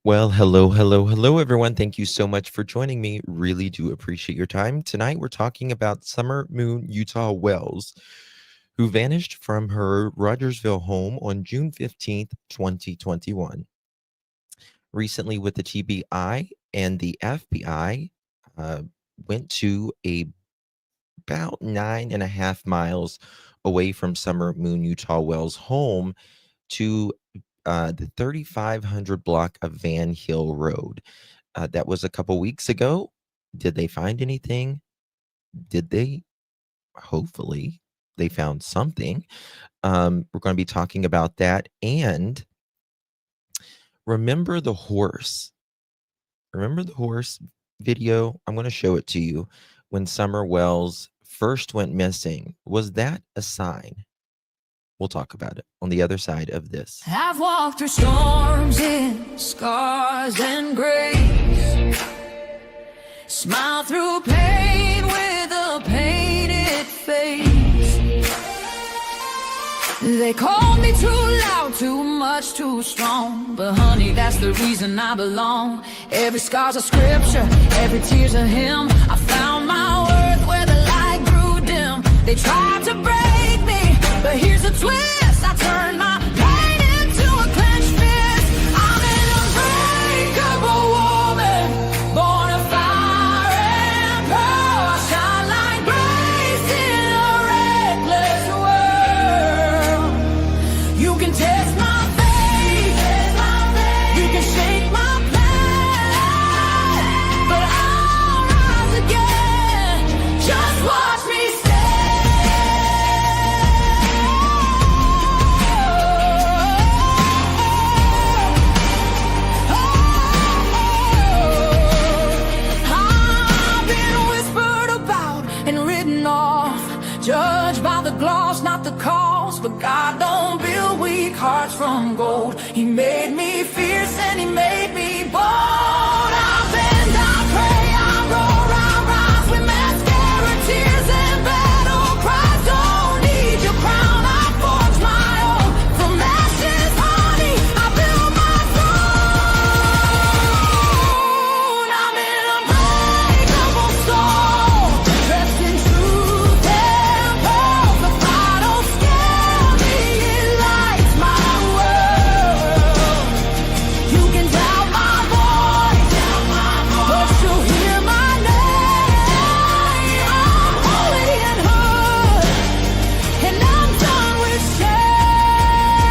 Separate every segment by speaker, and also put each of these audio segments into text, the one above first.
Speaker 1: Well, hello, everyone. Thank you so much for joining me. Really do appreciate your time. Tonight, we're talking about Summer Moon Utah Wells, who vanished from her Rogersville home on June 15th, 2021. Recently, with the TBI and the FBI, uh, went to about 9.5 miles away from Summer Moon Utah Wells' home to the 3500 block of Van Hill Road. That was a couple weeks ago. Did they find anything? Did they? Hopefully, they found something. We're going to be talking about that. And remember the horse. Remember the horse video? I'm going to show it to you. When Summer Wells first went missing, was that a sign? We'll talk about it on the other side of this.
Speaker 2: I've walked through storms in scars and grace, smile through pain with a painted face. They called me too loud, too much, too strong, but honey, that's the reason I belong. Every scar's a scripture, every tear's a hymn. I found my worth where the light grew dim. They tried to break me, but here's a twist. I turned my pain into a clenched fist. I'm an unbreakable woman, born of fire and pearl. I shine like grace in a reckless world. You can test my faith, you can shake my plan, but I'll rise again. Just watch me stand. I've been whispered about and written off, judged by the gloss, not the cause. But God don't build weak hearts from gold. He made me fierce and he made me bold. I bend, I pray, I roar, I rise with mascara, tears and battle cries. Don't need your crown, I forge my own. From ashes, honey, I build my throne. I'm an unbreakable soul, dressed in truth and pearls. The fire don't scare me, it lights my world. You can doubt my voice, but you'll hear my name. I'm holy and hood, and I'm done with shame.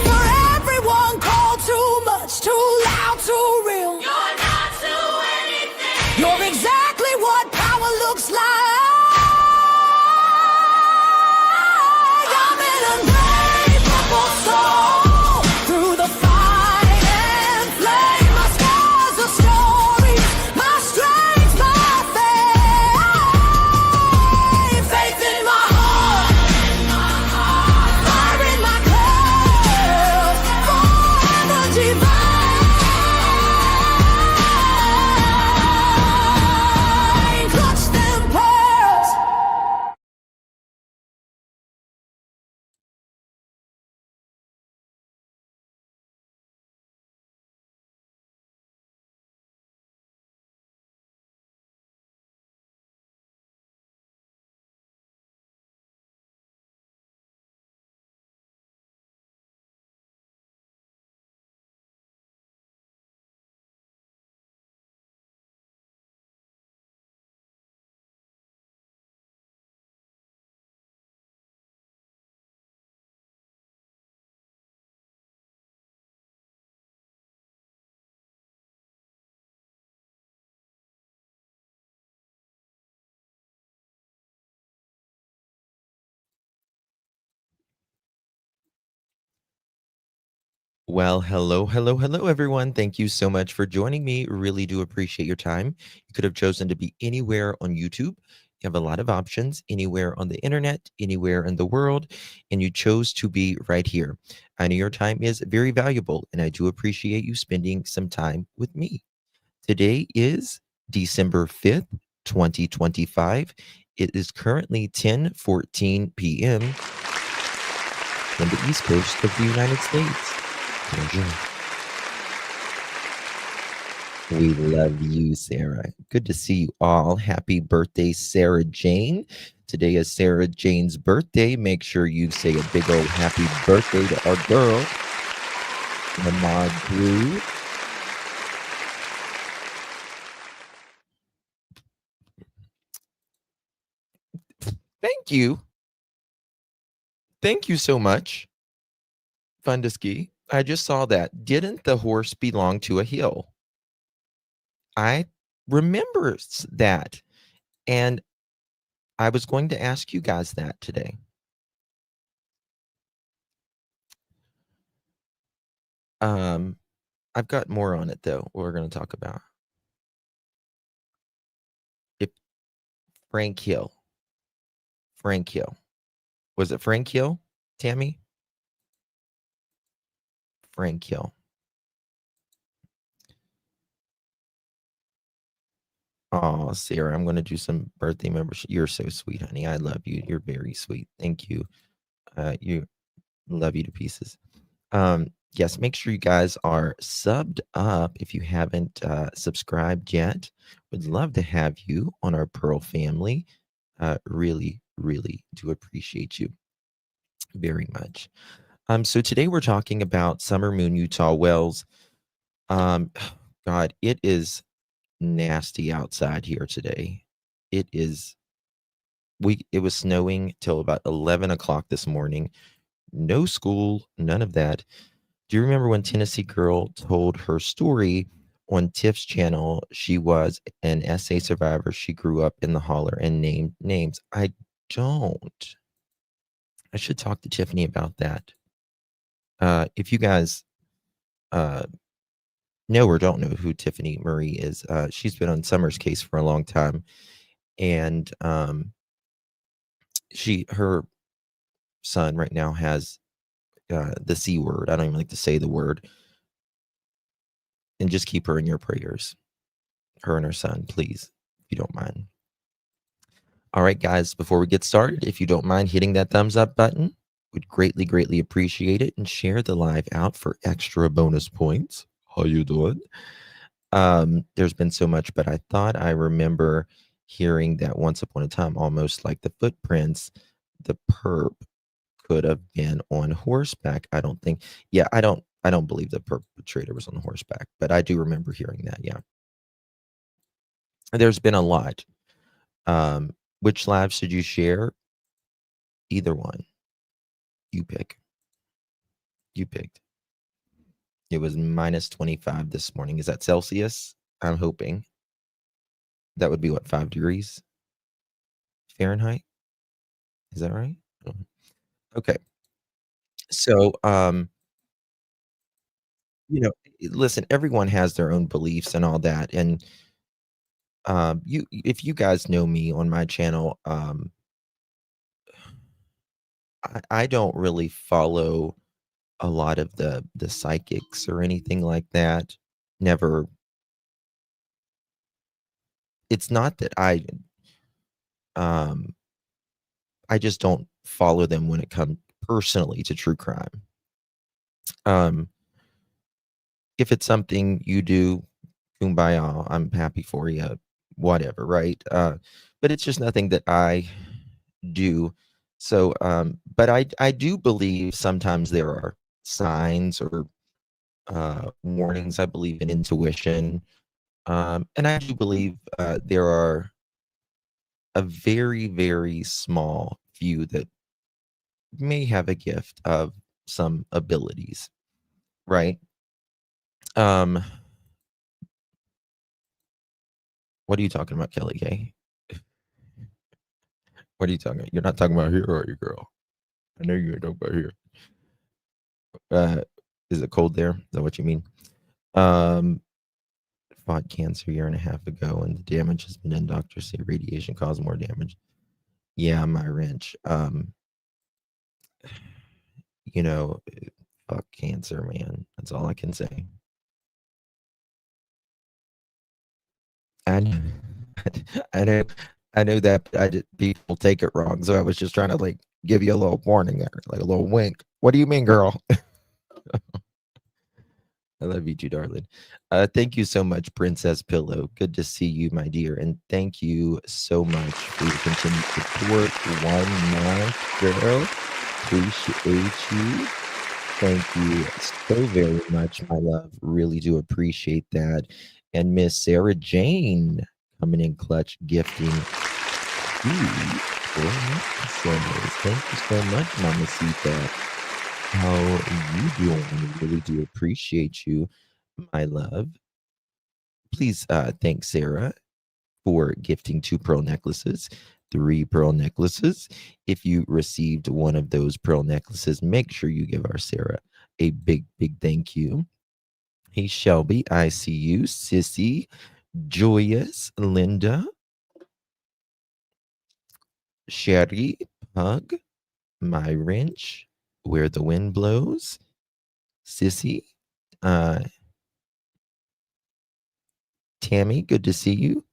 Speaker 2: For everyone called too much, too loud, too real. You're not to anything. You're exactly what power looks like. I'm an unbreakable soul, through the fight and flame. My scars are stories, my strength, my faith. Faith in my heart, fire in my clothes, forever divine. Clutch them pearls.
Speaker 1: Well, hello, everyone. Thank you so much for joining me. Really do appreciate your time. You could have chosen to be anywhere on YouTube. You have a lot of options, anywhere on the internet, anywhere in the world, and you chose to be right here. I know your time is very valuable, and I do appreciate you spending some time with me. Today is December 5th, 2025. It is currently 10:14 p.m. on the East Coast of the United States. Enjoy. We love you, Sarah. Good to see you all. Happy birthday, Sarah Jane. Today is Sarah Jane's birthday. Make sure you say a big old happy birthday to our girl, the mod crew. Thank you. Thank you so much. Fun to ski. I just saw that. Didn't the horse belong to a hill? I remember that. And I was going to ask you guys that today. I've got more on it though. We're going to talk about if Frank Hill. Frank Hill. Was it Frank Hill, Tammy? Frank Hill. Oh, Sarah, I'm going to do some birthday membership. You're so sweet, honey. I love you. You're very sweet. Thank you. You love you to pieces. Yes, make sure you guys are subbed up if you haven't subscribed yet. Would love to have you on our Pearl family. Really, really do appreciate you very much. So today we're talking about Summer Moon Utah Wells. God, it is nasty outside here today. It was snowing till about 11 o'clock this morning. No school, none of that. Do you remember when Tennessee Girl told her story on Tiff's channel? She was an SA survivor. She grew up in the holler and named names. I don't. I should talk to Tiffany about that. If you guys know or don't know who Tiffany Marie is, she's been on Summer's case for a long time. And her son right now has the C word. I don't even like to say the word. And just keep her in your prayers. Her and her son, please, if you don't mind. All right, guys, before we get started, if you don't mind hitting that thumbs up button, would greatly, greatly appreciate it, and share the live out for extra bonus points. How you doing? There's been so much, but I thought I remember hearing that once upon a time, almost like the footprints, the perp could have been on horseback. I don't believe the perpetrator was on horseback, but I do remember hearing that. Yeah. There's been a lot. Which live should you share? Either one. You pick. You picked. It was minus 25 this morning. Is that Celsius? I'm hoping. That would be what, 5 degrees Fahrenheit? Is that right? Okay. So, listen, everyone has their own beliefs and all that. And if you guys know me on my channel, I don't really follow a lot of the psychics or anything like that. Never. It's not that I just don't follow them when it comes personally to true crime. If it's something you do, kumbaya, I'm happy for you, whatever, right? But it's just nothing that I do. So, but I do believe sometimes there are signs or warnings. I believe in intuition. And I do believe there are a very, very small few that may have a gift of some abilities, right? What are you talking about, Kelly K? What are you talking about? You're not talking about here, are you, girl? I know you're talking about here. Is it cold there? Is that what you mean? Fought cancer a year and a half ago, and the damage has been in. Doctors say radiation caused more damage. Yeah, my wrench. Fuck cancer, man. That's all I can say. I know, I know, I know that people take it wrong. So I was just trying to give you a little warning there, like a little wink. What do you mean, girl? I love you too, darling. Thank you so much, Princess Pillow. Good to see you, my dear. And thank you so much for your continued support. One month, girl. Appreciate you. Thank you so very much, my love. Really do appreciate that. And Miss Sarah Jane coming in clutch, gifting you for necklaces. Thank you so much, Mamacita. How you doing? Really do appreciate you, my love. Please thank Sarah for gifting 2 pearl necklaces, 3 pearl necklaces. If you received one of those pearl necklaces, make sure you give our Sarah a big, big thank you. Hey, Shelby, I see you. Sissy, Joyous, Linda, Sherry, Pug, My Wrench, Where the Wind Blows, Sissy, Tammy, good to see you.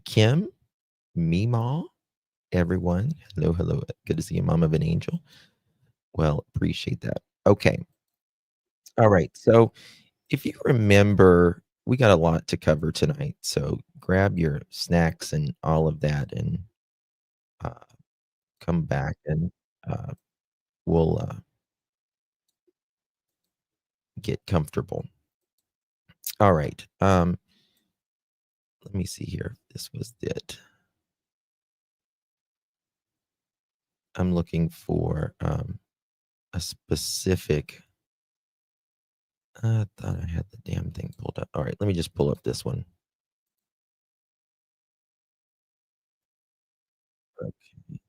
Speaker 1: Kim, Meemaw, everyone. Hello, hello. Good to see you, Mom of an Angel. Well, appreciate that. Okay. All right. So if you remember, we got a lot to cover tonight. So grab your snacks and all of that and come back and we'll get comfortable. All right. Let me see here. This was it. I'm looking for a specific. I thought I had the damn thing pulled up. All right, let me just pull up this one. Okay.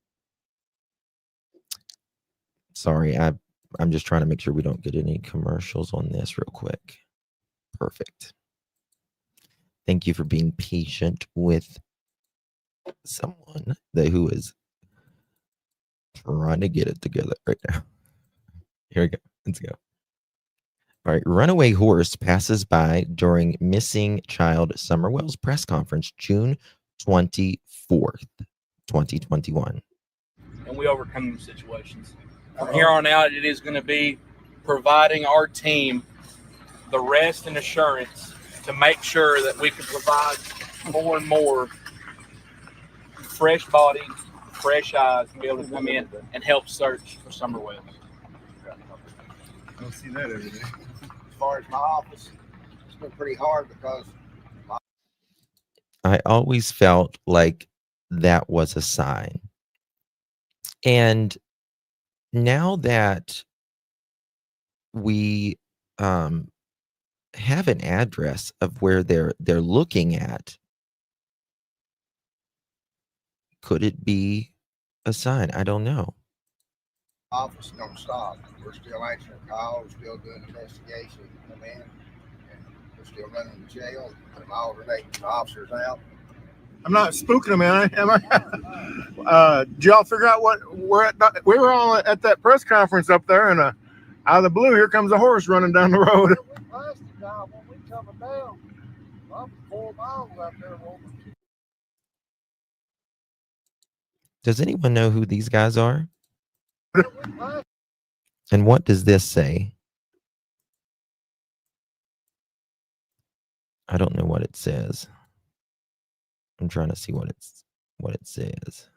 Speaker 1: Sorry, I'm just trying to make sure we don't get any commercials on this real quick. Perfect. Thank you for being patient with someone who is trying to get it together right now. Here we go. Let's go. All right. Runaway horse passes by during missing child Summerwell's press conference, June 24th, 2021.
Speaker 3: And we overcome those situations. From here on out, it is going to be providing our team the rest and assurance to make sure that we can provide more and more fresh bodies, fresh eyes, and be able to come in and help search for Summerwell.
Speaker 4: I don't see that every day.
Speaker 5: As far as my office, it's been pretty hard because
Speaker 1: I always felt like that was a sign. And now that we have an address of where they're looking at, could it be a sign? I don't know.
Speaker 5: office don't stop. We're still answering calls, still doing investigation, come in, and we're still running the jail, putting all the officers out.
Speaker 4: I'm not spooking them, man. Am I? Did y'all figure out what we're at? We were all at that press conference up there, and out of the blue, here comes a horse running down the road.
Speaker 5: When we coming down, I'm 4 miles out there.
Speaker 1: Does anyone know who these guys are? And what does this say? I don't know what it says. I'm trying to see what it says.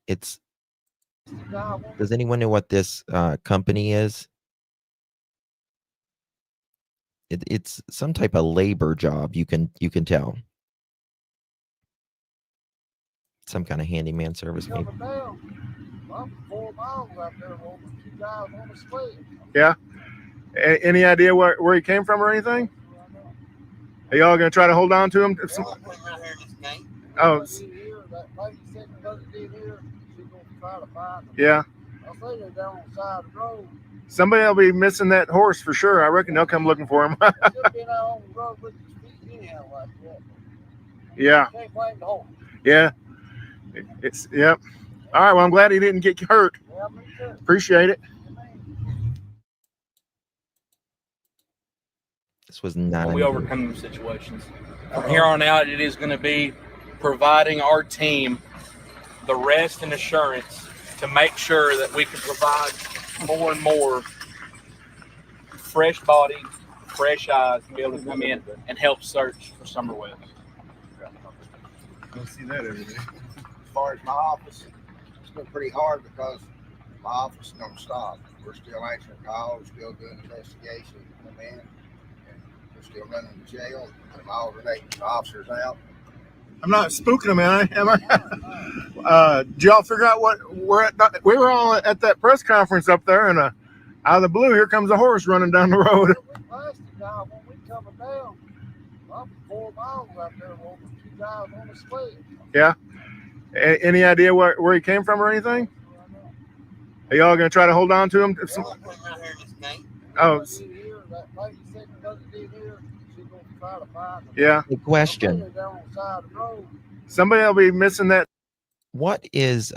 Speaker 1: It's. Does anyone know what this company is? It's some type of labor job. You can tell. Some kind of handyman service, maybe.
Speaker 5: I'm 4 miles out there over 2 guys on the sled.
Speaker 4: Yeah. Any idea where he came from or anything? Are y'all gonna try to hold on to him? Oh. Yeah. Somebody will be missing that horse for sure. I reckon they'll come looking for him. Yeah. Yeah. It's yep. All right. Well, I'm glad he didn't get hurt. Appreciate it.
Speaker 1: This was not.
Speaker 3: We overcome those situations. From here on out, it is going to be providing our team the rest and assurance to make sure that we can provide more and more fresh body, fresh eyes to be able to come in and help search for summer wells.
Speaker 4: Don't see that every day.
Speaker 5: As far as my office, it's been pretty hard because my office don't stop. We're still answering calls, still doing investigation, come in, and we're still running the jail. I'm alternating the officers out.
Speaker 4: I'm not spooking them, am I? Did y'all figure out what we're at? We were all at that press conference up there, and out of the blue, here comes a horse running down the road.
Speaker 6: We passed the guy when we coming down. I'm 4 miles out there over 2 guys on the sled.
Speaker 4: Yeah. Any idea where he came from or anything? Are y'all gonna try to hold on to him? Oh,
Speaker 6: That lady said wasn't in here. She's gonna try to find him.
Speaker 4: yeah.
Speaker 1: The question:
Speaker 6: Somebody down on the side of the road.
Speaker 4: Somebody will be missing that.
Speaker 1: what is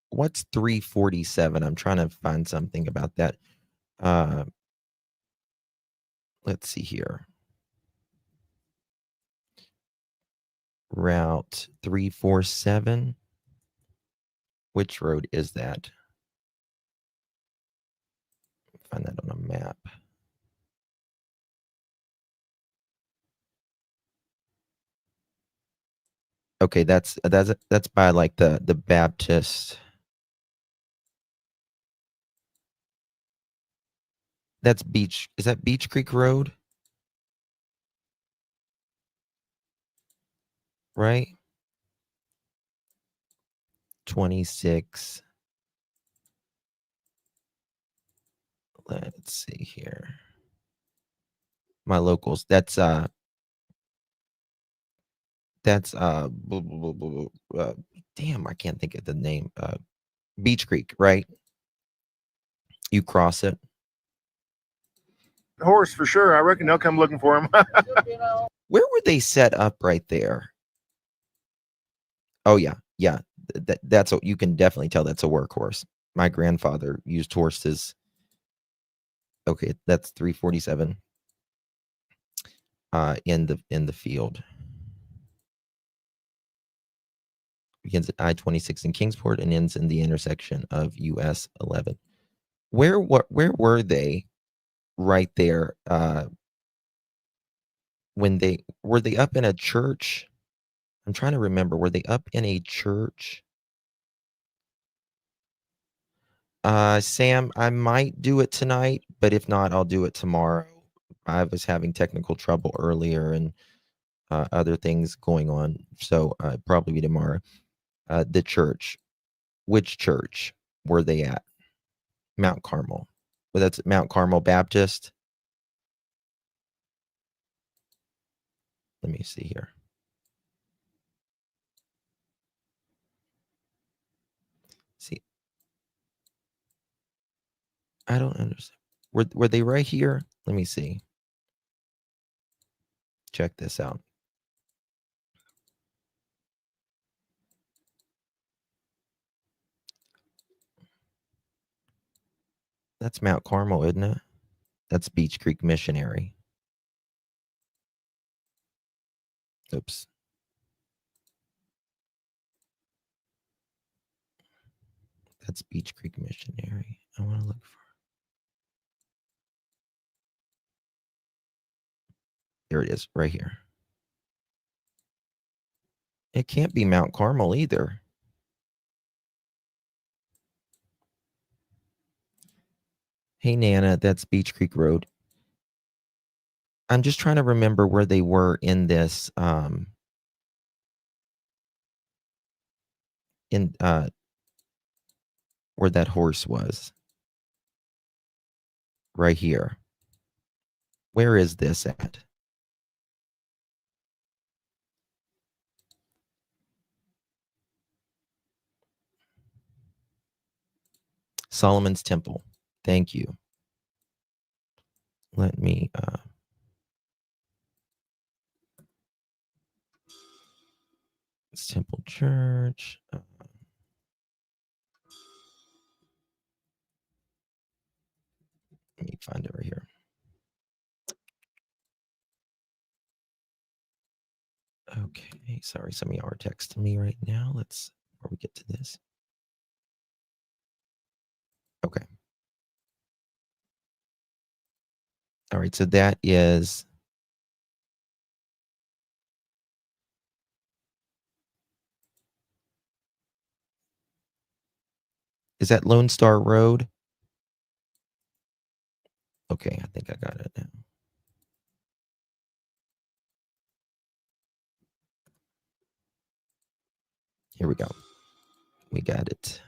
Speaker 1: what's 347? I'm trying to find something about that. Let's see here. Route 347. Which road is that? Find that on a map. Okay, that's by like the Baptist. That's Beech. Is that Beech Creek Road? Right? 26. Let's see here. My locals. That's damn, I can't think of the name. Beech Creek, right? You cross it.
Speaker 4: Horse for sure. I reckon they'll come looking for him.
Speaker 1: Where were they set up right there? Oh yeah. That's what you can definitely tell that's a workhorse. My grandfather used horses. Okay, that's 347. In the field. Begins at I-26 in Kingsport and ends in the intersection of US 11. Where were they right there? When were they up in a church? I'm trying to remember. Were they up in a church? Sam, I might do it tonight, but if not, I'll do it tomorrow. I was having technical trouble earlier and other things going on, so probably be tomorrow. The church. Which church were they at? Mount Carmel. Well, that's Mount Carmel Baptist. Let me see here. See, I don't understand. Were they right here? Let me see. Check this out. That's Mount Carmel, isn't it? That's Beech Creek Missionary. Oops. That's Beech Creek Missionary. I want to look for. There it is, right here. It can't be Mount Carmel either. Hey, Nana, that's Beech Creek Road. I'm just trying to remember where they were in this, where that horse was. Right here. Where is this at? Solomon's Temple. Thank you. Let me Temple Church. Let me find it right here. Okay, sorry, some of y'all are texting me right now. Before we get to this. All right, so that is that Lone Star Road? Okay, I think I got it now. Here we go. We got it.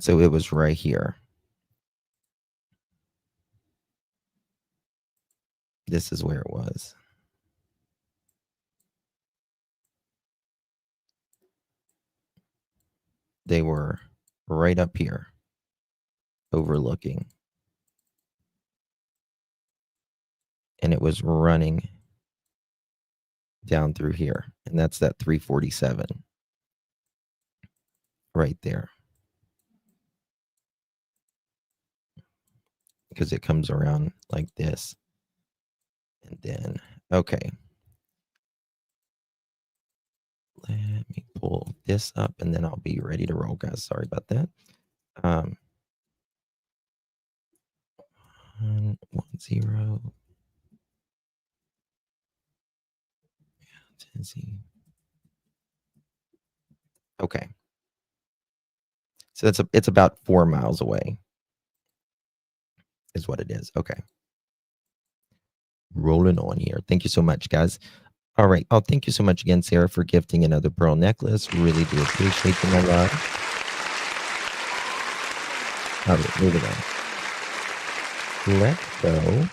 Speaker 1: So it was right here. This is where it was. They were right up here, overlooking. And it was running down through here. And that's that 347 right there. Because it comes around like this. And then, okay. Let me pull this up and then I'll be ready to roll, guys. Sorry about that. 1 0. Tennessee. Okay. So it's about 4 miles away. Is what it is. Okay. Rolling on here. Thank you so much, guys. All right. Oh, thank you so much again, Sarah, for gifting another pearl necklace. Really do appreciate you, my love. All right, moving on. Let's go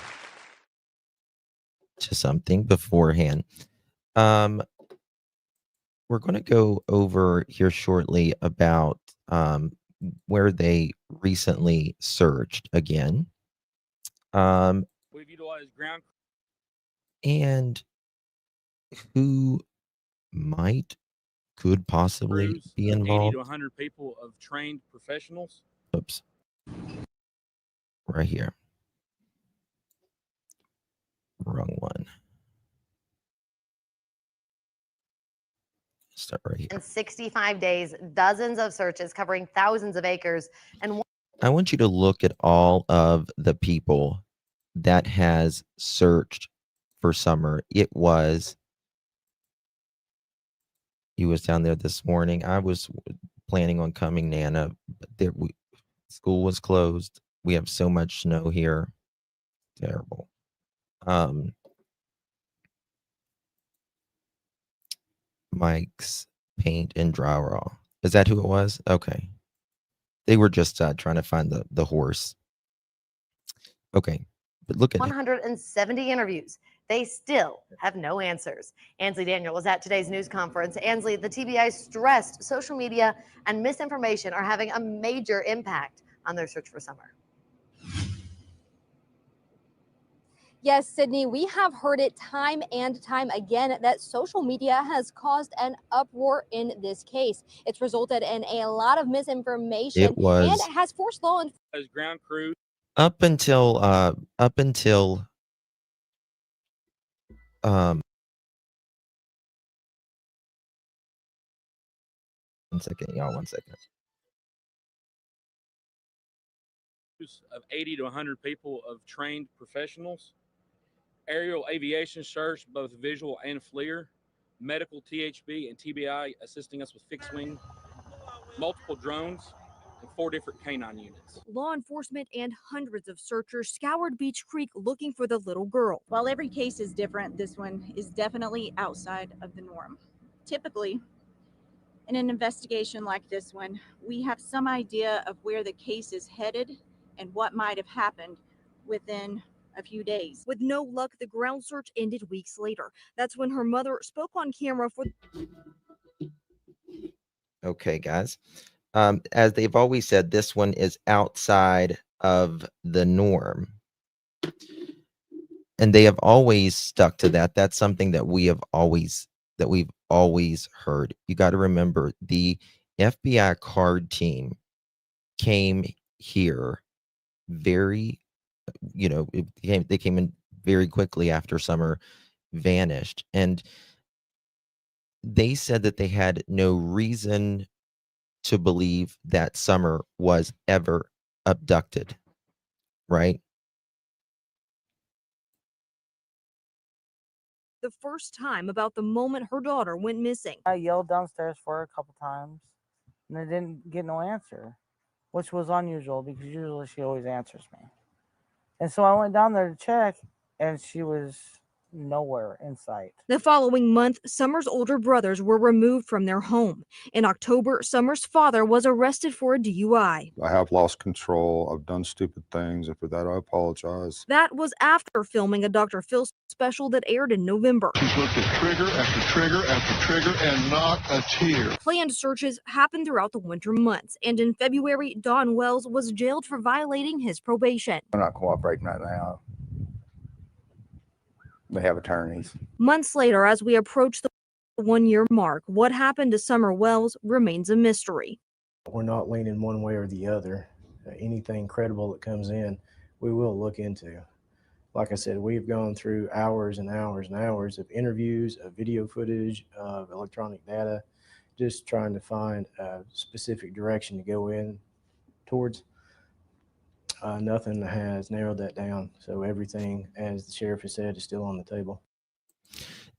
Speaker 1: to something beforehand. We're going to go over here shortly about where they recently surged again.
Speaker 3: We've utilized ground
Speaker 1: And who could possibly
Speaker 3: crews
Speaker 1: be
Speaker 3: of 80
Speaker 1: involved.
Speaker 3: to 100 people of trained professionals.
Speaker 1: Oops. Right here. Wrong one. Start right here.
Speaker 7: In 65 days, dozens of searches covering thousands of acres. And
Speaker 1: I want you to look at all of the people that has searched for Summer. He was down there this morning. I was planning on coming, Nana, but school was closed. We have so much snow here. Terrible. Mike's Paint and Drywall. Is that who it was? Okay. They were just trying to find the horse. Okay. But look at
Speaker 7: 170 interviews. They still have no answers. Ansley Daniel was at today's news conference. Ansley, the TBI stressed social media and misinformation are having a major impact on their search for Summer.
Speaker 8: Yes, Sydney, we have heard it time and time again that social media has caused an uproar in this case. It's resulted in a lot of misinformation and has forced law enforcement
Speaker 3: as ground crew
Speaker 1: up until 1 second, y'all. 1 second.
Speaker 3: of 80 to 100 people of trained professionals. Aerial aviation search, both visual and FLIR. Medical THB and TBI assisting us with fixed wing. Multiple drones and 4 different canine units.
Speaker 8: Law enforcement and hundreds of searchers scoured Beech Creek looking for the little girl.
Speaker 9: While every case is different, this one is definitely outside of the norm. Typically, in an investigation like this one, we have some idea of where the case is headed and what might have happened within a few days.
Speaker 8: With no luck, the ground search ended weeks later. That's when her mother spoke on camera for...
Speaker 1: Okay, guys. As they've always said, this one is outside of the norm. And they have always stuck to that. That's something that we've always heard. You got to remember, the FBI card team came here they came in very quickly after Summer vanished. And they said that they had no reason to believe that Summer was ever abducted. right?
Speaker 8: The first time about the moment her daughter went missing.
Speaker 10: I yelled downstairs for her a couple times, and I didn't get no answer, which was unusual because usually she always answers me. And so I went down there to check, and she was nowhere in sight.
Speaker 8: The following month, Summer's older brothers were removed from their home. In October, Summer's father was arrested for a DUI.
Speaker 11: I have lost control. I've done stupid things, and for that I apologize.
Speaker 8: That was after filming a Dr. Phil special that aired in November.
Speaker 12: She's looked at trigger after trigger after trigger and not a tear.
Speaker 8: Planned searches happened throughout the winter months, and in February, Don Wells was jailed for violating his probation.
Speaker 13: I'm not cooperating right now. They have attorneys.
Speaker 8: Months later, as we approach the 1-year mark, what happened to Summer Wells remains a mystery.
Speaker 14: We're not leaning one way or the other. Anything credible that comes in, we will look into. Like I said, we've gone through hours and hours and hours of interviews, of video footage, of electronic data, just trying to find a specific direction to go in towards. Nothing has narrowed that down. So everything, as the sheriff has said, is still on the table.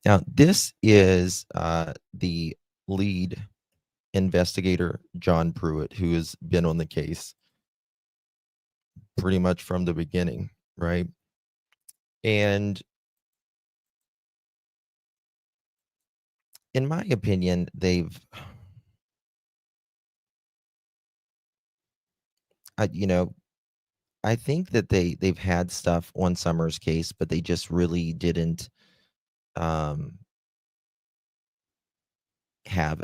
Speaker 1: Now, this is the lead investigator, John Pruitt, who has been on the case pretty much from the beginning, right? And in my opinion, I think that they've had stuff on Summer's case, but they just really didn't have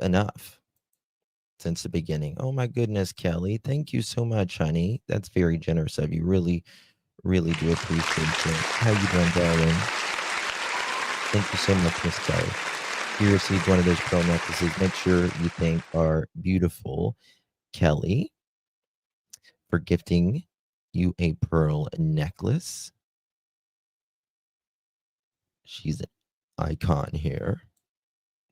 Speaker 1: enough since the beginning. Oh my goodness, Kelly. Thank you so much, honey. That's very generous of you. Really, really do appreciate it. How you doing, darling? Thank you so much, Miss Kelly. You received one of those pearl necklaces. Make sure you thank our beautiful Kelly for gifting you a pearl necklace. She's an icon here.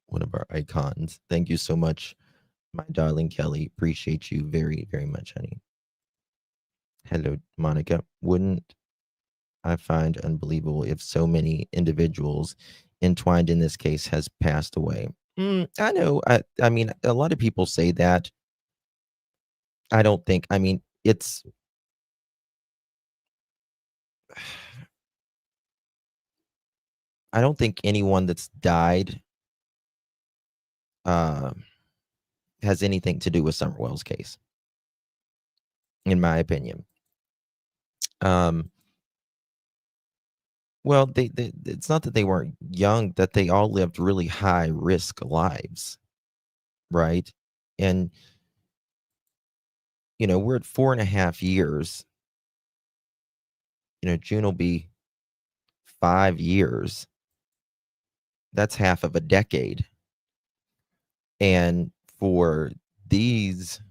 Speaker 1: One of our icons. Thank you so much, my darling Kelly. Appreciate you very, very much, honey. Hello, Monica. Wouldn't I find unbelievable if so many individuals entwined in this case has passed away? I know. I mean, a lot of people say that. I don't think, it's I don't think anyone that's died has anything to do with Summer Wells' case, in my opinion. Well, it's not that they weren't young, that they all lived really high risk lives, right? And, we're at 4.5 years. June will be 5 years. That's half of a decade. And for these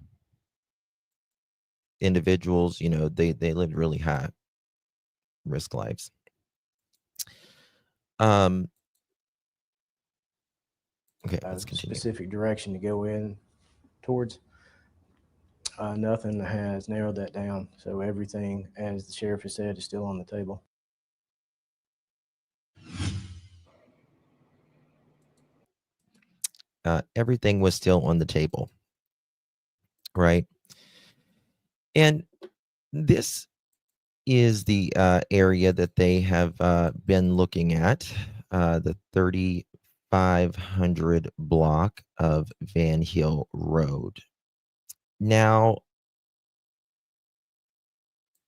Speaker 1: individuals, they lived really high risk lives. Okay, let's continue.
Speaker 14: Specific direction to go in towards. Nothing has narrowed that down. So everything, as the sheriff has said, is still on the table.
Speaker 1: Everything was still on the table, right? And this is the area that they have been looking at, the 3500 block of Van Hill Road. Now,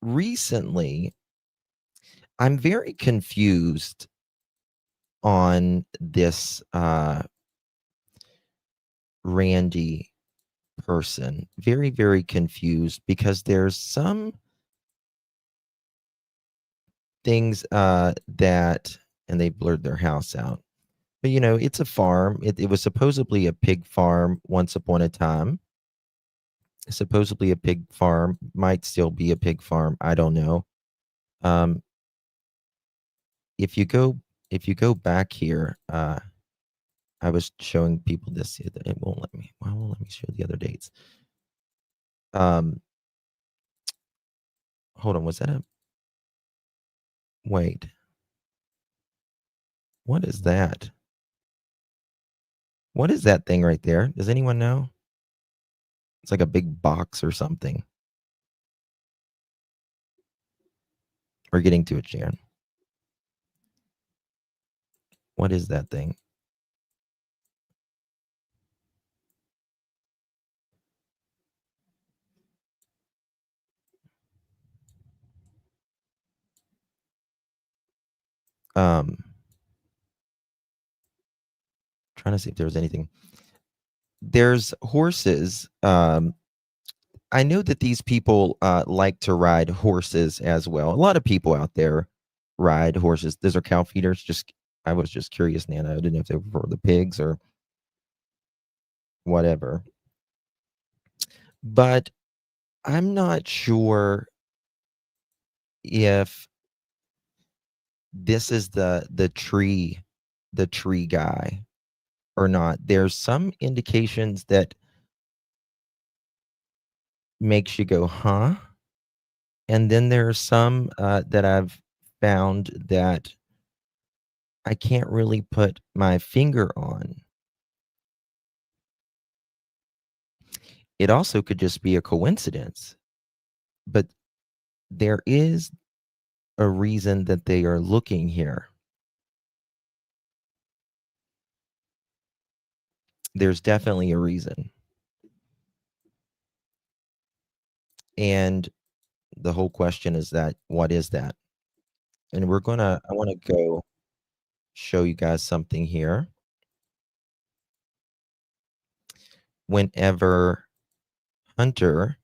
Speaker 1: recently, I'm very confused on this Randy person. Very, very confused because there's some things that, and they blurred their house out. But, it's a farm. It was supposedly a pig farm once upon a time. Supposedly a pig farm, might still be a pig farm. I don't know. If you go back here, I was showing people this. It won't let me. Why won't let me show the other dates? Hold on. Was that a Wait. What is that? What is that thing right there? Does anyone know? It's like a big box or something. We're getting to it, Sharon. What is that thing? Trying to see if there was anything. There's horses. I know that these people like to ride horses as well. A lot of people out there ride horses. Those are cow feeders. I was just curious, Nana. I didn't know if they were for the pigs or whatever. But I'm not sure if this is the tree guy or not. There's some indications that makes you go, huh? And then there are some that I've found that I can't really put my finger on. It also could just be a coincidence, but there is a reason that they are looking here. There's definitely a reason. And the whole question is that, what is that? And I want to go show you guys something here. Whenever Hunter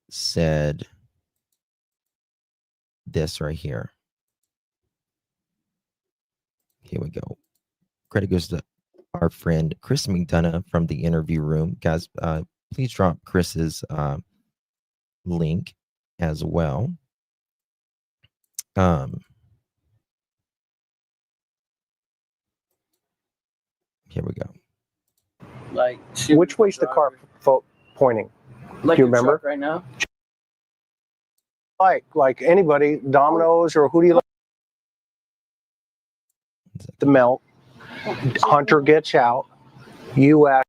Speaker 1: said this right here. Here we go. Credit goes to our friend Chris McDonough from the interview room. Guys, please drop Chris's link as well. Here we go.
Speaker 15: Like, which way's the car pointing? Like, do you remember right now? Like anybody, Domino's, or who do you like? The melt. Hunter gets out. You ask.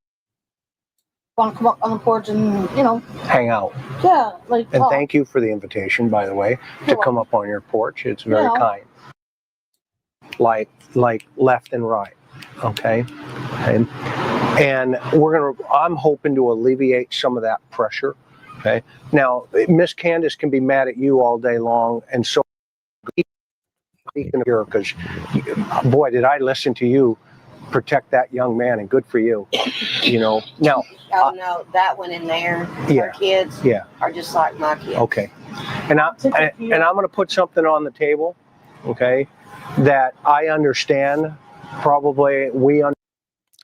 Speaker 16: Want to come up on the porch and
Speaker 15: Hang out.
Speaker 16: Yeah, like.
Speaker 15: And thank you for the invitation, by the way, to come up on your porch. It's very kind. Like left and right. Okay. And I'm hoping to alleviate some of that pressure. Okay. Now, Miss Candus can be mad at you all day long, and so here because, boy, did I listen to you protect that young man, and good for you. Now.
Speaker 17: Oh no, that one in there. Our kids. Are just like my kids.
Speaker 15: Okay. And I'm going to put something on the table. Okay. That I understand. Probably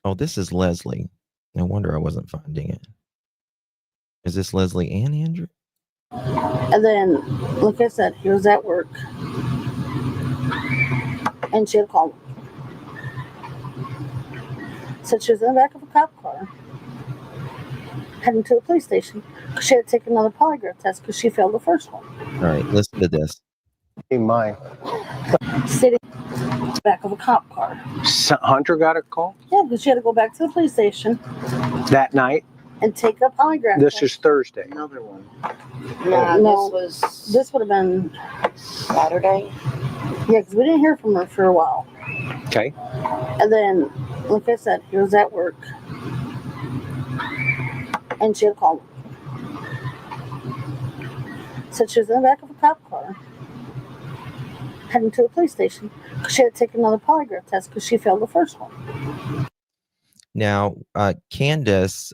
Speaker 1: Oh, this is Leslie. No wonder I wasn't finding it. Is this Leslie and Andrew?
Speaker 16: And then, like I said, he was at work, and she had called him. Said she was in the back of a cop car, heading to the police station because she had to take another polygraph test because she failed the first one.
Speaker 1: All right, listen to this.
Speaker 15: Mine.
Speaker 16: Sitting in the back of a cop car.
Speaker 15: Hunter got a call?
Speaker 16: Yeah, because she had to go back to the police station
Speaker 15: that night
Speaker 16: and take a polygraph
Speaker 15: test.
Speaker 16: This
Speaker 15: is Thursday.
Speaker 17: Another one. No,
Speaker 16: this would have been
Speaker 17: Saturday.
Speaker 16: Yeah, because we didn't hear from her for a while.
Speaker 15: Okay.
Speaker 16: And then, like I said, he was at work, and she had called him. Said she was in the back of a cop car, heading to the police station because she had to take another polygraph test because she failed the first one.
Speaker 1: Now, Candus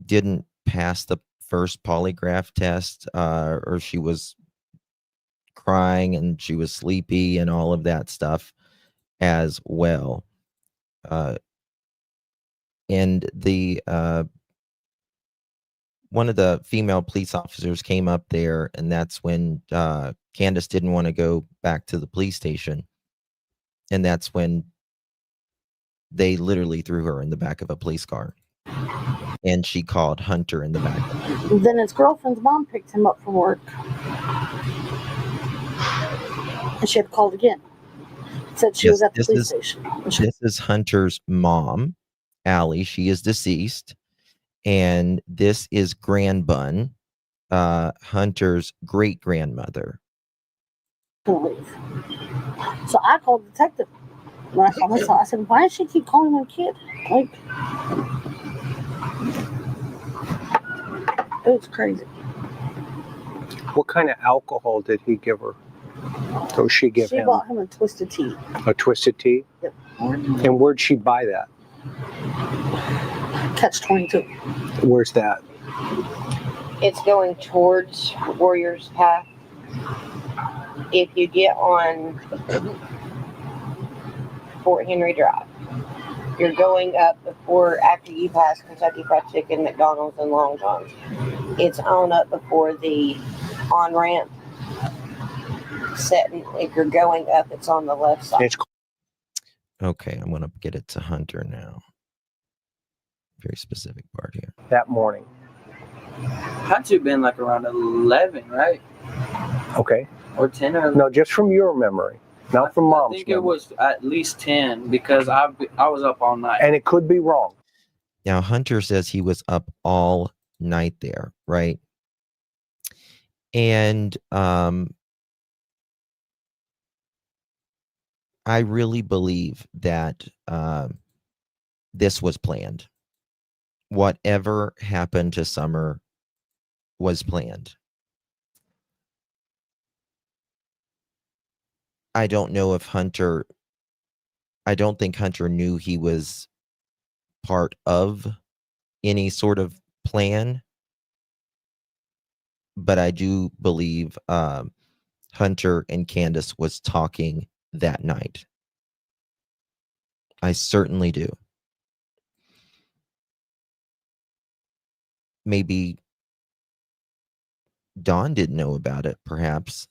Speaker 1: didn't pass the first polygraph test, or she was crying and she was sleepy and all of that stuff as well. And the one of the female police officers came up there, and that's when Candus didn't want to go back to the police station. And that's when they literally threw her in the back of a police car. And she called Hunter in the back.
Speaker 16: Then his girlfriend's mom picked him up from work. And she had called again. Said she was at the police station.
Speaker 1: This is Hunter's mom, Allie. She is deceased. And this is Grandbun, Hunter's great-grandmother.
Speaker 16: Leave. So I called the detective. When I saw this, I said, why does she keep calling my kid? Like, it was crazy.
Speaker 15: What kind of alcohol did he give her? So she gave him?
Speaker 16: She bought him a twisted tea.
Speaker 15: A twisted tea?
Speaker 16: Yep.
Speaker 15: And where'd she buy that?
Speaker 16: Catch 22.
Speaker 15: Where's that?
Speaker 17: It's going towards Warriors Path. If you get on Fort Henry Drive, you're going up after you pass Kentucky Fried Chicken, McDonald's, and Long John's. It's on up before the on-ramp. Setting, if you're going up, it's on the left side.
Speaker 1: Okay, I'm going to get it to Hunter now. Very specific part here.
Speaker 15: That morning.
Speaker 18: Had to have been like around 11, right?
Speaker 15: Okay.
Speaker 18: Or 10 or...
Speaker 15: No, just from your memory, not from Mom's
Speaker 18: I think
Speaker 15: memory.
Speaker 18: it was at least 10 because I was up all night.
Speaker 15: And it could be wrong.
Speaker 1: Now, Hunter says he was up all night there, right? And I really believe that this was planned. Whatever happened to Summer was planned. I don't know if I don't think Hunter knew he was part of any sort of plan. But I do believe Hunter and Candus was talking that night. I certainly do. Maybe Dawn didn't know about it, perhaps.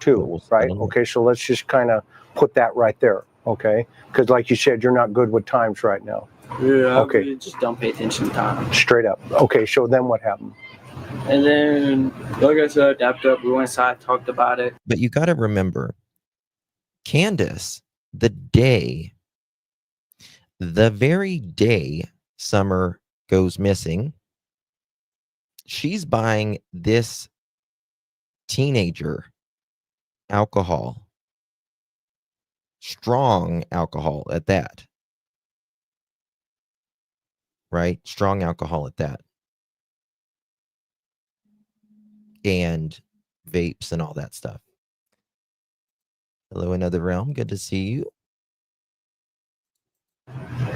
Speaker 15: Too, right? Okay, so let's just kind of put that right there, okay? Because like you said, you're not good with times right now.
Speaker 18: Yeah,
Speaker 15: okay.
Speaker 18: Just don't pay attention to time.
Speaker 15: Straight up. Okay, so then what happened?
Speaker 18: And then, like I said, dapped up, we went inside, talked about it.
Speaker 1: But you got to remember, Candus, the very day Summer goes missing, she's buying this teenager alcohol, strong alcohol at that, right? Strong alcohol at that, and vapes and all that stuff. Hello, Another Realm. Good to see you.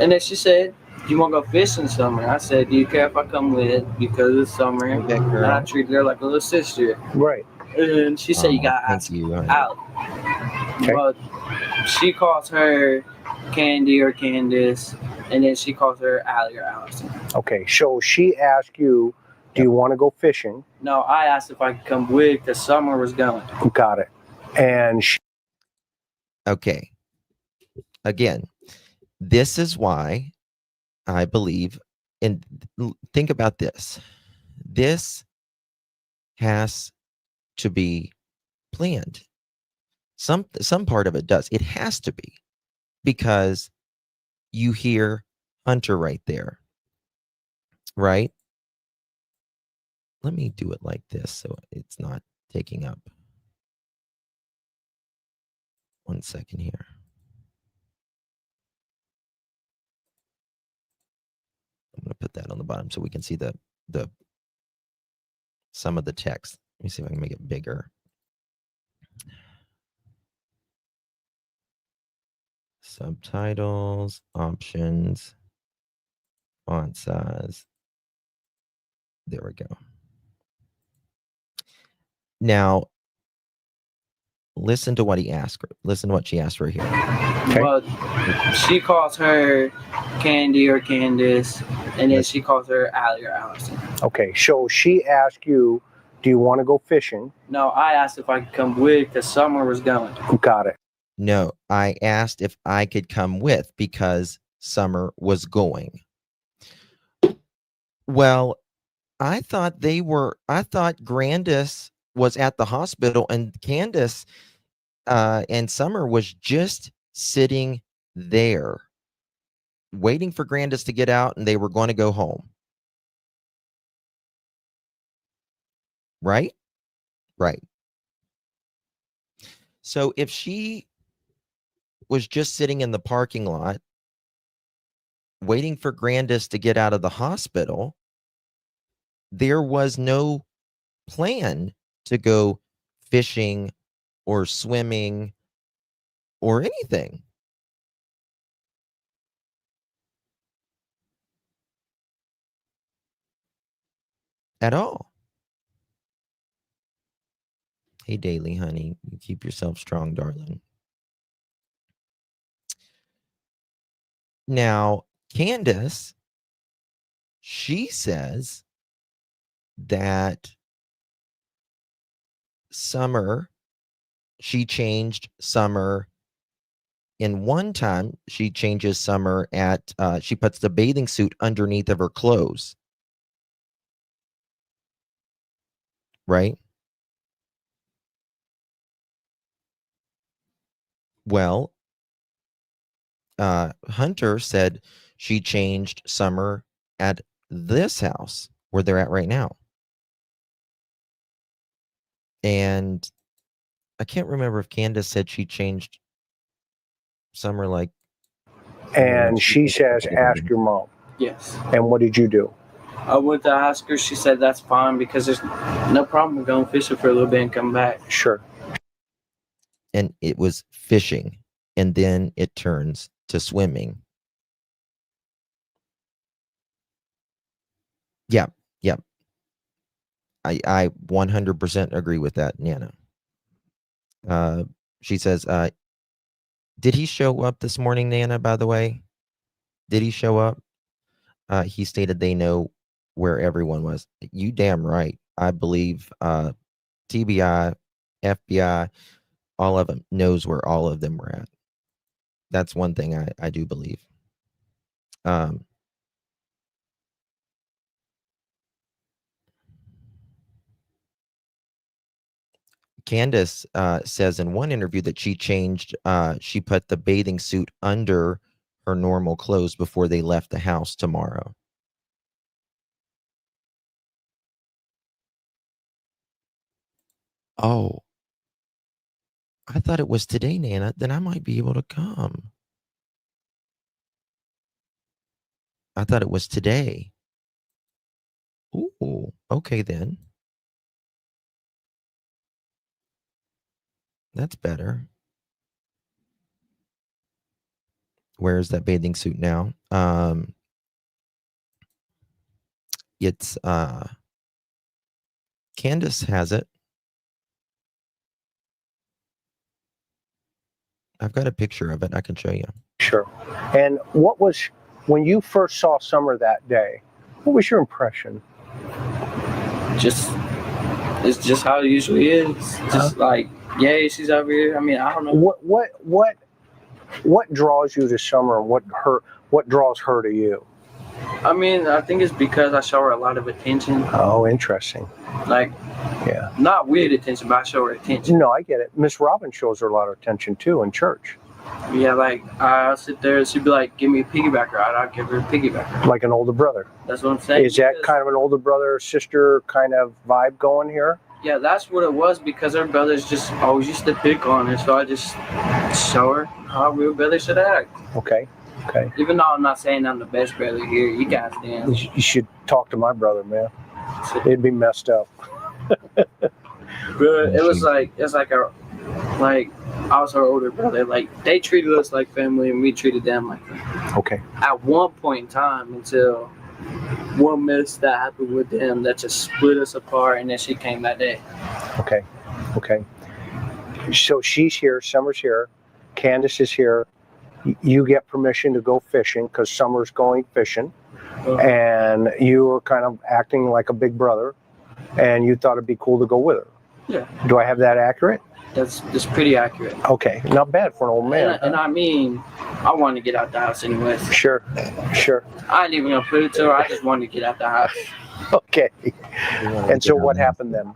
Speaker 18: And then she said, "Do you want to go fishing summer?" I said, "Do you care if I come with?" Because it's summer, and I treated her like a little sister.
Speaker 15: Right.
Speaker 18: And she said, "You gotta ask Allie."
Speaker 15: Okay.
Speaker 18: But she calls her Candy or Candus, and then she calls her Allie or Allison.
Speaker 15: Okay, so she asked you, do you want to go fishing?
Speaker 18: No, I asked if I could come with because Summer was going.
Speaker 15: Got it. And
Speaker 1: okay. Again, this is why I believe, and think about this. This has to be planned. Some part of it does. It has to be, because you hear Hunter right there, right? Let me do it like this so it's not taking up. 1 second here. I'm going to put that on the bottom so we can see the some of the text. Let me see if I can make it bigger. Subtitles, options, font size. There we go. Now, listen to what he asked her. Listen to what she asked right here.
Speaker 15: Okay.
Speaker 18: Well, she calls her Candy or Candus, and then she calls her Allie or Allison.
Speaker 15: Okay, so she asked you, do you want to go fishing?
Speaker 18: No, I asked if I could come with because Summer was going.
Speaker 15: Got it.
Speaker 1: No, I asked if I could come with because Summer was going. Well, I thought Grandis was at the hospital and Candus and Summer was just sitting there waiting for Grandis to get out and they were going to go home. Right? Right. So if she was just sitting in the parking lot waiting for Grandis to get out of the hospital, there was no plan to go fishing or swimming or anything. At all. Hey, Daily, honey, you keep yourself strong, darling. Now, Candus, she says that she changed Summer in one time. She changes Summer at, she puts the bathing suit underneath of her clothes. Right? Well, Hunter said she changed Summer at this house where they're at right now. And I can't remember if Candus said she changed Summer like.
Speaker 15: And she says, ask your mom.
Speaker 18: Yes.
Speaker 15: And what did you do?
Speaker 18: I went to ask her. She said that's fine because there's no problem with going fishing for a little bit and come back.
Speaker 15: Sure.
Speaker 1: And it was fishing, and then it turns to swimming. Yeah, yeah. I 100% agree with that, Nana. She says, did he show up this morning, Nana, by the way? Did he show up? He stated they know where everyone was. You damn right. I believe TBI, FBI, all of them knows where all of them were at. That's one thing I do believe. Candus says in one interview that she put the bathing suit under her normal clothes before they left the house tomorrow. Oh, I thought it was today, Nana. Then I might be able to come. I thought it was today. Ooh, okay then. That's better. Where's that bathing suit now? It's Candus has it. I've got a picture of it. I can show you.
Speaker 15: Sure. And what was, when you first saw Summer that day, what was your impression?
Speaker 18: It's just how it usually is. Just like, yay, she's over here. I mean, I don't know.
Speaker 15: What draws you to Summer and what draws her to you?
Speaker 18: I mean, I think it's because I show her a lot of attention.
Speaker 15: Oh, interesting.
Speaker 18: Like,
Speaker 15: yeah,
Speaker 18: not weird attention, but I show her attention.
Speaker 15: No, I get it. Miss Robin shows her a lot of attention too in church.
Speaker 18: Yeah, like I'll sit there and she'd be like, give me a piggyback ride. I'll give her a piggyback ride.
Speaker 15: Like an older brother.
Speaker 18: That's what I'm saying.
Speaker 15: Is that kind of an older brother, sister kind of vibe going here?
Speaker 18: Yeah, that's what it was because her brothers just always used to pick on her. So I just show her how real brothers should act.
Speaker 15: Okay. Okay.
Speaker 18: Even though I'm not saying I'm the best brother here, you guys damn.
Speaker 15: You should talk to my brother, man. It'd be messed up.
Speaker 18: But it was like I was her older brother. Like they treated us like family and we treated them like family.
Speaker 15: Okay.
Speaker 18: At one point in time until one mess that happened with them that just split us apart and then she came that day.
Speaker 15: Okay. Okay. So she's here, Summer's here, Candus is here. You get permission to go fishing because Summer's going fishing. And you were kind of acting like a big brother and you thought it'd be cool to go with her.
Speaker 18: Yeah.
Speaker 15: Do I have that accurate?
Speaker 18: That's pretty accurate.
Speaker 15: Okay, not bad for an old man.
Speaker 18: And I mean, I wanted to get out the house anyways.
Speaker 15: Sure.
Speaker 18: I didn't even gonna put it to her. I just wanted to get out the house.
Speaker 15: Okay. And so what happened then?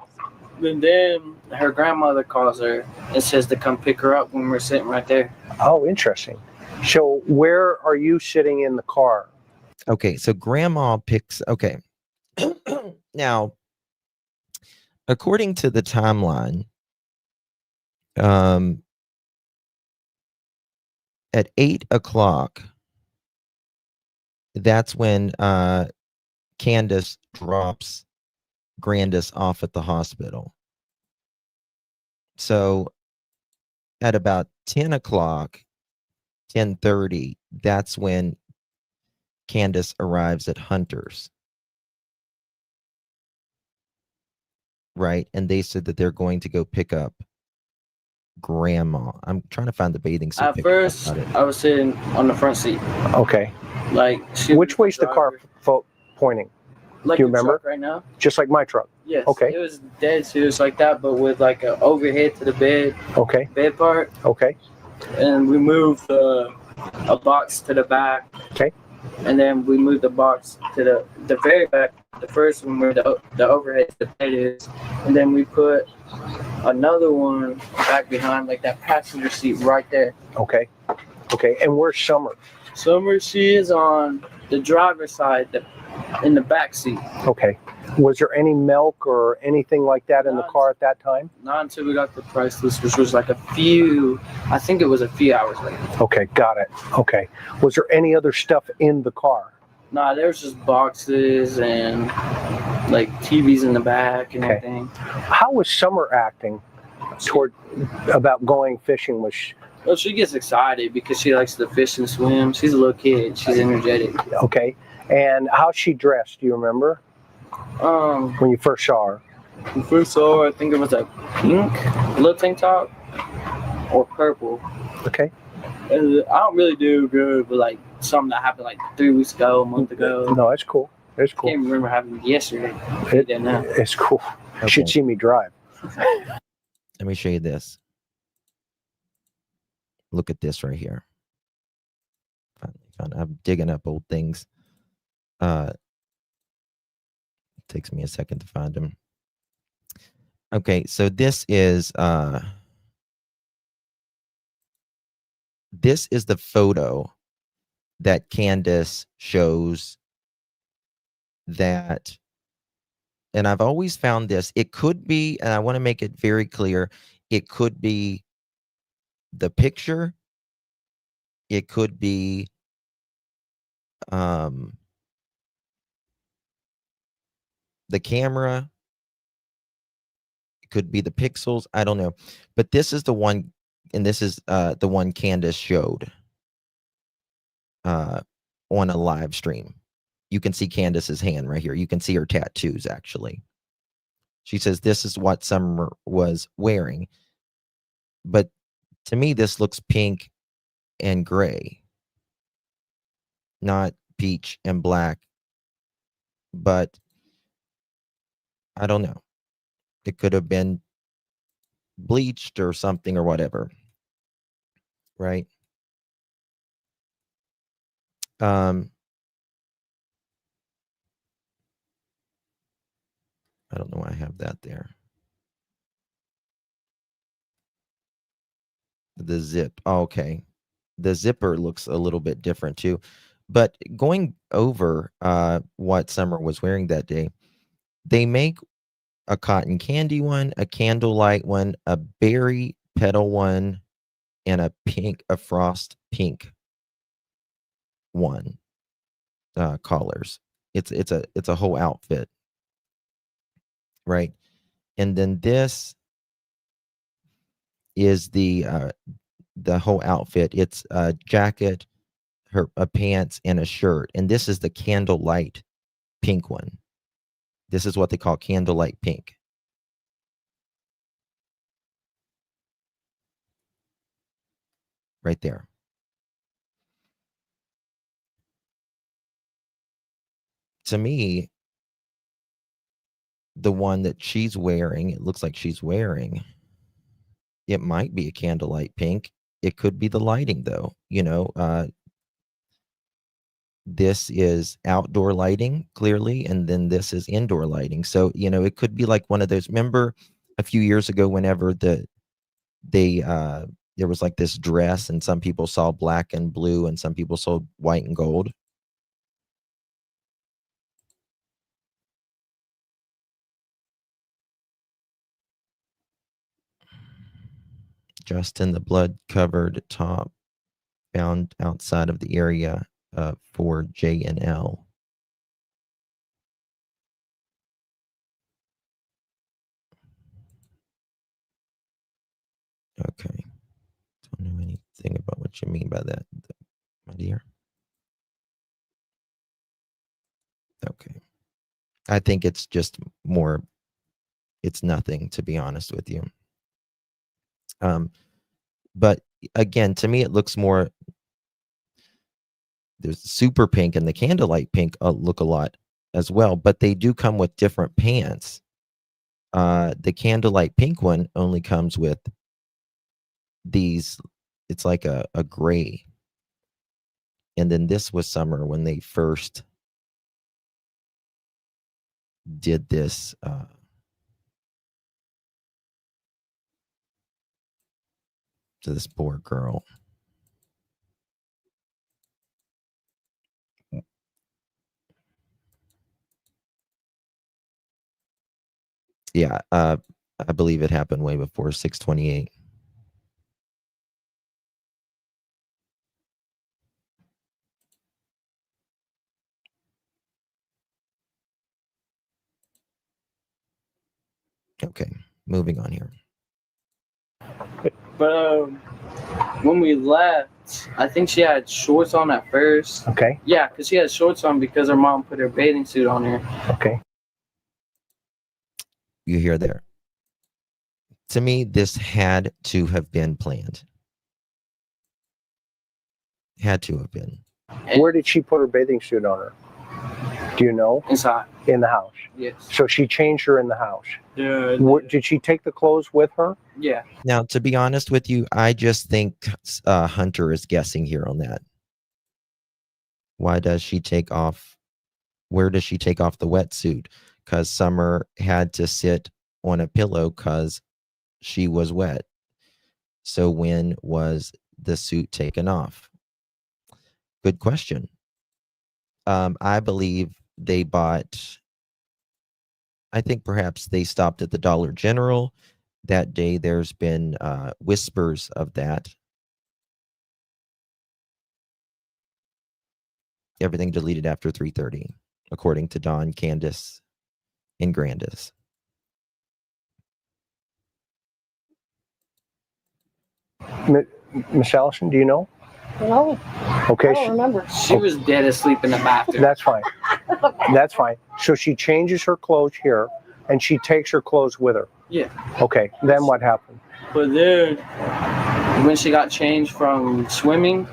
Speaker 18: And then her grandmother calls her and says to come pick her up when we're sitting right there.
Speaker 15: Oh, interesting. So where are you sitting in the car?
Speaker 1: Okay, so grandma picks. Okay. Now, according to the timeline, at 8 o'clock, that's when Candus drops Grandis off at the hospital. So at about 10 o'clock, 10:30, that's when Candus arrives at Hunter's. Right? And they said that they're going to go pick up grandma. I'm trying to find the bathing suit.
Speaker 18: At first, I was sitting on the front seat.
Speaker 15: Okay.
Speaker 18: Like,
Speaker 15: which way's the car pointing?
Speaker 18: Like
Speaker 15: Do you
Speaker 18: the
Speaker 15: remember?
Speaker 18: truck right now?
Speaker 15: Just like my truck.
Speaker 18: Yes.
Speaker 15: Okay.
Speaker 18: It was dead serious like that, but with like an overhead to the bed.
Speaker 15: Okay.
Speaker 18: Bed part.
Speaker 15: Okay.
Speaker 18: And we moved a box to the back.
Speaker 15: Okay.
Speaker 18: And then we moved the box to the very back, the first one where the overhead to the bed is. And then we put another one back behind, like that passenger seat right there.
Speaker 15: Okay. Okay. And where's Summer?
Speaker 18: Summer, she is on the driver's side, in the back seat.
Speaker 15: Okay. Was there any milk or anything like that in the car at that time?
Speaker 18: Not until we got the price list, which was like I think it was a few hours later.
Speaker 15: Okay, got it. Okay. Was there any other stuff in the car?
Speaker 18: Nah, there was just boxes and like TVs in the back and everything.
Speaker 15: How was Summer acting about going fishing?
Speaker 18: Well, she gets excited because she likes to fish and swim. She's a little kid. She's energetic.
Speaker 15: Okay. And how's she dressed? Do you remember? When you first saw her?
Speaker 18: When you first saw her, I think it was a pink little tank top or purple.
Speaker 15: Okay.
Speaker 18: And I don't really do good with like something that happened like 3 weeks ago, a month ago.
Speaker 15: No, that's cool. That's cool.
Speaker 18: I can't remember having it yesterday.
Speaker 15: It's cool.
Speaker 1: Okay.
Speaker 15: You should see me drive.
Speaker 1: Let me show you this. Look at this right here. I'm digging up old things. Takes me a second to find them. Okay, so this is the photo that Candus shows that, and I've always found this. It could be, and I want to make it very clear, it could be the picture. It could be the camera. It could be the pixels. I don't know. But this is the one, and this is the one Candus showed on a live stream. You can see Candus's hand right here. You can see her tattoos, actually. She says this is what Summer was wearing. But to me, this looks pink and gray, not peach and black. But I don't know. It could have been bleached or something or whatever. Right? I don't know why I have that there. The zip. Oh, okay. The zipper looks a little bit different too. But going over what Summer was wearing that day, they make a cotton candy one, a candlelight one, a berry petal one, and a frost pink one. Collars. It's a whole outfit. Right? And then this is the whole outfit. It's a jacket, a pants, and a shirt. And this is the candlelight pink one. This is what they call candlelight pink. Right there. To me, the one that she's wearing, it looks like she's wearing, it might be a candlelight pink. It could be the lighting, though. This is outdoor lighting, clearly, and then this is indoor lighting. So, it could be like one of those. Remember a few years ago, whenever there was like this dress, and some people saw black and blue, and some people saw white and gold. Justin, the blood-covered top found outside of the area for J and L. Okay. Don't know anything about what you mean by that, my dear. Okay. I think it's just more, it's nothing, to be honest with you. But again, to me, it looks more, there's super pink and the candlelight pink look a lot as well, but they do come with different pants. The candlelight pink one only comes with these, it's like a gray. And then this was summer when they first did this to this poor girl. Yeah, I believe it happened way before 6/28. Okay, moving on here.
Speaker 18: But when we left, I think she had shorts on at first.
Speaker 15: Okay.
Speaker 18: Yeah, because she had shorts on because her mom put her bathing suit on her.
Speaker 15: Okay.
Speaker 1: You hear there? To me, this had to have been planned. Had to have been.
Speaker 15: Where did she put her bathing suit on her? Do you know?
Speaker 18: Inside.
Speaker 15: In the house.
Speaker 18: Yes.
Speaker 15: So she changed her in the house.
Speaker 18: Yeah.
Speaker 15: Did she take the clothes with her?
Speaker 18: Yeah.
Speaker 1: Now, to be honest with you, I just think Hunter is guessing here on that. Why does she take off? Where does she take off the wetsuit? Because Summer had to sit on a pillow because she was wet. So when was the suit taken off? Good question. I believe they bought, I think perhaps they stopped at the Dollar General that day. There's been whispers of that. Everything deleted after 3:30, according to Don, Candus, and Grandis.
Speaker 15: Miss Allison, do you know?
Speaker 16: No.
Speaker 15: Okay.
Speaker 16: I don't remember.
Speaker 18: She was dead asleep in the bathroom.
Speaker 15: That's fine. That's fine. So she changes her clothes here, and she takes her clothes with her.
Speaker 18: Yeah.
Speaker 15: Okay. Then what happened?
Speaker 18: But then, when she got changed from swimming,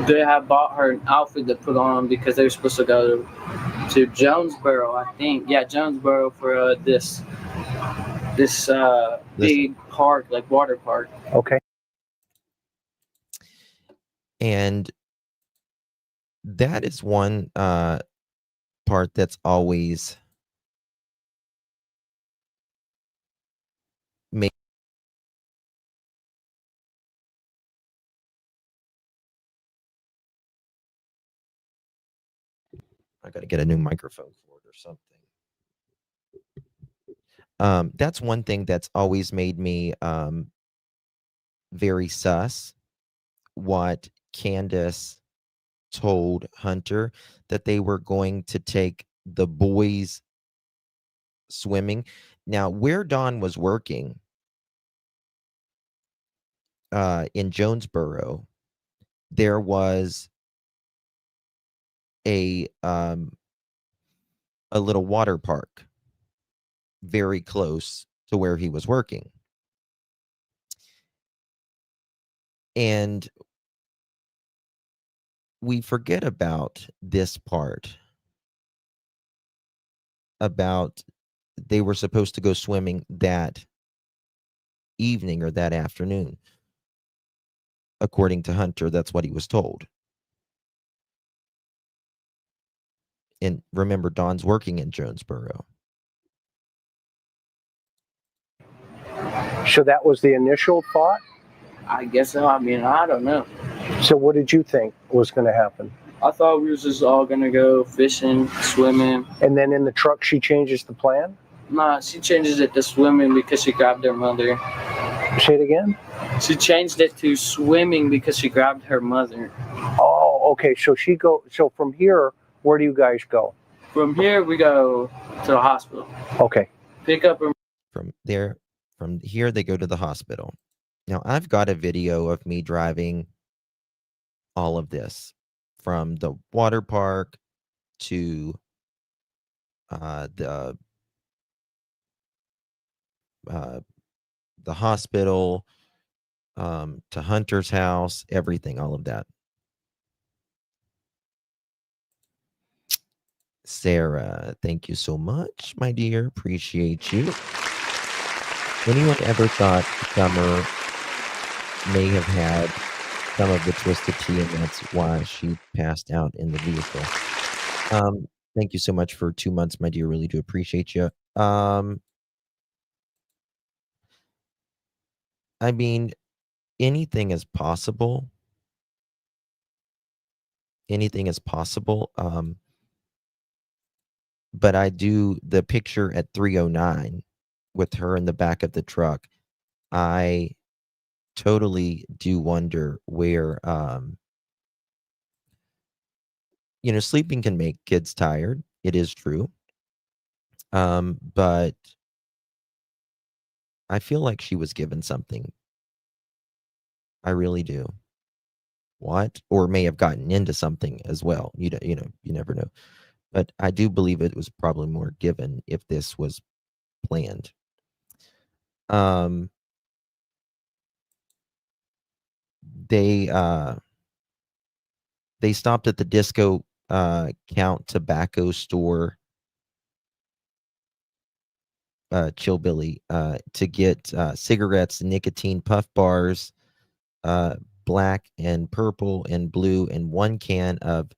Speaker 18: they had bought her an outfit to put on because they were supposed to go to Jonesboro, I think. Yeah, Jonesboro for this big park, like water park.
Speaker 15: Okay.
Speaker 1: And that is one part that's always made. I got to get a new microphone for it or something. That's one thing that's always made me very sus. What Candus told Hunter, that they were going to take the boys swimming. Now, where Dawn was working in Jonesboro, there was a little water park very close to where he was working. And we forget about this part about they were supposed to go swimming that evening or that afternoon. According to Hunter, that's what he was told. And remember, Don's working in Jonesboro.
Speaker 15: So that was the initial thought?
Speaker 18: I guess so. I mean, I don't know.
Speaker 15: So what did you think was going to happen?
Speaker 18: I thought we was just all gonna go fishing, swimming.
Speaker 15: And then in the truck, she changes the plan?
Speaker 18: Nah, she changes it to swimming because she grabbed her mother.
Speaker 15: Say it again?
Speaker 18: She changed it to swimming because she grabbed her mother.
Speaker 15: Oh, okay. So from here, where do you guys go?
Speaker 18: From here, we go to the hospital.
Speaker 15: Okay.
Speaker 18: Pick up her.
Speaker 1: From here, they go to the hospital. Now, I've got a video of me driving all of this from the water park to the hospital, to Hunter's house, everything, all of that. Sarah, thank you so much, my dear. Appreciate you. Anyone ever thought Summer may have had some of the twisted tea and that's why she passed out in the vehicle? Thank you so much for 2 months, my dear. Really do appreciate you. I mean, anything is possible. Anything is possible. But I do the picture at 309 with her in the back of the truck. I totally do wonder where, sleeping can make kids tired. It is true. But I feel like she was given something. I really do. What? Or may have gotten into something as well. You never know. But I do believe it was probably more given if this was planned. They stopped at the Disco Count tobacco store, Chillbilly, to get cigarettes, nicotine puff bars, black and purple and blue, and 1 can of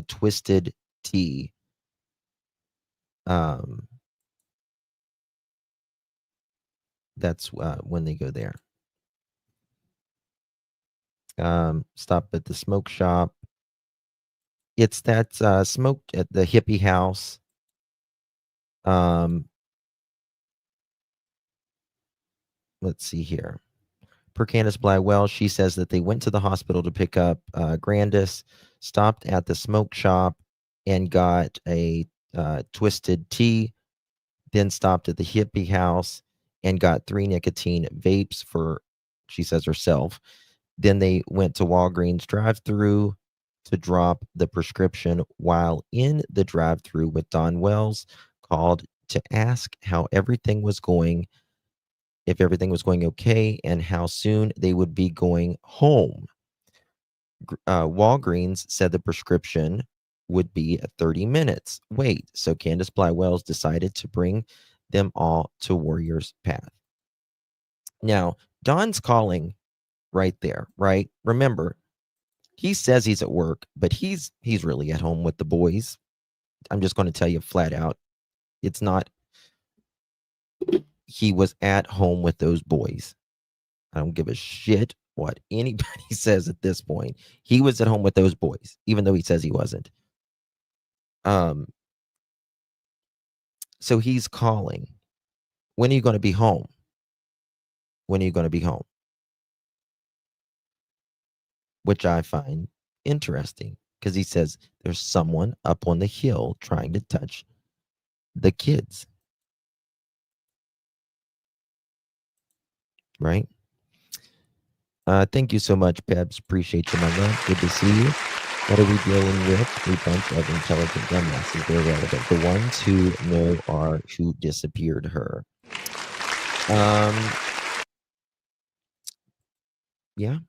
Speaker 1: twisted tea. That's when they go there. Stop at the smoke shop. It's that smoke at the hippie house. Let's see here. Per Candus Blywell, she says that they went to the hospital to pick up Grandis, stopped at the smoke shop and got a twisted tea, then stopped at the hippie house and got 3 nicotine vapes for, she says, herself. Then they went to Walgreens drive-through to drop the prescription. While in the drive-through with Don Wells, called to ask how everything was going, if everything was going okay, and how soon they would be going home. Walgreens said the prescription would be 30 minutes. Wait, so Candus Blywells decided to bring them all to Warriors Path. Now, Don's calling right there, right? Remember, he says he's at work, but he's really at home with the boys. I'm just going to tell you flat out, it's not. He was at home with those boys. I don't give a shit what anybody says at this point. He was at home with those boys, even though he says he wasn't. So he's calling. When are you going to be home? When are you going to be home? Which I find interesting because he says there's someone up on the hill trying to touch the kids. Right? Thank you so much, Pebs. Appreciate you, my love. Good to see you. What are we dealing with? A bunch of intelligent dumbasses. They're relevant. The ones who know are who disappeared her. Yeah.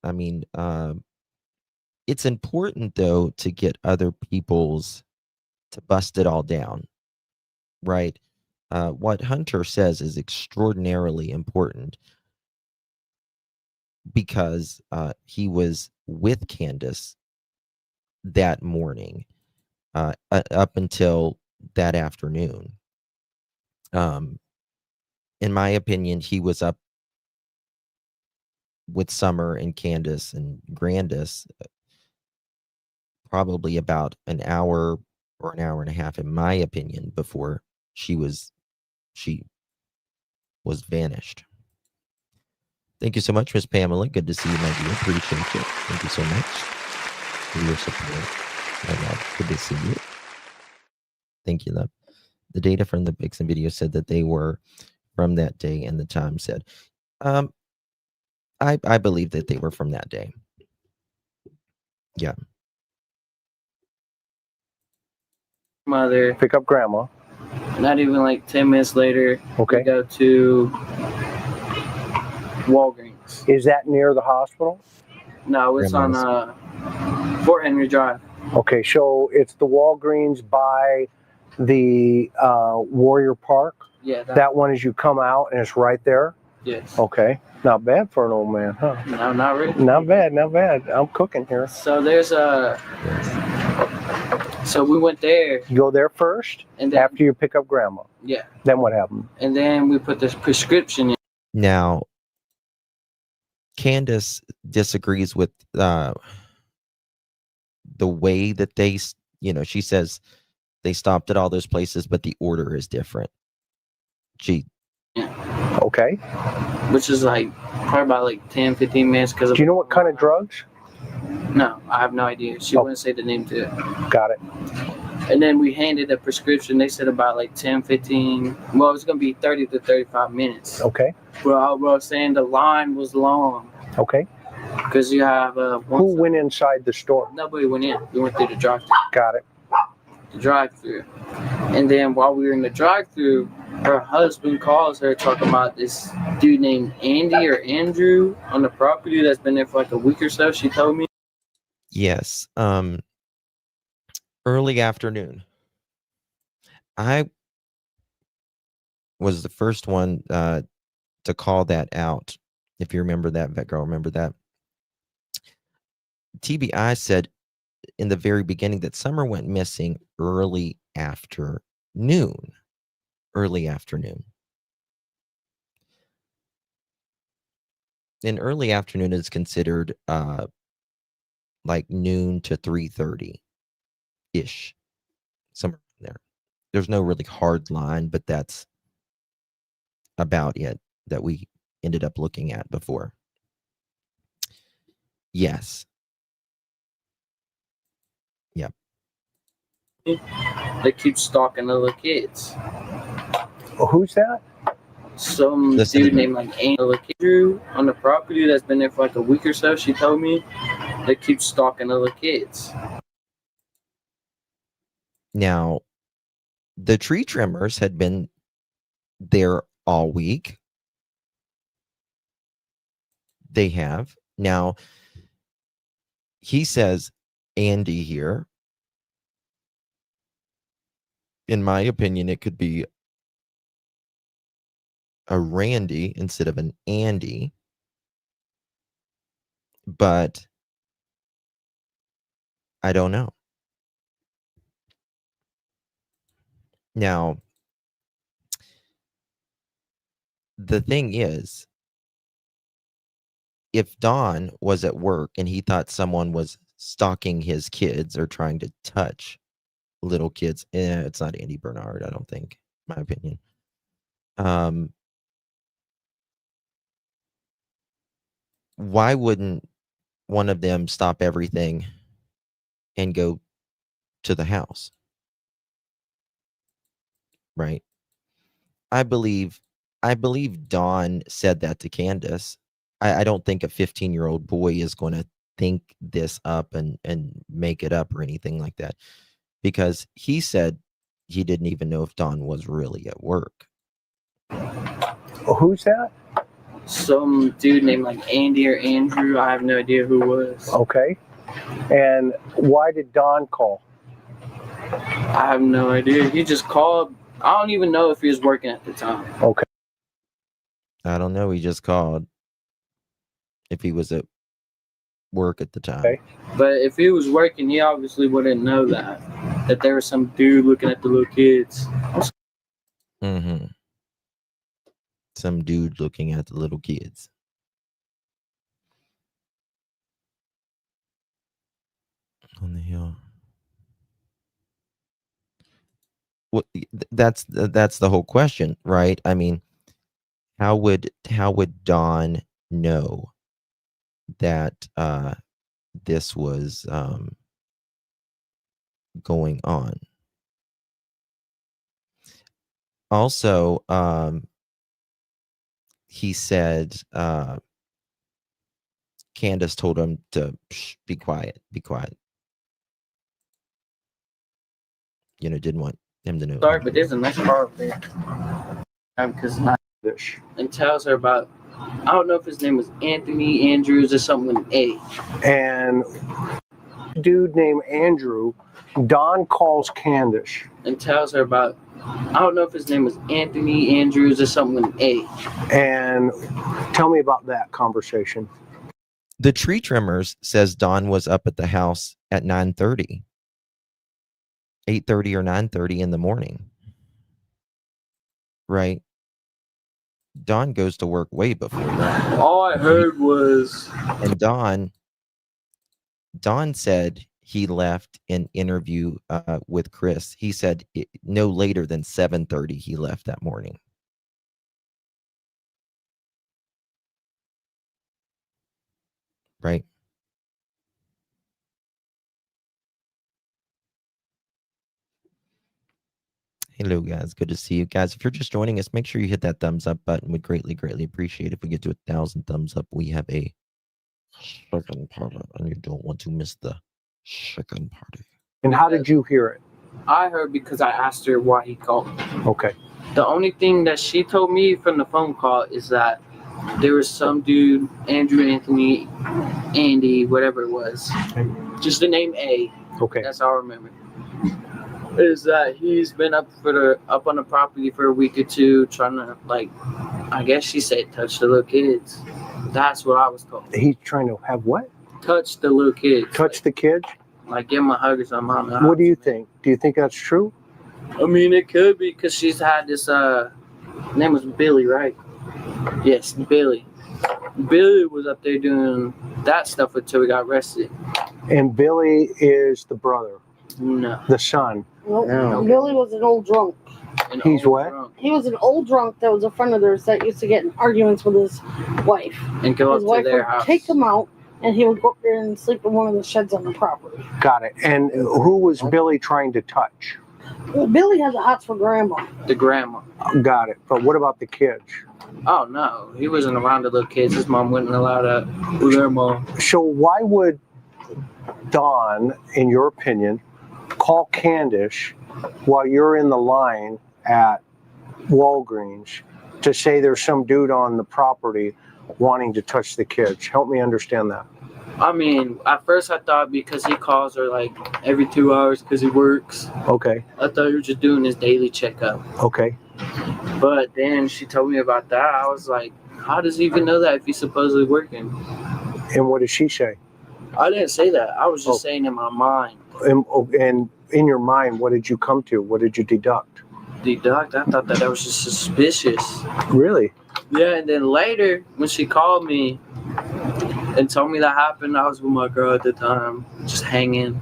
Speaker 1: I mean, it's important though to get other people's to bust it all down. right? What Hunter says is extraordinarily important because he was with Candus that morning up until that afternoon. In my opinion, he was up with Summer and Candus and Grandis probably about an hour or an hour and a half, in my opinion, before she was vanished. Thank you so much, Miss Pamela. Good to see you, my dear. Appreciate you. Thank you so much for your support. My love. Good to see you. Thank you, love. The data from the pics and video said that they were from that day, and the time said, I believe that they were from that day. Yeah.
Speaker 18: Mother.
Speaker 15: Pick up grandma.
Speaker 18: Not even like 10 minutes later,
Speaker 15: Okay.
Speaker 18: we go to Walgreens.
Speaker 15: Is that near the hospital?
Speaker 18: No, it's on Fort Henry Drive.
Speaker 15: Okay, so it's the Walgreens by the Warrior Park?
Speaker 18: Yeah.
Speaker 15: That one as you come out and it's right there?
Speaker 18: Yes.
Speaker 15: Okay. Not bad for an old man, huh?
Speaker 18: No, not really.
Speaker 15: Not bad, not bad. I'm cooking here.
Speaker 18: So there's so we went there.
Speaker 15: You go there first,
Speaker 18: and then,
Speaker 15: after you pick up grandma.
Speaker 18: Yeah.
Speaker 15: Then what happened?
Speaker 18: And then we put this prescription in.
Speaker 1: Now, Candus disagrees with the way that they, she says they stopped at all those places, but the order is different.
Speaker 15: Okay.
Speaker 18: Which is like probably about like 10, 15 minutes.
Speaker 15: Do you know what kind of drugs?
Speaker 18: No, I have no idea. She wouldn't say the name to it.
Speaker 15: Got it.
Speaker 18: And then we handed a prescription. They said about like 10, 15. Well, it was going to be 30 to 35 minutes.
Speaker 15: Okay.
Speaker 18: But I was saying the line was long.
Speaker 15: Okay.
Speaker 18: Because you have
Speaker 15: who went inside the store?
Speaker 18: Nobody went in. We went through the drive-thru.
Speaker 15: Got it.
Speaker 18: The drive-thru. And then while we were in the drive-thru, her husband calls her talking about this dude named Andy or Andrew on the property that's been there for like a week or so, she told me.
Speaker 1: Yes. Early afternoon. I was the first one to call that out. If you remember that, vet girl, remember that? TBI said in the very beginning that Summer went missing early afternoon. Early afternoon. And early afternoon is considered like noon to 3:30-ish. Somewhere there. There's no really hard line, but that's about it that we ended up looking at before. Yes. Yep.
Speaker 18: They keep stalking other kids.
Speaker 15: Who's that?
Speaker 18: Some dude named like Andrew on the property that's been there for like a week or so, she told me. They keep stalking other kids.
Speaker 1: Now, the tree trimmers had been there all week. They have. Now, he says Andy here. In my opinion, it could be a Randy instead of an Andy. But I don't know. Now, the thing is, if Don was at work and he thought someone was stalking his kids or trying to touch little kids, it's not Andy Bernard, I don't think, in my opinion. Why wouldn't one of them stop everything and go to the house? Right? I believe Dawn said that to Candus. I don't think a 15-year-old boy is going to think this up and make it up or anything like that, because he said he didn't even know if Dawn was really at work.
Speaker 15: Who's that?
Speaker 18: Some dude named like Andy or Andrew. I have no idea who it was.
Speaker 15: Okay. And why did Don call?
Speaker 18: I have no idea. He just called I don't even know if he was working at the time.
Speaker 15: Okay.
Speaker 1: I don't know. He just called. If he was at work at the time.
Speaker 15: Okay.
Speaker 18: But if he was working, he obviously wouldn't know that there was some dude looking at the little kids.
Speaker 1: Mm-hmm. Some dude looking at the little kids. On the hill. Well, that's the whole question, right? I mean, how would Dawn know that this was going on? Also, he said Candus told him to be quiet, you know, didn't want him to know.
Speaker 18: Sorry, but there's a nice car up there. Because and tells her about, I don't know if his name was Anthony Andrews or something with an A.
Speaker 15: And dude named Andrew, Don calls Candus
Speaker 18: and tells her about, I don't know if his name was Anthony Andrews or something with an A.
Speaker 15: And tell me about that conversation.
Speaker 1: The tree trimmers says Dawn was up at the house at 9:30, 8:30 or 9:30 in the morning. Right? Dawn goes to work way before that.
Speaker 18: All I heard was,
Speaker 1: and Dawn said he left an interview with Chris. He said no later than 7:30 he left that morning. Right? Hello, guys. Good to see you guys. If you're just joining us, make sure you hit that thumbs up button. We'd greatly appreciate it. If we get to 1,000 thumbs up, we have a second party, and you don't want to miss the second party.
Speaker 15: And how did you hear it?
Speaker 18: I heard because I asked her why he called me.
Speaker 15: Okay.
Speaker 18: The only thing that she told me from the phone call is that there was some dude, Andrew, Anthony, Andy, whatever it was. Just the name A.
Speaker 15: Okay.
Speaker 18: That's all I remember. Is that he's been up on the property for a week or two, trying to, like, I guess she said, touch the little kids. That's what I was told.
Speaker 15: He's trying to have what?
Speaker 18: Touch the little kids.
Speaker 15: Touch the kids?
Speaker 18: Like, give him a hug or something. I don't know.
Speaker 15: What do you think? Do you think that's true?
Speaker 18: I mean, it could be because she's had this, name was Billy, right? Yes, Billy. Billy was up there doing that stuff until we got arrested.
Speaker 15: And Billy is the brother?
Speaker 18: No.
Speaker 15: The son?
Speaker 16: Nope.
Speaker 15: No.
Speaker 16: Billy was an old drunk.
Speaker 15: He's what?
Speaker 16: He was an old drunk that was a friend of theirs that used to get in arguments with his wife.
Speaker 18: And go
Speaker 16: his
Speaker 18: up
Speaker 16: wife
Speaker 18: to their
Speaker 16: would
Speaker 18: house.
Speaker 16: take him out, and he would go up there and sleep in one of the sheds on the property.
Speaker 15: Got it. And who was Billy trying to touch?
Speaker 16: Well, Billy has a hots for grandma.
Speaker 18: The grandma.
Speaker 15: Got it. But what about the kids?
Speaker 18: Oh, no. He wasn't around the little kids. His mom wouldn't allow that with their mom.
Speaker 15: So why would Dawn, in your opinion, call Candus while you're in the line at Walgreens to say there's some dude on the property wanting to touch the kids? Help me understand that.
Speaker 18: I mean, at first I thought because he calls her like every 2 hours because he works.
Speaker 15: Okay.
Speaker 18: I thought he was just doing his daily checkup.
Speaker 15: Okay.
Speaker 18: But then she told me about that. I was like, how does he even know that if he's supposedly working?
Speaker 15: And what did she say?
Speaker 18: I didn't say that. I was just saying in my mind.
Speaker 15: And in your mind, what did you come to? What did you deduct?
Speaker 18: Deduct? I thought that was just suspicious.
Speaker 15: Really?
Speaker 18: Yeah, and then later, when she called me and told me that happened, I was with my girl at the time, just hanging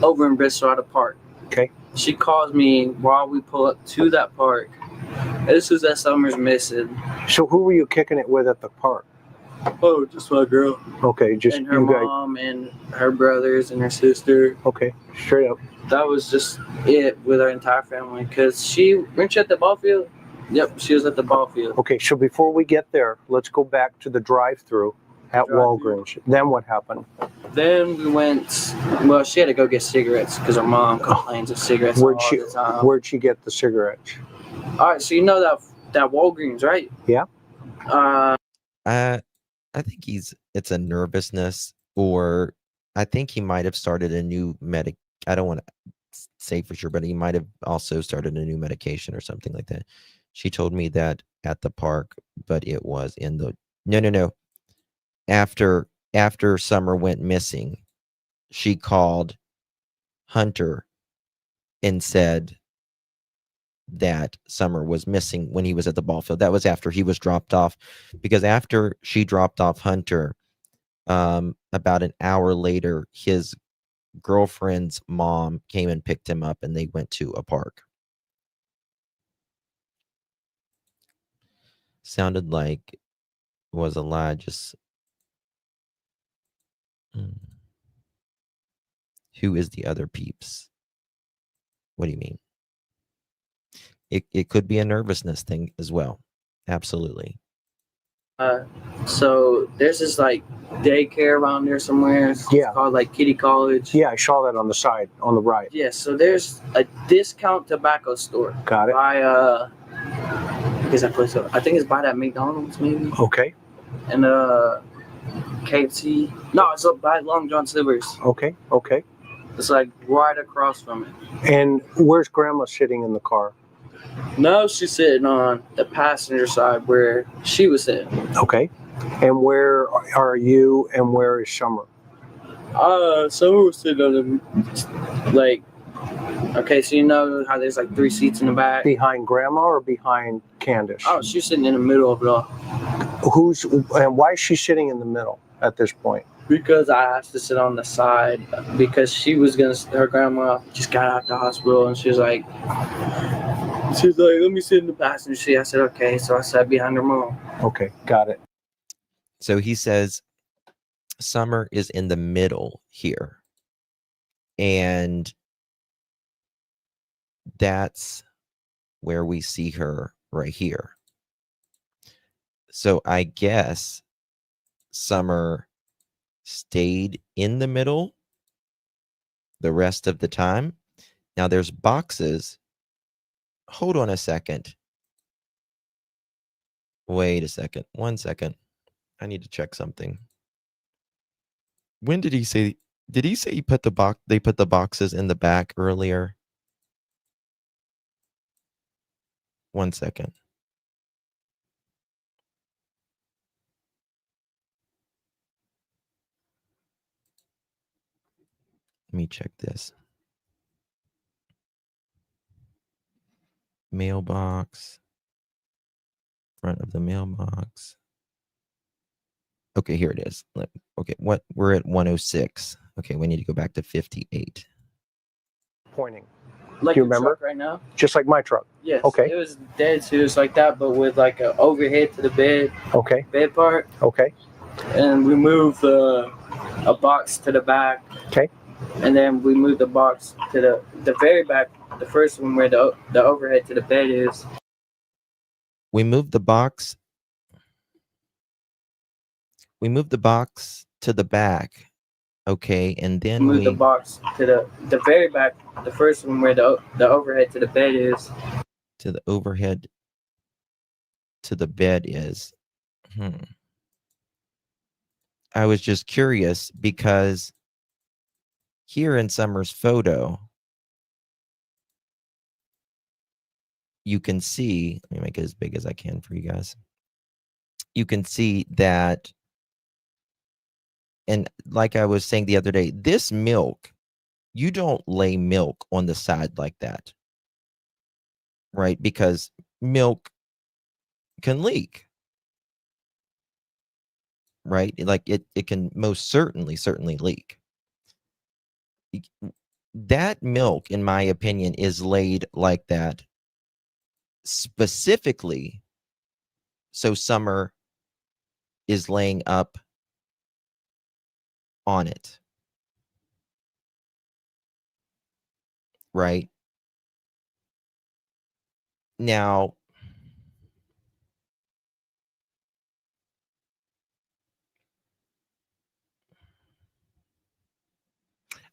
Speaker 18: over in Bristol at a park.
Speaker 15: Okay.
Speaker 18: She calls me while we pull up to that park. This is that Summer's missing.
Speaker 15: So who were you kicking it with at the park?
Speaker 18: Oh, just my girl.
Speaker 15: Okay, just
Speaker 18: and her
Speaker 15: you guys.
Speaker 18: mom and her brothers and her sister.
Speaker 15: Okay, straight up.
Speaker 18: That was just it with our entire family. Because weren't you at the ball field? Yep, she was at the ball field.
Speaker 15: Okay, so before we get there, let's go back to the drive-through at Walgreens. Then what happened?
Speaker 18: Then we went, well, she had to go get cigarettes because her mom complains of cigarettes all the time.
Speaker 15: Where'd she get the cigarettes?
Speaker 18: All right, so you know that Walgreens, right?
Speaker 15: Yeah.
Speaker 1: I think it's a nervousness, or I think he might have started a new I don't want to say for sure, but he might have also started a new medication or something like that. She told me that at the park, but it was in the no. After Summer went missing, she called Hunter and said that Summer was missing when he was at the ball field. That was after he was dropped off, because after she dropped off Hunter, about an hour later, his girlfriend's mom came and picked him up, and they went to a park. Sounded like it was a lie. Just who is the other peeps? What do you mean? It could be a nervousness thing as well. Absolutely.
Speaker 18: So there's this like daycare around there somewhere. It's called like Kitty College.
Speaker 15: Yeah, I saw that on the side, on the right.
Speaker 18: Yeah, so there's a discount tobacco store.
Speaker 15: Got it.
Speaker 18: By is that place? I think it's by that McDonald's maybe.
Speaker 15: Okay.
Speaker 18: And KFC. No, it's up by Long John Silver's.
Speaker 15: Okay.
Speaker 18: It's like right across from it.
Speaker 15: And where's Grandma sitting in the car?
Speaker 18: No, she's sitting on the passenger side where she was sitting.
Speaker 15: Okay. And where are you and where is Summer?
Speaker 18: Summer was sitting on the, like, okay, so you know how there's like 3 seats in the back?
Speaker 15: Behind Grandma or behind Candus?
Speaker 18: Oh, she's sitting in the middle of it all.
Speaker 15: And why is she sitting in the middle at this point?
Speaker 18: Because I asked to sit on the side because she was her grandma just got out the hospital and she was like, let me sit in the passenger seat. I said, okay. So I sat behind her mom.
Speaker 15: Okay, got it.
Speaker 1: So he says Summer is in the middle here. And that's where we see her right here. So I guess Summer stayed in the middle the rest of the time. Now there's boxes. Hold on a second. Wait a second. 1 second. I need to check something. When did he say he put they put the boxes in the back earlier? 1 second. Let me check this. Mailbox. Front of the mailbox. Okay, here it is. Okay, we're at 106. Okay, we need to go back to 58.
Speaker 15: Pointing.
Speaker 18: Like
Speaker 15: do you
Speaker 18: your
Speaker 15: remember?
Speaker 18: truck right now?
Speaker 15: Just like my truck.
Speaker 18: Yes.
Speaker 15: Okay.
Speaker 18: It was dead serious like that, but with like an overhead to the bed.
Speaker 15: Okay.
Speaker 18: Bed part.
Speaker 15: Okay.
Speaker 18: And we moved a box to the back.
Speaker 15: Okay.
Speaker 18: And then we moved the box to the very back, the first one where the overhead to the bed is.
Speaker 1: We moved the box. We moved the box to the back. Okay, and then
Speaker 18: we moved the box to the very back, the first one where the overhead to the bed is.
Speaker 1: To the overhead to the bed is. I was just curious because here in Summer's photo, you can see, let me make it as big as I can for you guys. You can see that, and like I was saying the other day, this milk, you don't lay milk on the side like that, right? Because milk can leak, right? Like it can most certainly leak. That milk, in my opinion, is laid like that specifically so Summer is laying up on it, right? Now,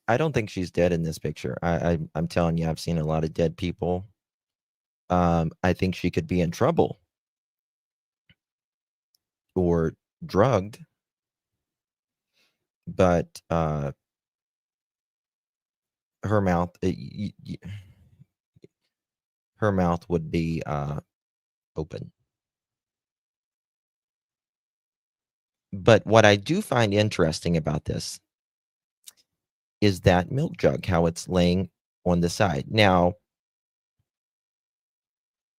Speaker 1: I don't think she's dead in this picture. I'm telling you, I've seen a lot of dead people. I think she could be in trouble or drugged, but her mouth, her mouth would be open. But what I do find interesting about this is that milk jug, how it's laying on the side. Now,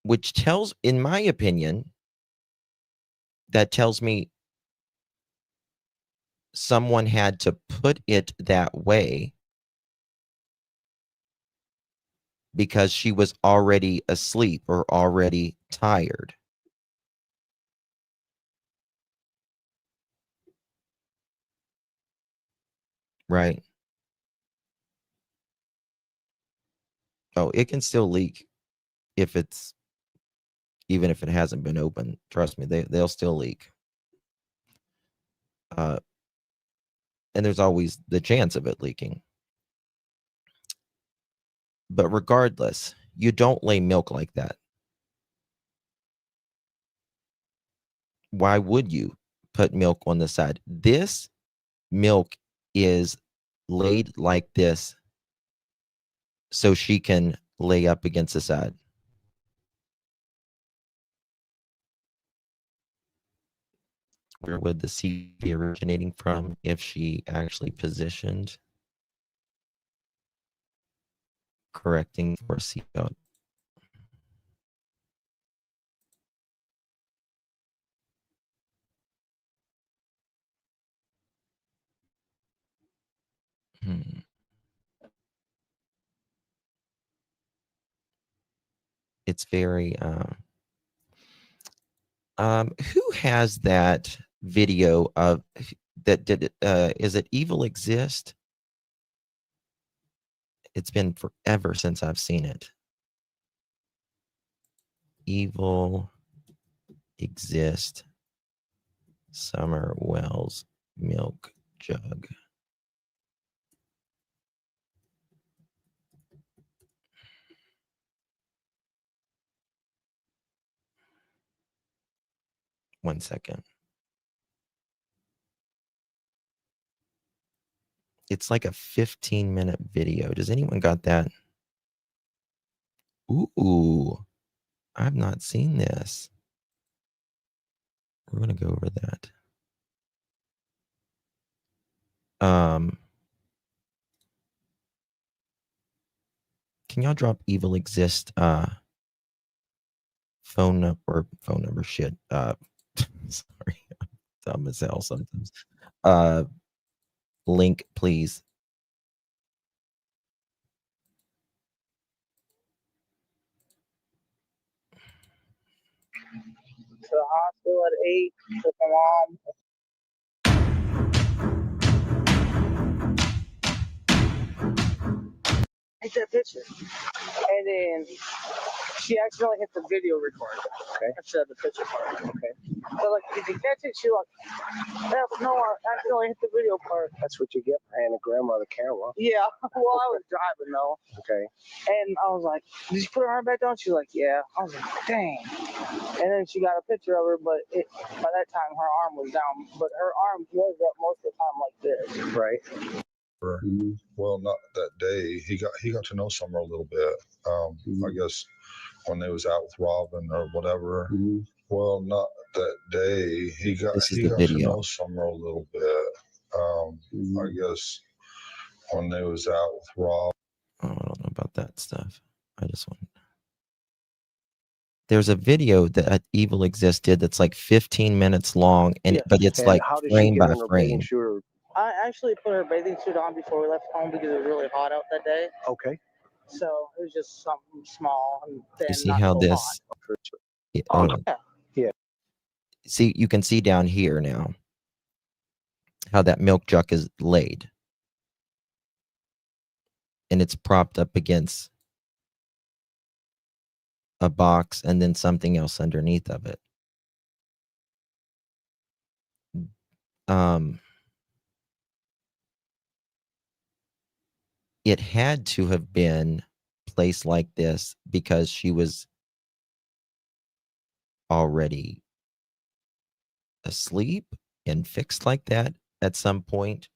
Speaker 1: which tells, in my opinion, that tells me someone had to put it that way because she was already asleep or already tired. Right? Oh, it can still leak if it's, even if it hasn't been opened. Trust me, they'll still leak. And there's always the chance of it leaking. But regardless, you don't lay milk like that. Why would you put milk on the side? This milk is laid like this so she can lay up against the side. Where would the seed be originating from if she actually positioned? Correcting for seatbelt. It's very who has that video of that did is it Evil Exist? It's been forever since I've seen it. Evil Exist Summer Wells milk jug. One second. It's like a 15-minute video. Does anyone got that? Ooh, I've not seen this. We're gonna go over that. Can y'all drop Evil Exist phone number shit? Sorry, I'm dumb as hell sometimes. Link, please.
Speaker 10: To the hospital at 8 with my mom. Take that picture. And then she accidentally hit the video record. Okay. Instead of the picture part. Okay. So like, did you catch it? She like, no, I accidentally hit the video part.
Speaker 15: That's what you get for handing grandma the camera.
Speaker 10: Yeah. Well, I was driving though.
Speaker 15: Okay.
Speaker 10: And I was like, did you put her arm back down? She's like, yeah. I was like, dang. And then she got a picture of her, but by that time her arm was down. But her arm was up most of the time like this.
Speaker 15: Right.
Speaker 11: Well, not that day. He got to know Summer a little bit. I guess when they was out with Robin or whatever. Well, not that day. He got to know Summer a little bit. I guess when they was out with Rob.
Speaker 1: Oh, I don't know about that stuff. I just want. There's a video that Evil Exist did that's like 15 minutes long, and but it's like frame by frame.
Speaker 10: I actually put her bathing suit on before we left home because it was really hot out that day.
Speaker 15: Okay.
Speaker 10: So it was just something small and thin.
Speaker 1: You see how this?
Speaker 15: Yeah.
Speaker 1: See, you can see down here now how that milk jug is laid, and it's propped up against a box and then something else underneath of it. It had to have been placed like this because she was already asleep and fixed like that at some point.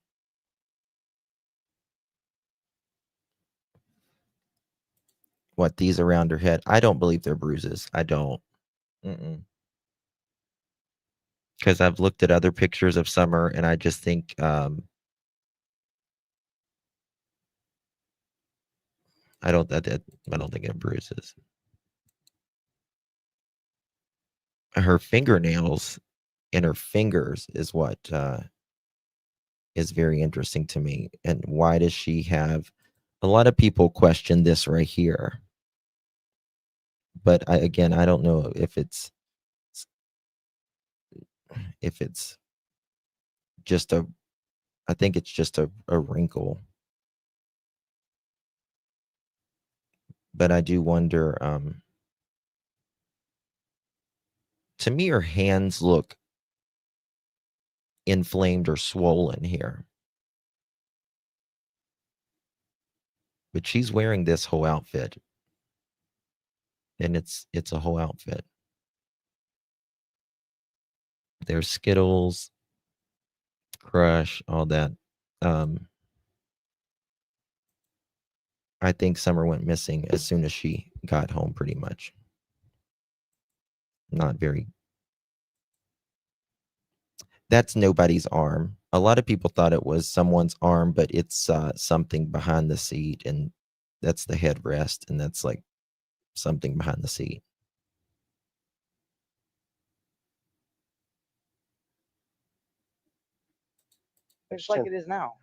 Speaker 1: What, these around her head? I don't believe they're bruises. I don't. Because I've looked at other pictures of Summer, and I just think I don't think it bruises. Her fingernails and her fingers is what is very interesting to me. And why does she have? A lot of people question this right here, but I don't know if it's just a. I think it's just a wrinkle. But I do wonder. To me, her hands look inflamed or swollen here. But she's wearing this whole outfit. And it's a whole outfit. There's Skittles, Crush, all that. I think Summer went missing as soon as she got home, pretty much. Not very. That's nobody's arm. A lot of people thought it was someone's arm, but it's something behind the seat, and that's the headrest, and that's like something behind the seat.
Speaker 10: It's like it is now.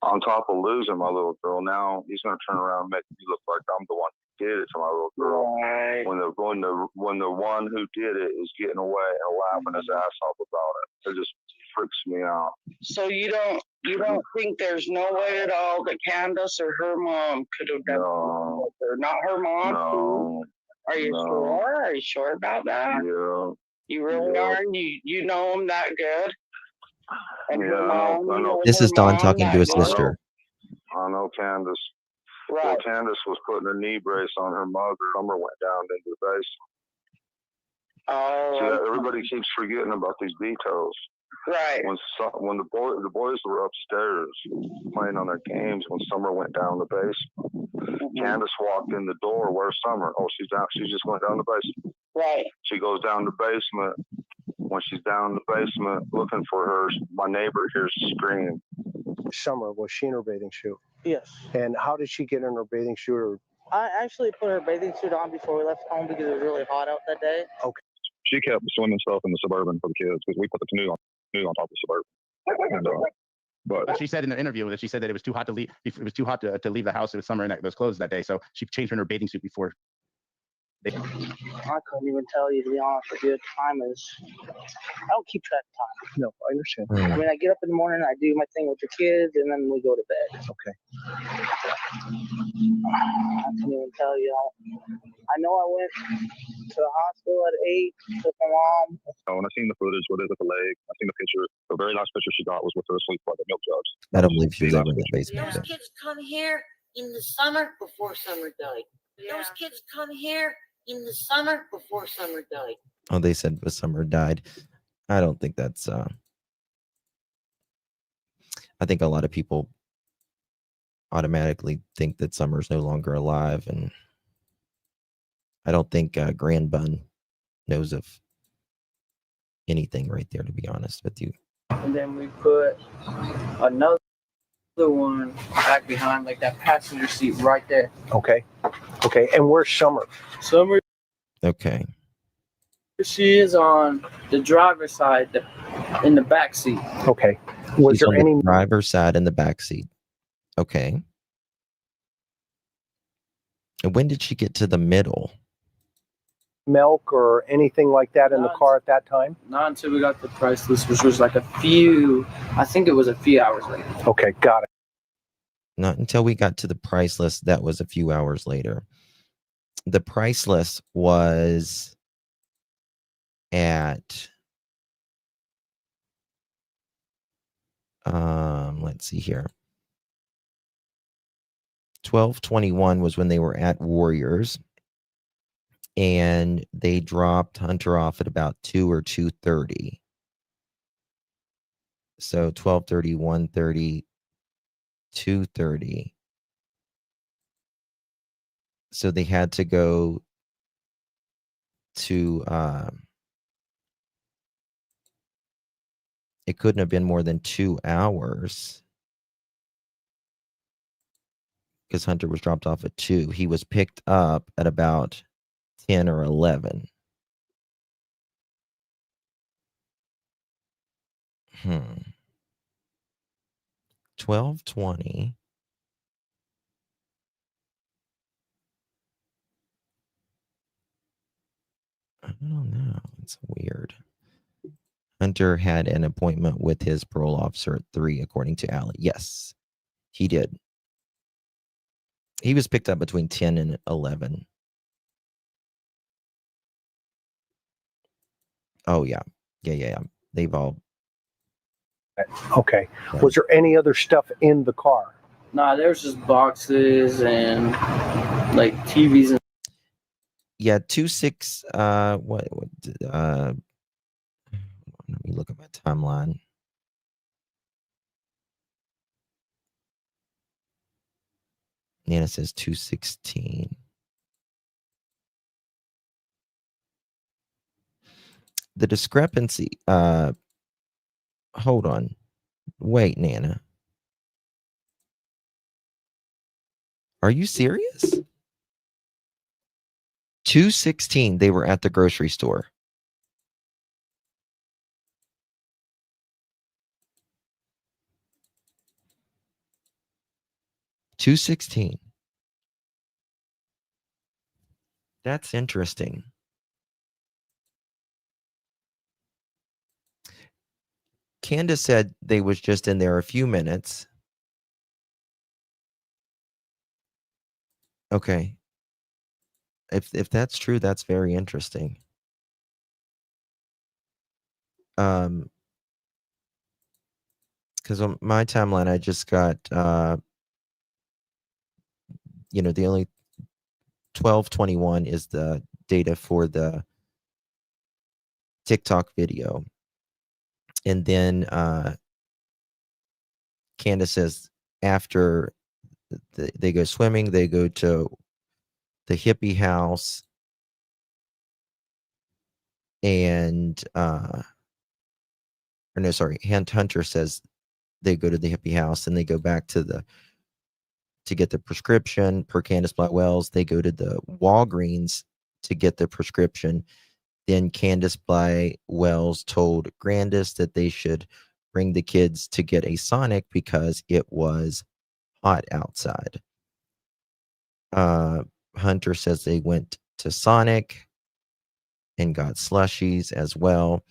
Speaker 11: On top of losing my little girl, now he's going to turn around and make me look like I'm the one who did it to my little girl.
Speaker 19: Right.
Speaker 11: When the one who did it is getting away and laughing his ass off about it, it just freaks me out.
Speaker 19: So you don't think there's no way at all that Candus or her mom could have done it? Or not her mom?
Speaker 11: No.
Speaker 19: Are you sure? Are you sure about that?
Speaker 11: Yeah.
Speaker 19: You really are? You know them that good? And
Speaker 11: yeah, I know.
Speaker 1: This is Don talking to his sister.
Speaker 11: I know Candus.
Speaker 19: Right.
Speaker 11: Well, Candus was putting a knee brace on her mother. Summer went down into the basement.
Speaker 19: Oh.
Speaker 11: See, everybody keeps forgetting about these details.
Speaker 19: Right.
Speaker 11: When the boys were upstairs playing on their games, when Summer went down the basement, Candus walked in the door. Where's Summer? Oh, she's down. She just went down the basement.
Speaker 19: Right.
Speaker 11: She goes down the basement. When she's down in the basement looking for her, my neighbor hears a scream.
Speaker 15: Summer, was she in her bathing suit?
Speaker 10: Yes.
Speaker 15: And how did she get in her bathing suit? Or...
Speaker 10: I actually put her bathing suit on before we left home because it was really hot out that day.
Speaker 15: Okay.
Speaker 11: She kept swimming stuff in the Suburban for the kids because we put the canoe on top of the Suburban. And,
Speaker 20: but she said in the interview that she said that it was too hot to leave. It was too hot to leave the house. It was summer and it was closed that day, so she changed her in her bathing suit before.
Speaker 10: I couldn't even tell you, to be honest with you. Time is. I don't keep track of time.
Speaker 15: No, I understand.
Speaker 10: I mean, I get up in the morning, I do my thing with the kids, and then we go to bed.
Speaker 15: Okay.
Speaker 10: I can't even tell you. I know I went to the hospital at 8 with my mom.
Speaker 11: When I seen the footage with it with the leg, I seen the picture. The very last picture she got was with her asleep by the milk jugs.
Speaker 1: I don't believe she was ever in the basement.
Speaker 21: Those kids come here in the summer before Summer died. Those kids come here in the summer before Summer died.
Speaker 1: Oh, they said Summer died. I don't think that's. I think a lot of people automatically think that Summer's no longer alive, and I don't think Grand Bun knows of anything right there, to be honest with you.
Speaker 18: And then we put another one back behind, like that passenger seat right there.
Speaker 15: Okay. Okay. And where's Summer?
Speaker 18: Summer.
Speaker 1: Okay.
Speaker 18: She is on the driver's side, in the back seat.
Speaker 15: Okay. Was
Speaker 1: She's
Speaker 15: there
Speaker 1: on
Speaker 15: any
Speaker 1: the driver's side in the back seat? Okay. And when did she get to the middle?
Speaker 15: milk or anything like that in the car at that time?
Speaker 18: Not until we got the price list, which was like a few hours later.
Speaker 15: Okay, got it.
Speaker 1: Not until we got to the price list. That was a few hours later. The price list was at, let's see here. 12:21 was when they were at Warriors, and they dropped Hunter off at about 2 or 2:30. So 12:30, 1:30, 2:30. So they had to go to, it couldn't have been more than 2 hours because Hunter was dropped off at 2. He was picked up at about 10 or 11. 12:20. I don't know. It's weird. Hunter had an appointment with his parole officer at 3, according to Allie. Yes, he did. He was picked up between 10 and 11. Oh, yeah. Yeah. They've all.
Speaker 15: Okay. Was there any other stuff in the car?
Speaker 18: Nah, there's just boxes and like TVs and.
Speaker 1: Yeah, 26. Let me look at my timeline. Nana says 216. The discrepancy. Hold on. Wait, Nana. Are you serious? 216. They were at the grocery store. $216. That's interesting. Candus said they was just in there a few minutes. Okay. If that's true, that's very interesting. Because on my timeline, I just got the only 12/21 is the data for the TikTok video. And then Candus says after they go swimming, they go to the hippie house, and Hunter says they go to the hippie house and they go back to get the prescription per Candus Black Wells. They go to the Walgreens to get the prescription. Then Candus Black Wells told Grandis that they should bring the kids to get a Sonic because it was hot outside. Hunter says they went to Sonic and got slushies as well.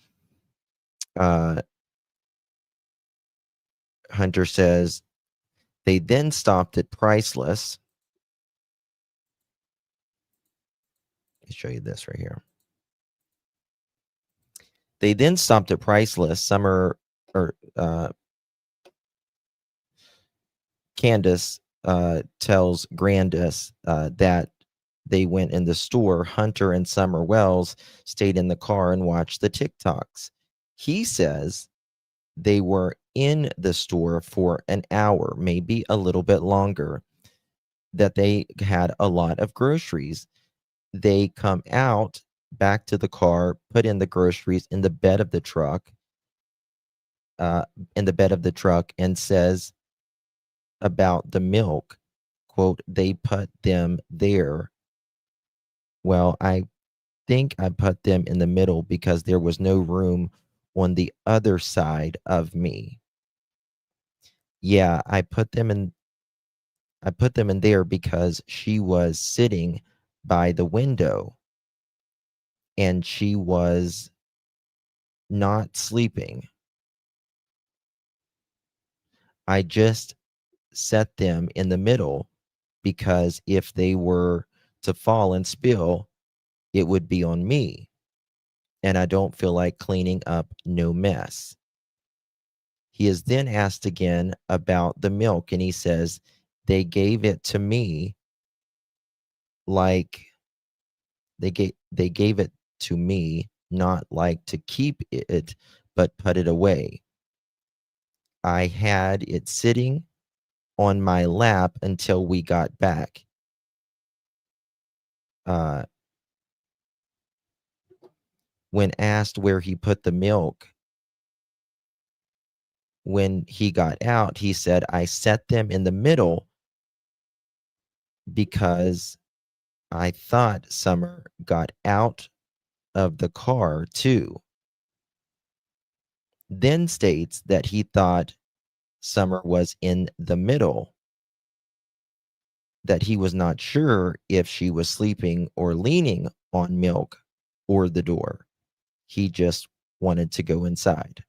Speaker 1: Hunter says they then stopped at Priceless. Let me show you this right here. They then stopped at Priceless. Candus tells Grandis that they went in the store. Hunter and Summer Wells stayed in the car and watched the TikToks. He says they were in the store for an hour, maybe a little bit longer, that they had a lot of groceries. They come out back to the car, put in the groceries in the bed of the truck, and says about the milk, quote, they put them there. Well, I think I put them in the middle because there was no room on the other side of me. Yeah, I put them in there because she was sitting by the window and she was not sleeping. I just set them in the middle because if they were to fall and spill, it would be on me. And I don't feel like cleaning up no mess. He is then asked again about the milk, and he says they gave it to me like they gave it to me, not like to keep it, but put it away. I had it sitting on my lap until we got back. when asked where he put the milk, when he got out, he said, I set them in the middle because I thought Summer got out of the car too. Then states that he thought Summer was in the middle, that he was not sure if she was sleeping or leaning on milk or the door. He just wanted to go inside.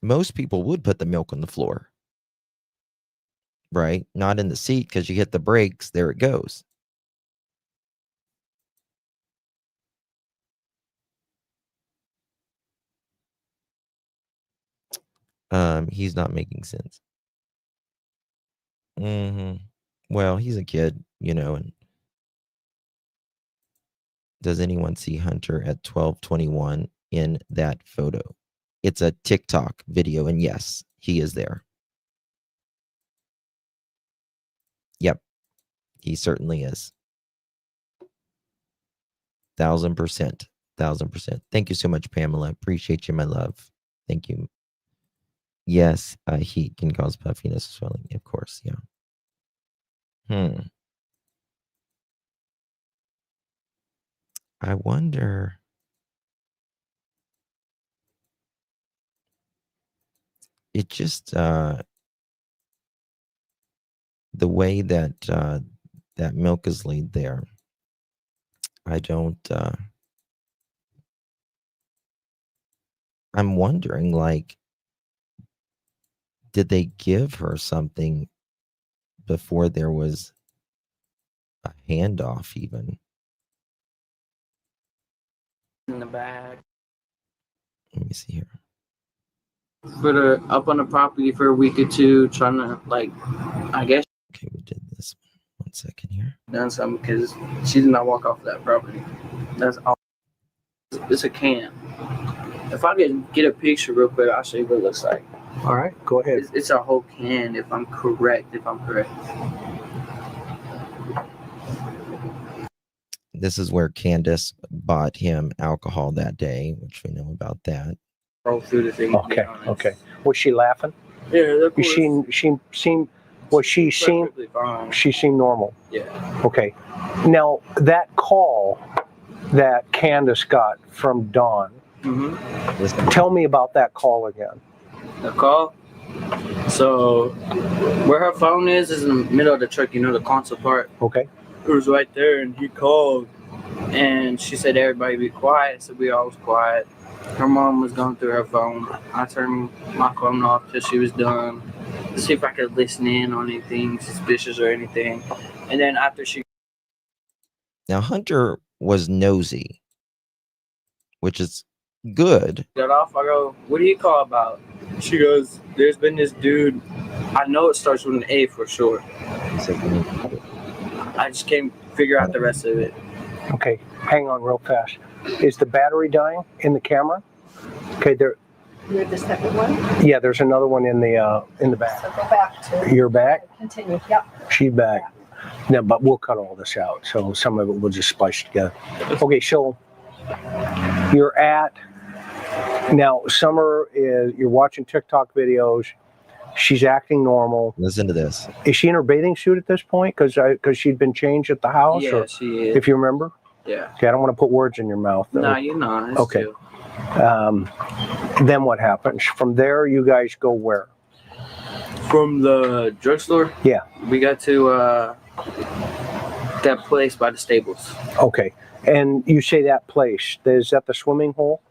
Speaker 1: Most people would put the milk on the floor, right? Not in the seat, because you hit the brakes, there it goes. He's not making sense. Well, he's a kid, you know, and does anyone see Hunter at 12:21 in that photo? It's a TikTok video, and yes, he is there. Yep, he certainly is. 1000%. 1000%. Thank you so much, Pamela. Appreciate you, my love. Thank you. Yes, heat can cause puffiness, swelling, of course, yeah. I wonder. It just the way that that milk is laid there. I don't. I'm wondering, like, did they give her something before there was a handoff, even?
Speaker 18: In the bag.
Speaker 1: Let me see here.
Speaker 18: Put her up on the property for a week or two, trying to, like, I guess.
Speaker 1: Okay, we did this. 1 second here.
Speaker 18: Done something because she did not walk off of that property. That's all. It's a can. If I can get a picture real quick, I'll show you what it looks like.
Speaker 15: All right, go ahead.
Speaker 18: It's a whole can, if I'm correct.
Speaker 1: This is where Candus bought him alcohol that day, which we know about that.
Speaker 18: Roll through the thing.
Speaker 15: Okay, okay. Was she laughing?
Speaker 18: Yeah, of course.
Speaker 15: She seemed. Was she seemed? She seemed normal.
Speaker 18: Yeah.
Speaker 15: Okay. Now that call that Candus got from Dawn. Tell me about that call again.
Speaker 18: The call? So, where her phone is in the middle of the truck, you know, the console part.
Speaker 15: Okay.
Speaker 18: It was right there, and he called, and she said, everybody be quiet, so we all was quiet. Her mom was going through her phone. I turned my phone off till she was done to see if I could listen in on anything suspicious or anything. And then after she...
Speaker 1: Now, Hunter was nosy, which is good.
Speaker 18: got off, I go, what do you call about? She goes, there's been this dude, I know it starts with an A for sure. I just can't figure out the rest of it.
Speaker 15: Okay, hang on real fast. Is the battery dying in the camera? Okay, there.
Speaker 2: You're the second one?
Speaker 15: Yeah, there's another one in the back.
Speaker 2: So go back to.
Speaker 15: You're back?
Speaker 2: Continue, yep.
Speaker 15: She's back. No, but we'll cut all this out, so some of it will just splice together. Okay, so you're at. Now, Summer is, you're watching TikTok videos. She's acting normal.
Speaker 1: Listen to this.
Speaker 15: Is she in her bathing suit at this point? Because she'd been changed at the house?
Speaker 18: Yeah,
Speaker 15: or,
Speaker 18: she is.
Speaker 15: If you remember?
Speaker 18: Yeah.
Speaker 15: Okay, I don't want to put words in your mouth. Though.
Speaker 18: No, you're not. It's
Speaker 15: okay.
Speaker 18: Chill.
Speaker 15: Then what happens? From there, you guys go where?
Speaker 18: From the drugstore?
Speaker 15: Yeah.
Speaker 18: We got to that place by the stables.
Speaker 15: Okay. And you say that place, is that the swimming hole?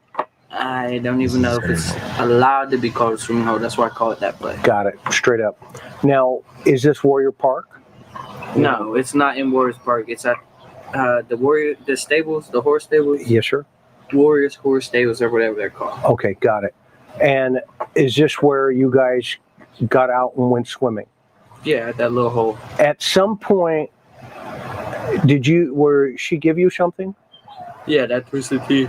Speaker 18: I don't even know if it's allowed to be called a swimming hole. That's why I call it that place.
Speaker 15: Got it. Straight up. Now, is this Warrior Park?
Speaker 18: No, it's not in Warriors Park. It's at the stables, the horse stables.
Speaker 15: Yes, sir.
Speaker 18: Warriors Horse Stables or whatever they're called.
Speaker 15: Okay, got it. And is this where you guys got out and went swimming?
Speaker 18: Yeah, at that little hole.
Speaker 15: At some point, where she give you something?
Speaker 18: Yeah, that Twisted Tea.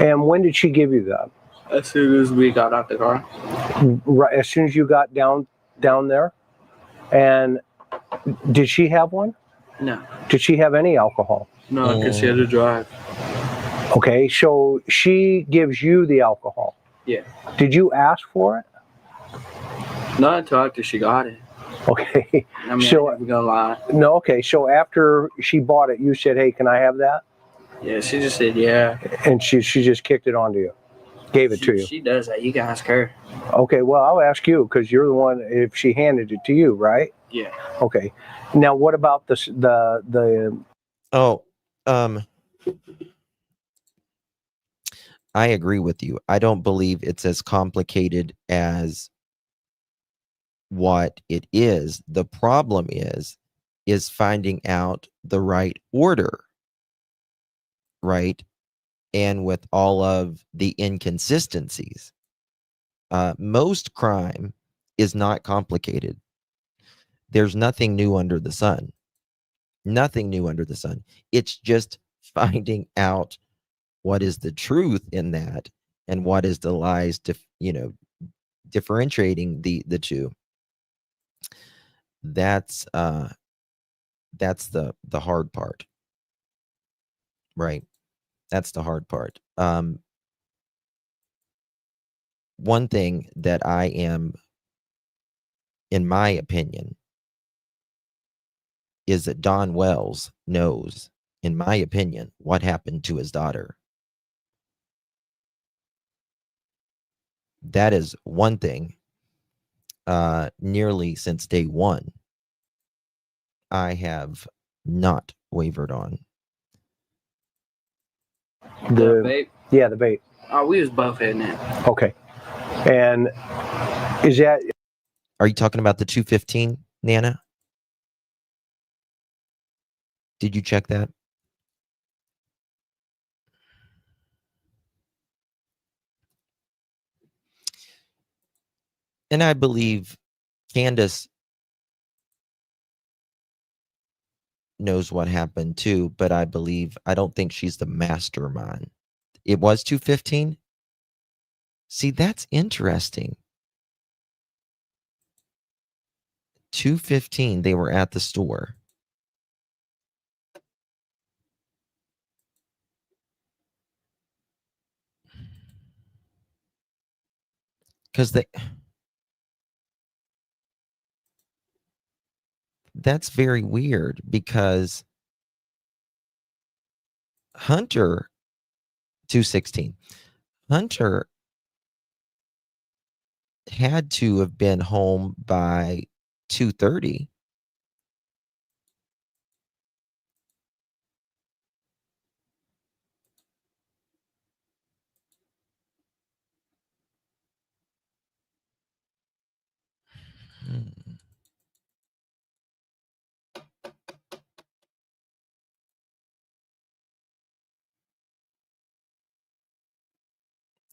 Speaker 15: And when did she give you that?
Speaker 18: As soon as we got out the car.
Speaker 15: Right, as soon as you got down there? And did she have one?
Speaker 18: No.
Speaker 15: Did she have any alcohol?
Speaker 18: No, because she had to drive.
Speaker 15: Okay, so she gives you the alcohol.
Speaker 18: Yeah.
Speaker 15: Did you ask for it?
Speaker 18: Not until after she got it.
Speaker 15: Okay.
Speaker 18: I mean,
Speaker 15: So,
Speaker 18: I'm gonna lie.
Speaker 15: no, okay. So after she bought it, you said, "Hey, can I have that?"
Speaker 18: Yeah, she just said yeah.
Speaker 15: And she just kicked it onto you, gave it to you.
Speaker 18: She does that. You can ask her.
Speaker 15: Okay. Well, I'll ask you because you're the one. If she handed it to you, right?
Speaker 18: Yeah.
Speaker 15: Okay. Now, what about the?
Speaker 1: Oh, I agree with you. I don't believe it's as complicated as what it is. The problem is finding out the right order, right? And with all of the inconsistencies. Most crime is not complicated. There's nothing new under the sun. Nothing new under the sun. It's just finding out what is the truth in that and what is the lies, differentiating the two. That's the hard part, right? That's the hard part. One thing that I am, in my opinion, is that Don Wells knows, in my opinion, what happened to his daughter. That is one thing. Nearly since day one, I have not wavered on.
Speaker 18: The vape?
Speaker 15: Yeah, the vape.
Speaker 18: Oh, we was both hitting it.
Speaker 15: Okay. And is that?
Speaker 1: Are you talking about the 215, Nana? Did you check that? And I believe Candus knows what happened too, but I don't think she's the mastermind. It was 215? See, that's interesting. 215, they were at the store. Because that's very weird because Hunter 216. Hunter had to have been home by 2:30.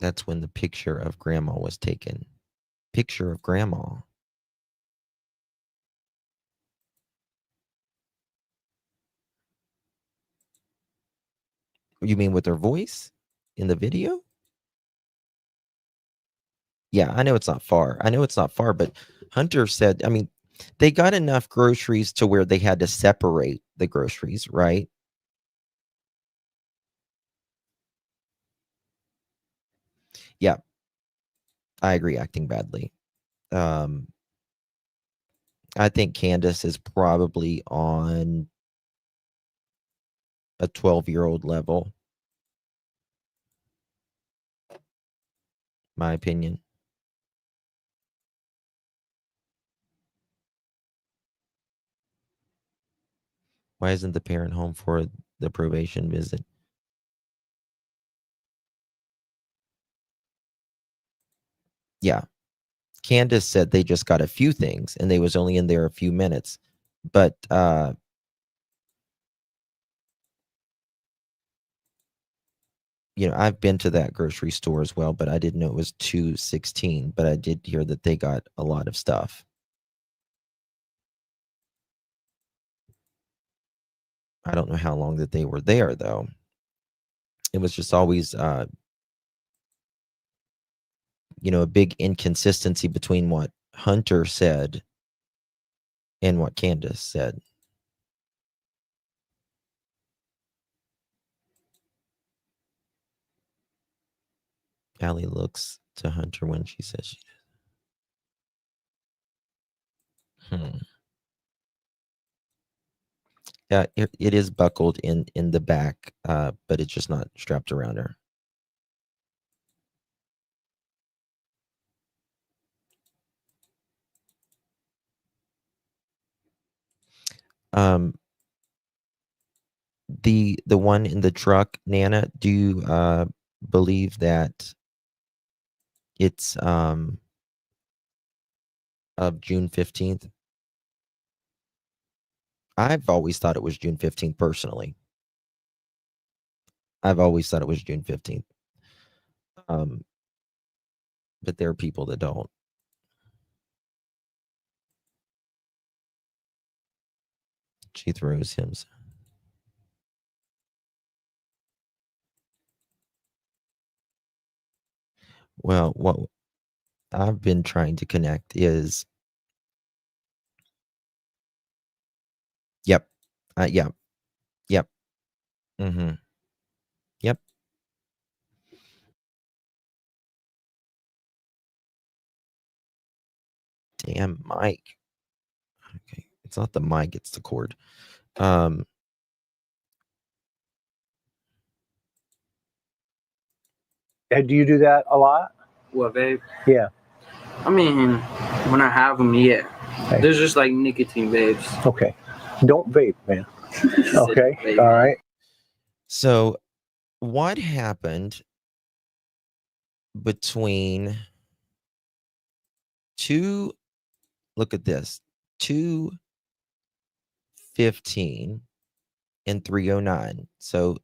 Speaker 1: That's when the picture of grandma was taken. Picture of grandma. You mean with her voice in the video? Yeah, I know it's not far. But Hunter said, I mean, they got enough groceries to where they had to separate the groceries, right? Yeah, I agree, acting badly. I think Candus is probably on a 12-year-old level. My opinion. Why isn't the parent home for the probation visit? Yeah. Candus said they just got a few things and they was only in there a few minutes. But I've been to that grocery store as well, but I didn't know it was 216. But I did hear that they got a lot of stuff. I don't know how long that they were there, though. It was just always a big inconsistency between what Hunter said and what Candus said. Allie looks to Hunter when she says she does. Yeah, it is buckled in the back, but it's just not strapped around her. The one in the truck, Nana, do you believe that it's of June 15th? I've always thought it was June 15th personally. I've always thought it was June 15th. But there are people that don't. She throws him. Well, what I've been trying to connect is, yep, yeah, yep, yep. Damn mic. Okay, it's not the mic, it's the cord.
Speaker 15: Do you do that a lot?
Speaker 18: What, babe?
Speaker 15: Yeah.
Speaker 18: I mean, when I have them, yeah.
Speaker 15: Okay.
Speaker 18: There's just like nicotine vapes.
Speaker 15: Okay. Don't vape, man. Okay. All right.
Speaker 1: So, what happened between look at this, 2:15 and 3:09. So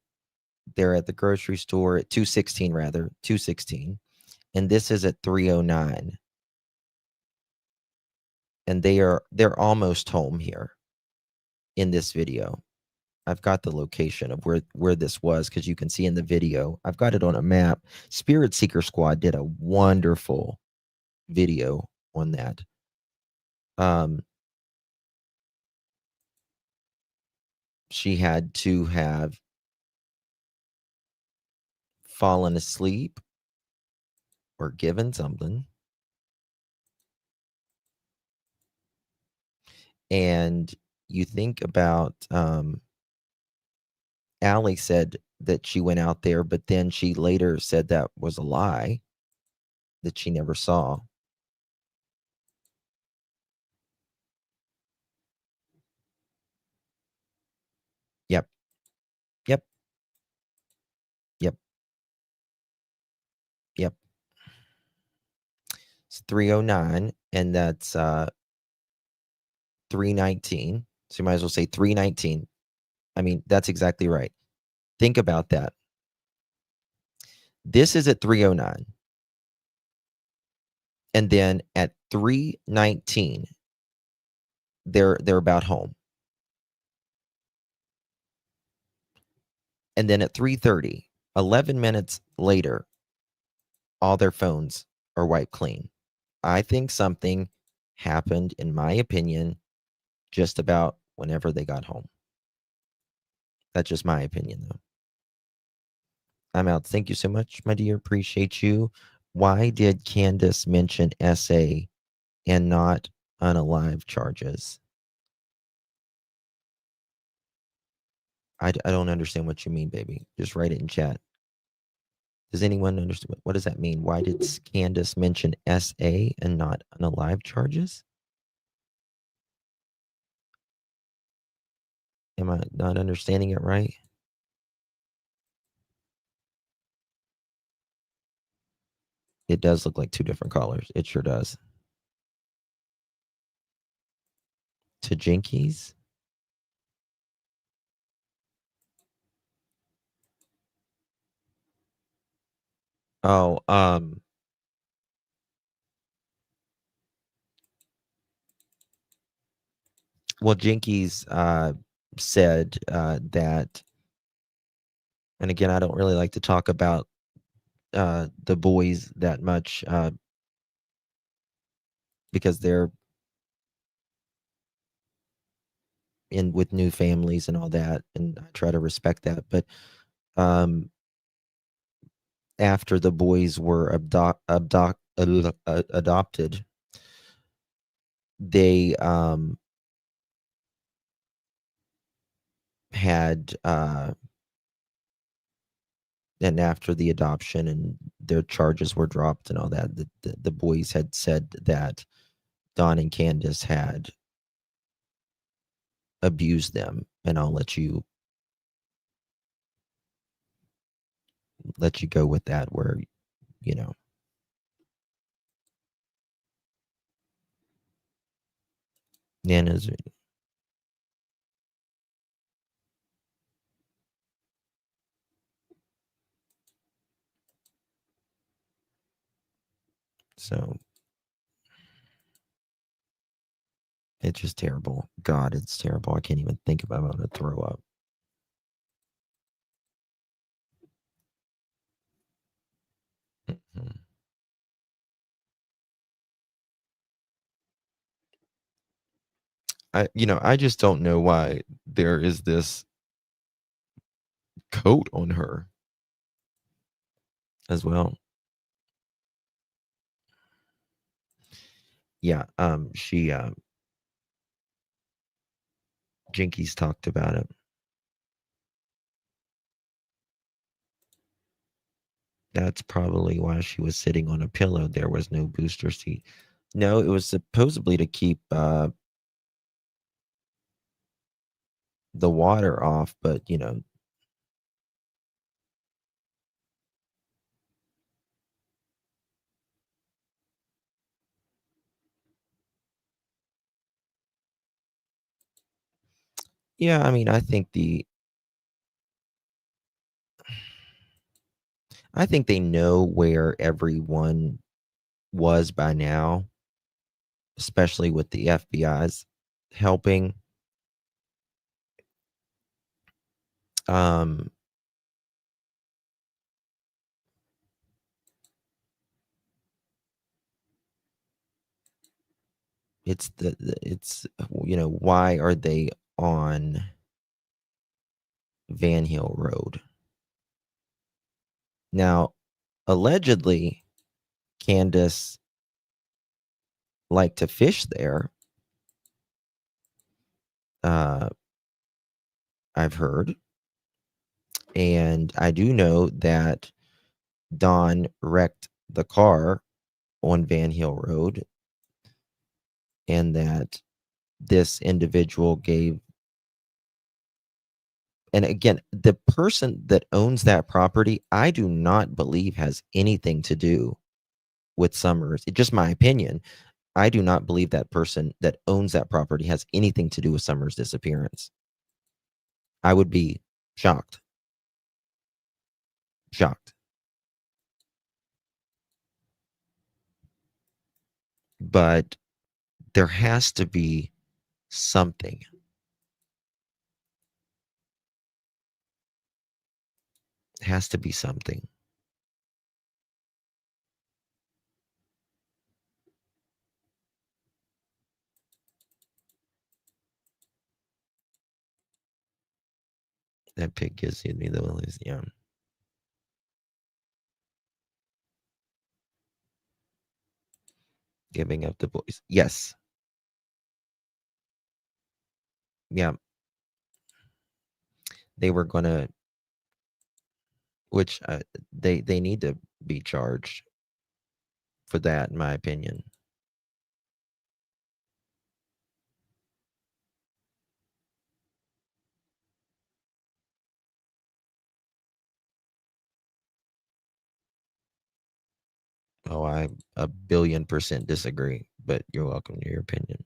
Speaker 1: they're at the grocery store at 2:16 rather, 2:16. And this is at 3:09. And they're almost home here in this video. I've got the location of where this was because you can see in the video. I've got it on a map. Spirit Seeker Squad did a wonderful video on that. She had to have fallen asleep or given something. And you think about Allie said that she went out there, but then she later said that was a lie, that she never saw. Yep. Yep. Yep. Yep. It's 3:09, and that's 3:19. So you might as well say 3:19. I mean, that's exactly right. Think about that. This is at 3:09. And then at 3:19, they're about home. And then at 3:30, 11 minutes later, all their phones are wiped clean. I think something happened, in my opinion, just about whenever they got home. That's just my opinion, though. I'm out. Thank you so much, my dear. Appreciate you. Why did Candus mention SA and not unalive charges? I don't understand what you mean, baby. Just write it in chat. Does anyone understand? What does that mean? Why did Candus mention SA and not unalive charges? Am I not understanding it right? It does look like two different colors. It sure does. To Jinkies? Oh, well, Jinkies said that, and again, I don't really like to talk about the boys that much because they're in with new families and all that, and I try to respect that. But after the boys were adopted, they had and after the adoption and their charges were dropped and all that, the boys had said that Don and Candus had abused them, and I'll let you go with that, where you know Nana's so it's just terrible. God, it's terrible. I can't even think about it. I'm gonna throw up. Mhm. I just don't know why there is this coat on her as well. Yeah, she Jinkies talked about it. That's probably why she was sitting on a pillow. There was no booster seat. No, it was supposedly to keep the water off, but yeah, I mean, I think they know where everyone was by now, especially with the FBI's helping. Um, it's it's why are they on Van Hill Road? Now, allegedly, Candus liked to fish there. I've heard. And I do know that Don wrecked the car on Van Hill Road, and that this individual gave, and again, the person that owns that property, I do not believe has anything to do with Summers. It's just my opinion. I do not believe that person that owns that property has anything to do with Summers' disappearance. I would be shocked. Shocked. But there has to be something. Has to be something. That pig gives me the willies, yeah. Giving up the boys. Yes. Yeah. They were gonna, which they need to be charged for that, in my opinion. Oh, I 1,000,000,000% disagree, but you're welcome to your opinion.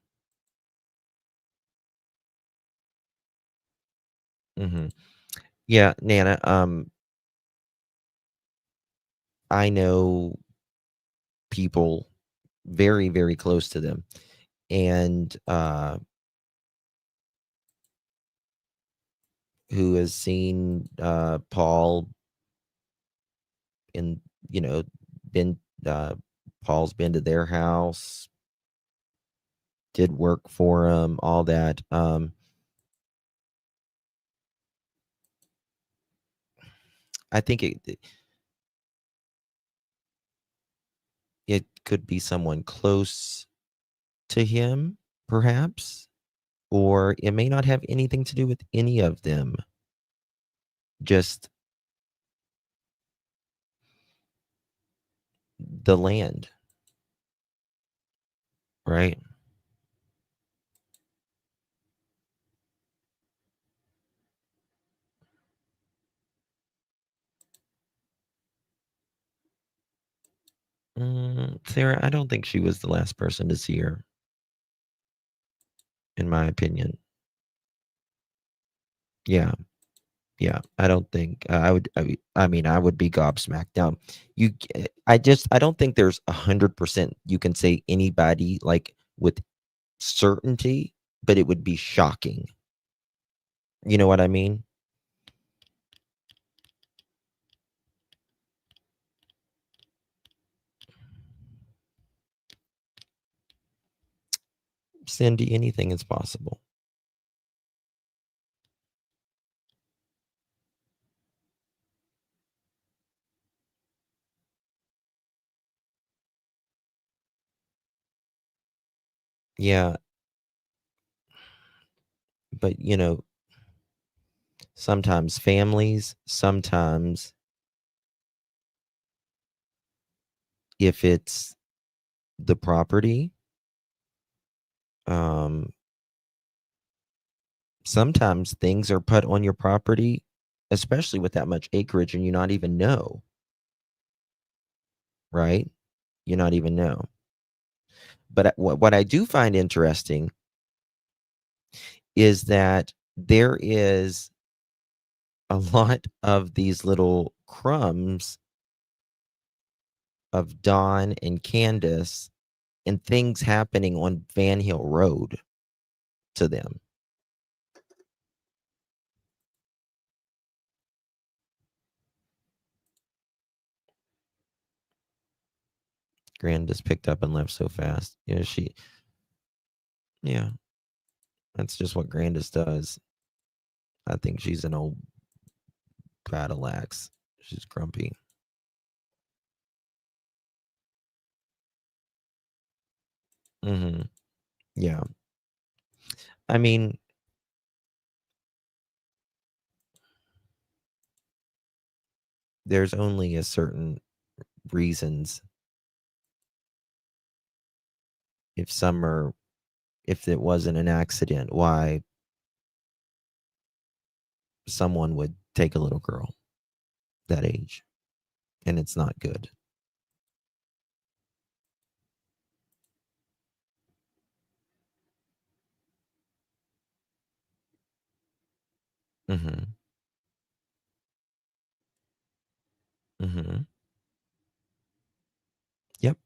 Speaker 1: Yeah, Nana, I know people very, very close to them, and who has seen Paul in, been Paul's been to their house did work for him, all that. I think it could be someone close to him, perhaps, or it may not have anything to do with any of them. Just the land, right? Sarah, I don't think she was the last person to see her, in my opinion. Yeah. Yeah, I don't think I would. I mean, I would be gobsmacked. Now, I don't think there's 100% you can say anybody like with certainty, but it would be shocking. You know what I mean? Cindy, anything is possible. Yeah. But, sometimes families, sometimes if it's the property, sometimes things are put on your property, especially with that much acreage, and you not even know, right? You not even know. But what I do find interesting is that there is a lot of these little crumbs of Dawn and Candus and things happening on Van Hill Road to them. Grandis picked up and left so fast. Yeah, that's just what Grandis does. I think she's an old battle axe. She's grumpy. Yeah. I mean, there's only a certain reasons if it wasn't an accident, why someone would take a little girl that age, and it's not good. Mhm. Mhm. Yep.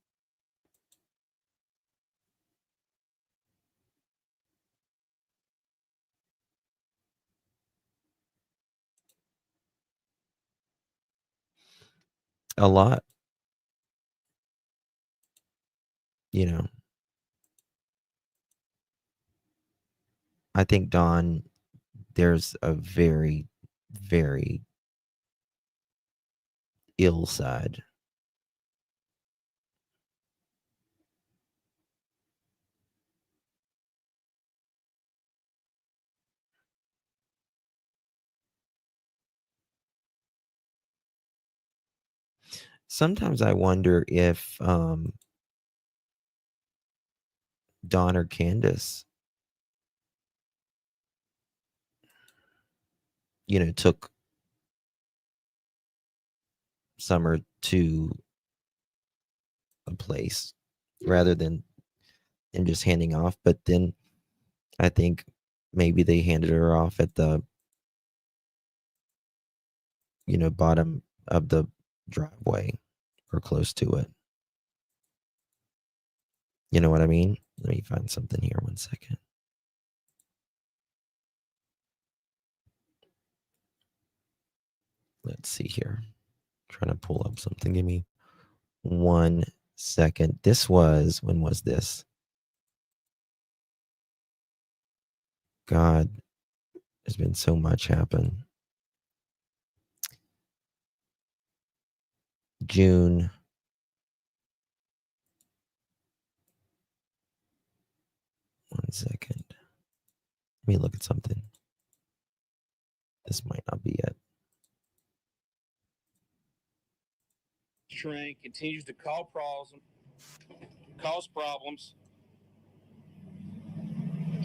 Speaker 1: A lot. I think Dawn, there's a very, very ill side. Sometimes I wonder if Dawn or Candus, took Summer to a place rather than just handing off. But then I think maybe they handed her off at the bottom of the driveway or close to it. You know what I mean? Let me find something here. 1 second. Let's see here. Trying to pull up something. Give me 1 second. When was this? God, there's been so much happen. June. One second. Let me look at something. This might not be it.
Speaker 3: Train continues to cause problems,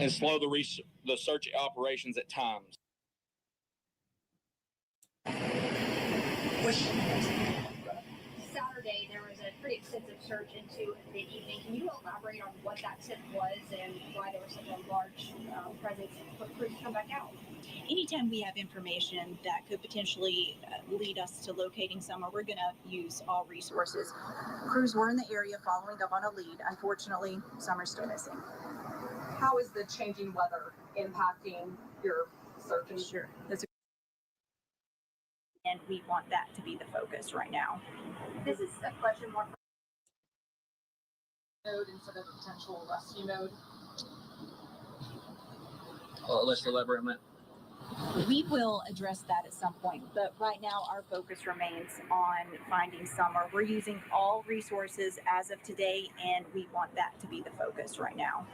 Speaker 3: and slow the search operations at times.
Speaker 5: Saturday, there was a pretty extensive search into the evening. Can you elaborate on what that tip was and why there was such a large presence for crews to come back out?
Speaker 9: Anytime we have information that could potentially lead us to locating someone, we're going to use all resources. Crews were in the area following up on a lead. Unfortunately, some are still missing.
Speaker 22: How is the changing weather impacting your searches?
Speaker 9: Sure. And we want that to be the focus right now.
Speaker 5: This is a question more
Speaker 22: mode instead of potential rescue mode.
Speaker 3: Let's elaborate on that.
Speaker 9: We will address that at some point, but right now our focus remains on finding Summer. We're using all resources as of today, and we want that to be the focus right now.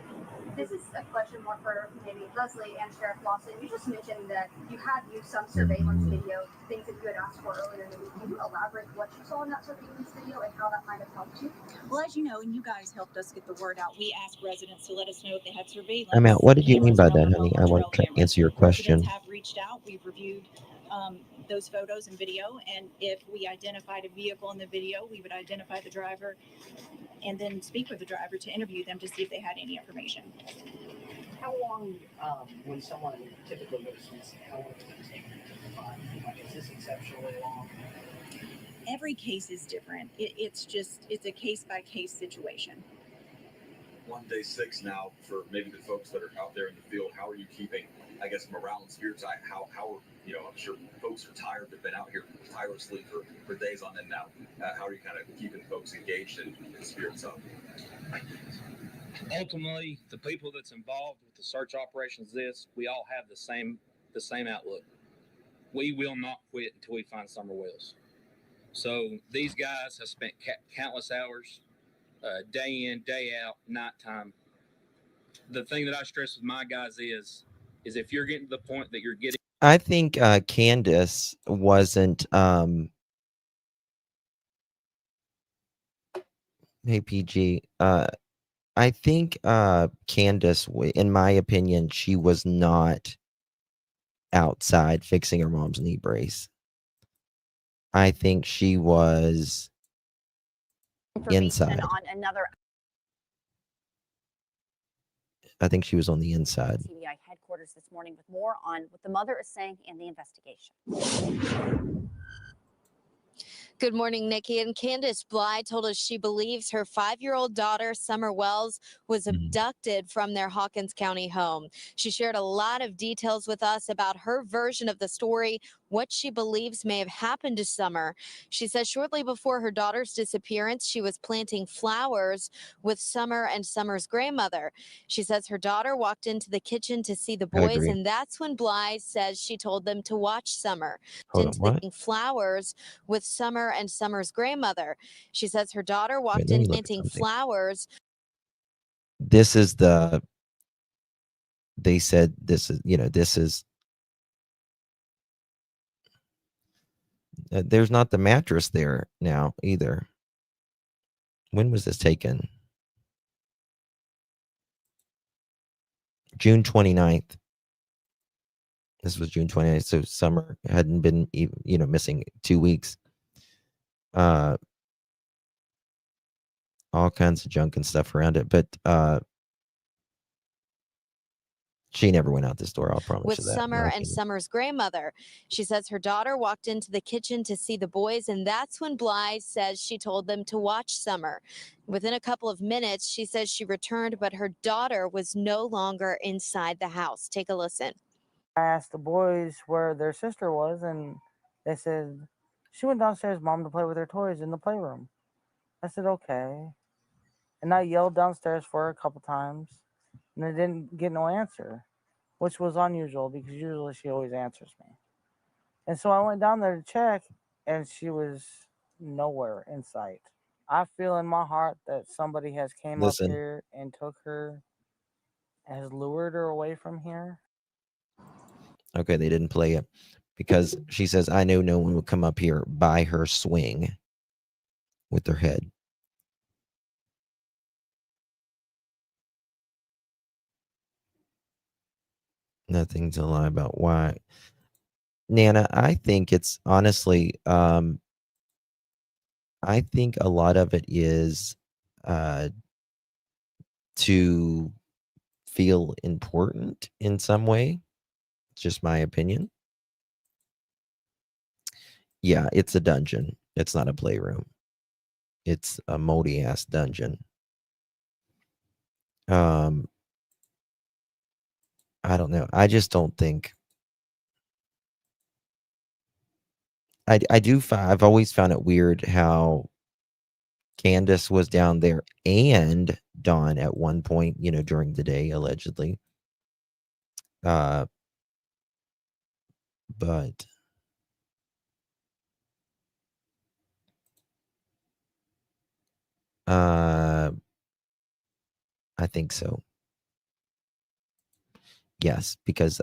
Speaker 5: This is a question more for maybe Leslie and Sheriff Lawson. You just mentioned that you had used some surveillance video, things that you had asked for earlier in the week. Can you elaborate what you saw in that surveillance video and how that might have helped you?
Speaker 9: Well, as you know, and you guys helped us get the word out, we asked residents to let us know if they had surveillance.
Speaker 1: I'm out. What did you mean
Speaker 9: cameras
Speaker 1: by
Speaker 9: around
Speaker 1: that,
Speaker 9: their
Speaker 1: honey?
Speaker 9: home
Speaker 1: I
Speaker 9: or
Speaker 1: want
Speaker 9: trail
Speaker 1: to answer your
Speaker 9: cameras.
Speaker 1: question.
Speaker 9: Residents have reached out. We've reviewed those photos and video, and if we identified a vehicle in the video, we would identify the driver and then speak with the driver to interview them to see if they had any information.
Speaker 22: How long, when someone typically goes missing, how long does it take to find? Like, is this exceptionally long?
Speaker 9: Every case is different. It's a case by case situation.
Speaker 23: On day 6 now, for maybe the folks that are out there in the field, how are you keeping, I guess, morale and spirits? How I'm sure folks are tired. They've been out here tirelessly for days on end now. How are you kind of keeping folks engaged and spirits up?
Speaker 3: Ultimately, the people that's involved with the search operations, we all have the same outlook. We will not quit until we find Summer Wells. So these guys have spent countless hours, day in, day out, nighttime. The thing that I stress with my guys is if you're getting to the point that you're getting.
Speaker 1: I think Candus wasn't. Hey PG. I think Candus, in my opinion, she was not outside fixing her mom's knee brace. I think she was inside.
Speaker 7: On another
Speaker 1: I think she was on the inside.
Speaker 7: TBI headquarters this morning with more on what the mother is saying in the investigation.
Speaker 8: Good morning, Nikki. And Candace Bly told us she believes her 5-year-old daughter, Summer Wells, was abducted from their Hawkins County home. She shared a lot of details with us about her version of the story, what she believes may have happened to Summer. She says shortly before her daughter's disappearance, she was planting flowers with Summer and Summer's grandmother. She says her daughter walked into the kitchen to see the boys,
Speaker 1: agree.
Speaker 8: and that's when Bly says she told them to watch Summer.
Speaker 1: Hold on,
Speaker 8: Into
Speaker 1: what?
Speaker 8: the flowers with Summer and Summer's grandmother. She says her daughter walked
Speaker 1: let
Speaker 8: in
Speaker 1: me look at
Speaker 8: planting
Speaker 1: something.
Speaker 8: flowers.
Speaker 1: This is the. They said this is. This is. There's not the mattress there now either. When was this taken? June 29th. This was June 29th. So Summer hadn't been, missing 2 weeks. All kinds of junk and stuff around it. But she never went out this door. I'll promise
Speaker 8: With
Speaker 1: you that.
Speaker 8: Summer and Summer's grandmother. She says her daughter walked into the kitchen to see the boys, and that's when Bly says she told them to watch Summer. Within a couple of minutes, she says she returned, but her daughter was no longer inside the house. Take a listen.
Speaker 10: I asked the boys where their sister was, and they said she went downstairs, Mom, to play with her toys in the playroom. I said, okay. And I yelled downstairs for her a couple times, and I didn't get no answer. which was unusual because usually she always answers me. And so I went down there to check, and she was nowhere in sight. I feel in my heart that somebody has came up
Speaker 1: Listen.
Speaker 10: here and took her, has lured her away from here.
Speaker 1: Okay, they didn't play it because she says, I know no one would come up here by her swing with their head. Nothing to lie about. Why? Nana, I think it's honestly, I think a lot of it is to feel important in some way. Just my opinion. Yeah, it's a dungeon. It's not a playroom. It's a moldy ass dungeon. I don't know. I just don't think. I've always found it weird how Candus was down there and Dawn at one point, you know, during the day, allegedly. But I think so. Yes, because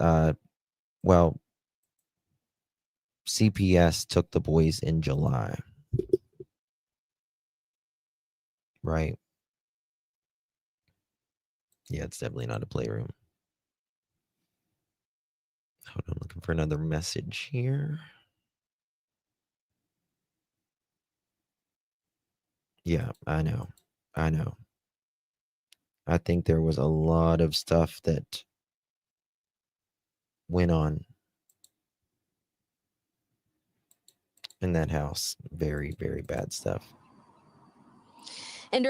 Speaker 1: well, CPS took the boys in July. Right. Yeah, it's definitely not a playroom. Hold on, looking for another message here. Yeah, I know. I know. I think there was a lot of stuff that went on in that house. Very, very bad stuff.
Speaker 8: And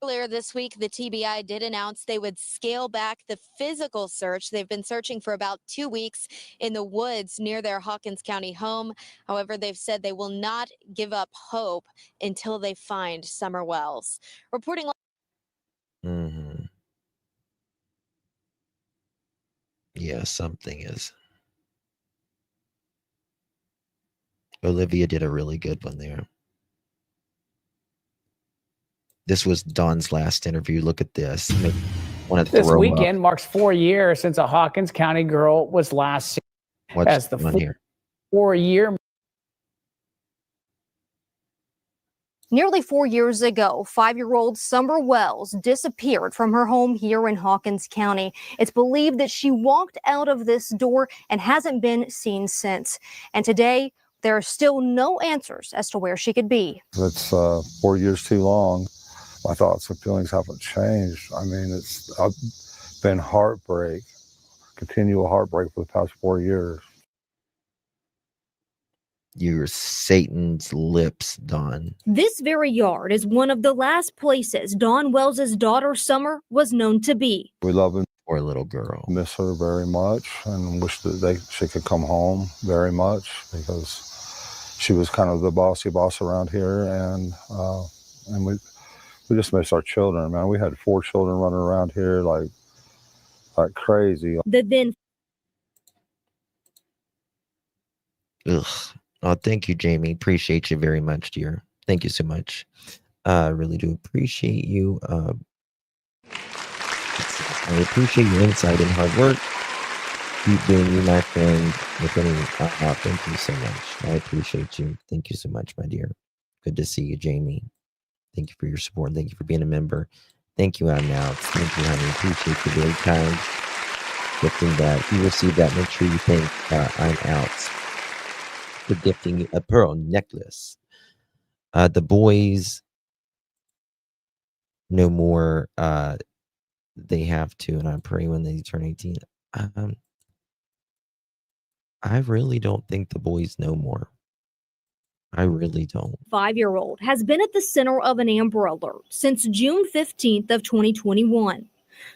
Speaker 8: earlier this week, the TBI did announce they would scale back the physical search. They've been searching for about 2 weeks in the woods near their Hawkins County home. However, they've said they will not give up hope until they find Summer Wells. Reporting.
Speaker 1: Mm-hmm. Yeah, something is. Olivia did a really good one there. This was Dawn's last interview. Look at this.
Speaker 4: This weekend marks 4 years since a Hawkins County girl was last seen.
Speaker 1: What's
Speaker 4: as the
Speaker 1: on here?
Speaker 4: 4-year.
Speaker 6: Nearly 4 years ago, 5-year-old Summer Wells disappeared from her home here in Hawkins County. It's believed that she walked out of this door and hasn't been seen since. And today, there are still no answers as to where she could be.
Speaker 11: It's 4 years too long. My thoughts and feelings haven't changed. I mean, it's been heartbreak, continual heartbreak for the past 4 years.
Speaker 1: You're Satan's lips, Dawn.
Speaker 6: This very yard is one of the last places Dawn Wells' daughter Summer was known to be.
Speaker 11: We love her.
Speaker 1: Poor little girl.
Speaker 11: Miss her very much and wish that she could come home very much because she was kind of the bossy boss around here, and we just miss our children, man. We had 4 children running around here like crazy.
Speaker 1: Ugh. Oh, thank you, Jamie. Appreciate you very much, dear. Thank you so much. I really do appreciate you. I appreciate your insight and hard work. Keep doing you, my friend. Thank you so much. I appreciate you. Thank you so much, my dear. Good to see you, Jamie. Thank you for your support. Thank you for being a member. Thank you, I'm out. Thank you, honey. Appreciate you. Very kind. Gifting that. If you receive that, make sure you thank I'm out for gifting a pearl necklace. The boys no more. They have to, and I pray when they turn 18. I really don't think the boys know more. I really don't.
Speaker 6: 5-year-old has been at the center of an Amber Alert since June 15th of 2021.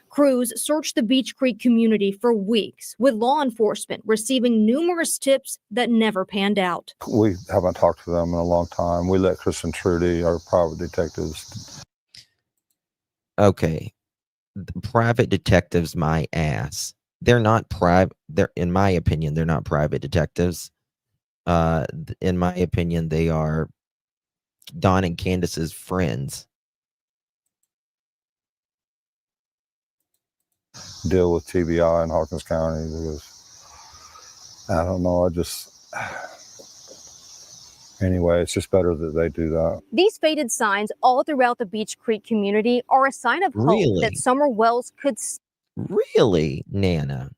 Speaker 6: Crews searched the Beech Creek community for weeks, with law enforcement receiving numerous tips that never panned out.
Speaker 11: We haven't talked to them in a long time. We let Chris and Trudy, our private detectives.
Speaker 1: Okay. The private detectives, my ass. they're not private. They're, in my opinion, they're not private detectives. In my opinion, they are Don and Candus's friends.
Speaker 11: Deal with TBI in Hawkins County because I don't know. Anyway, it's just better that they do that.
Speaker 6: These faded signs all throughout the Beech Creek community are a sign of hope
Speaker 1: Really?
Speaker 6: that Summer Wells could.
Speaker 1: Really, Nana?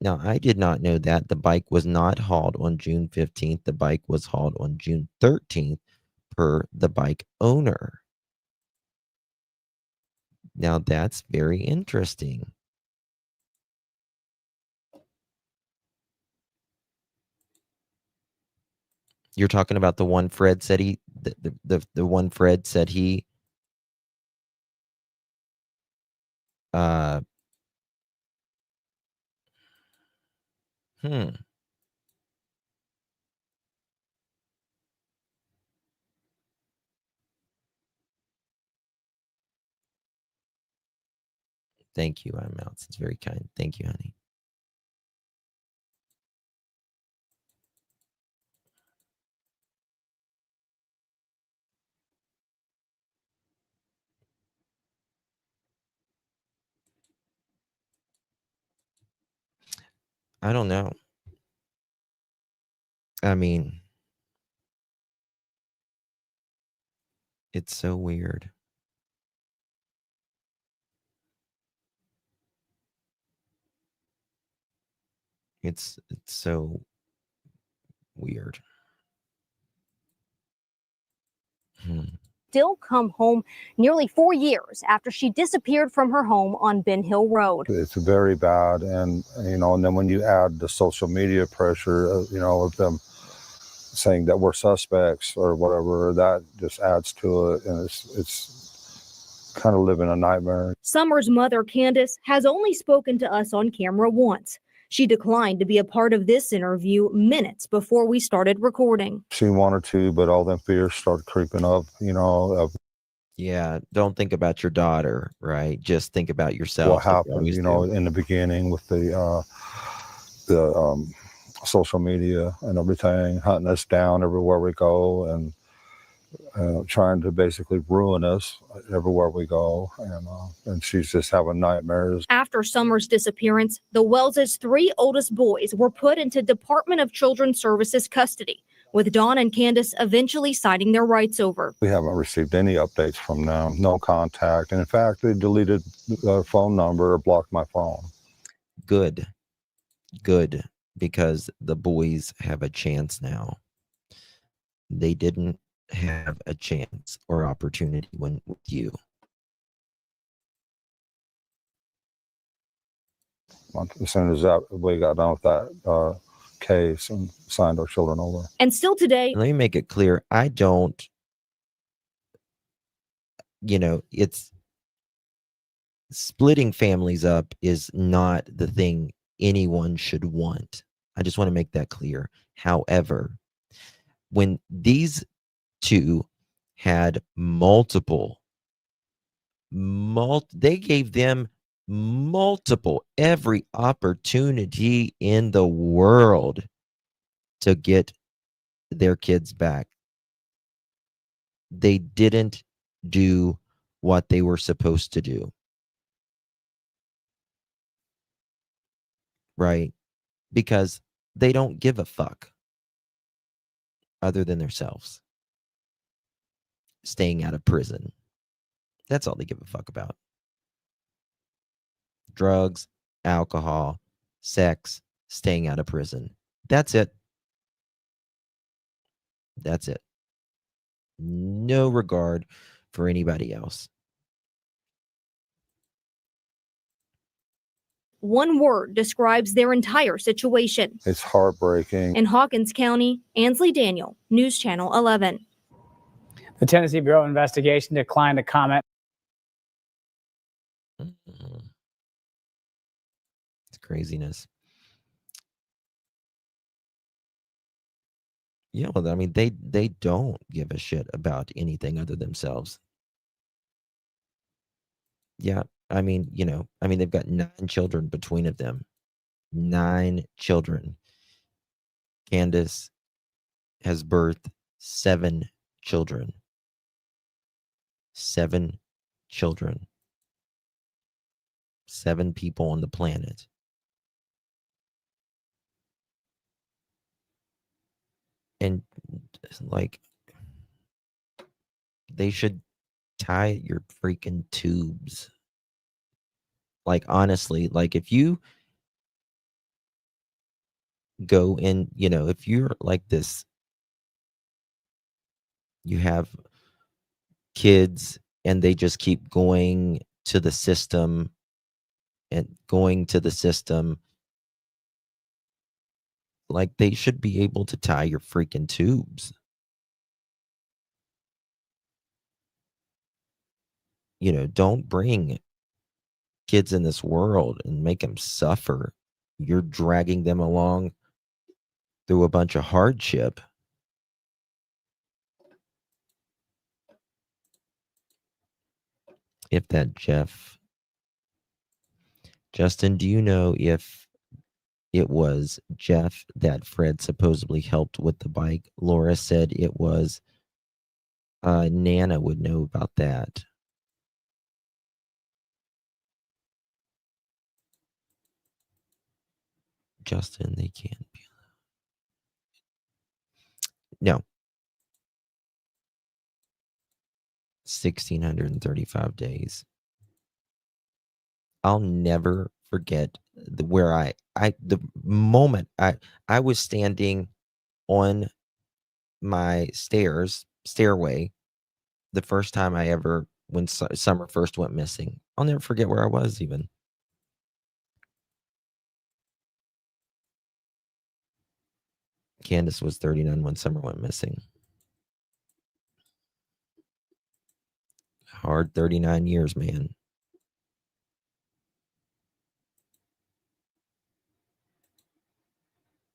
Speaker 1: Now, I did not know that. The bike was not hauled on June 15th. The bike was hauled on June 13th per the bike owner. Now, that's very interesting. You're talking about the one Fred said he, the one Fred said he, Thank you, Mouse. It's very kind. Thank you, honey. I don't know. I mean, it's so weird. It's so weird.
Speaker 6: Still come home nearly 4 years after she disappeared from her home on Ben Hill Road.
Speaker 11: It's very bad, and and then when you add the social media pressure, of them saying that we're suspects or whatever, that just adds to it, and it's kind of living a nightmare.
Speaker 6: Summer's mother, Candus, has only spoken to us on camera once. She declined to be a part of this interview minutes before we started recording.
Speaker 11: She wanted to, but all them fears started creeping up,
Speaker 1: Yeah, don't think about your daughter, right? Just think about yourself.
Speaker 11: what happened, in the beginning with the social media and everything, hunting us down everywhere we go, and trying to basically ruin us everywhere we go. And she's just having nightmares.
Speaker 6: After Summer's disappearance, the Wells' 3 oldest boys were put into Department of Children's Services custody, with Dawn and Candus eventually citing their rights over.
Speaker 11: We haven't received any updates from them, no contact. And in fact, they deleted the phone number or blocked my phone.
Speaker 1: Good, because the boys have a chance now. They didn't have a chance or opportunity when with you.
Speaker 11: As soon as we got done with that case and signed our children over.
Speaker 6: And still today,
Speaker 1: Let me make it clear. I don't, it's splitting families up is not the thing anyone should want. I just want to make that clear. However, when these two had they gave them every opportunity in the world to get their kids back. They didn't do what they were supposed to do. Right? Because they don't give a fuck other than themselves. Staying out of prison. That's all they give a fuck about. Drugs, alcohol, sex, staying out of prison. That's it. That's it. No regard for anybody else.
Speaker 6: one word describes their entire situation.
Speaker 11: It's heartbreaking.
Speaker 6: In Hawkins County, Ansley Daniel, News Channel 11.
Speaker 4: The Tennessee Bureau of Investigation declined to comment.
Speaker 1: It's craziness. Yeah, well, I mean, they don't give a shit about anything other than themselves. Yeah, I mean, they've got 9 children between of them. 9 children. Candus has birthed 7 children. 7 children. 7 people on the planet. And like, they should tie your freaking tubes. Like, honestly, like, if you go in, you know, if you're like this, you have kids and they just keep going to the system and going to the system, like, they should be able to tie your freaking tubes. You know, don't bring kids in this world and make them suffer. You're dragging them along through a bunch of hardship. If that Justin, do you know if it was Jeff that Fred supposedly helped with the bike? Laura said it was. Nana would know about that. Justin, they can't be. No. 1,635 days. I'll never forget where the moment I was standing on my stairway, the first time I ever, when Summer first went missing. I'll never forget where I was even. Candus was 39 when Summer went missing. Hard 39 years, man.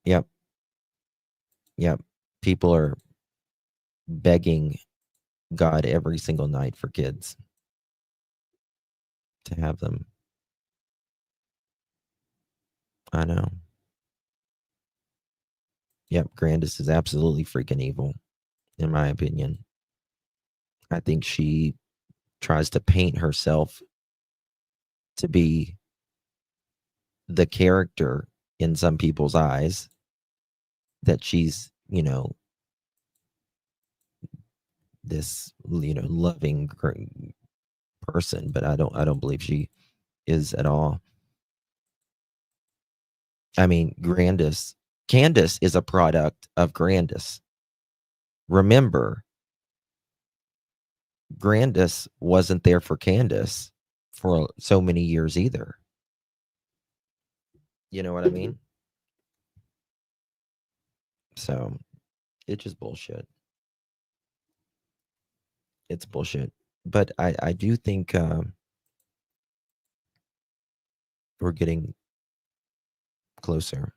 Speaker 1: Yep. Yep. People are begging God every single night for kids to have them. I know. Yep. Grandis is absolutely freaking evil, in my opinion. I think she tries to paint herself to be the character in some people's eyes that she's, you know, this, you know, loving person, but I don't believe she is at all. I mean, Candus is a product of Grandis. Remember, Grandis wasn't there for Candus for so many years either. You know what I mean? So it's just bullshit. It's bullshit. But I do think we're getting closer.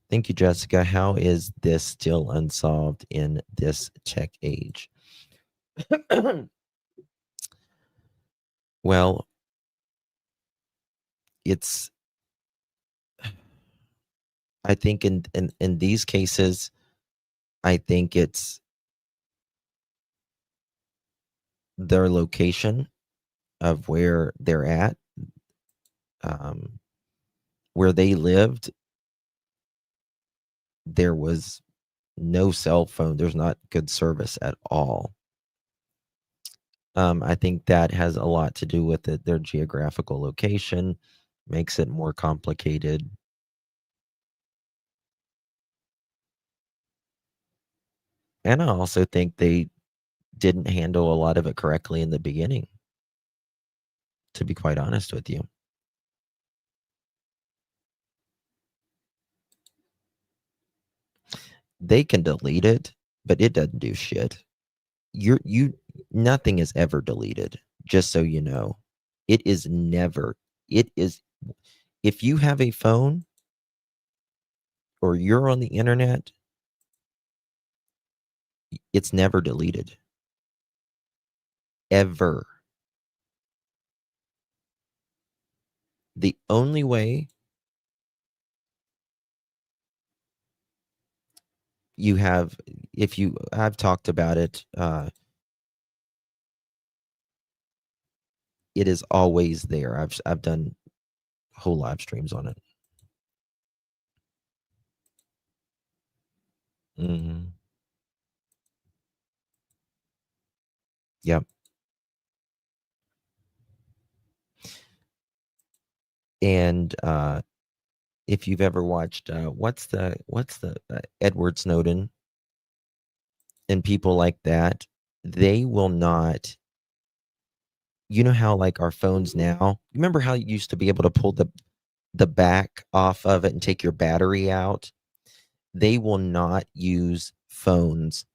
Speaker 1: Thank you, Jessica. How is this still unsolved in this tech age? Well, it's, I think in these cases, I think it's their location of where they're at, where they lived. There was no cell phone. There's not good service at all. I think that has a lot to do with it. Their geographical location makes it more complicated. And I also think they didn't handle a lot of it correctly in the beginning, to be quite honest with you. They can delete it, but it doesn't do shit. Nothing is ever deleted, just so you know. It is never. It is, if you have a phone or you're on the internet, it's never deleted. Ever. The only way you have, I've talked about it, it is always there. I've done whole live streams on it. Mm-hmm. Yep. And if you've ever watched what's the Edward Snowden and people like that, they will not, you know how like our phones now, remember how you used to be able to pull the back off of it and take your battery out? They will not use phones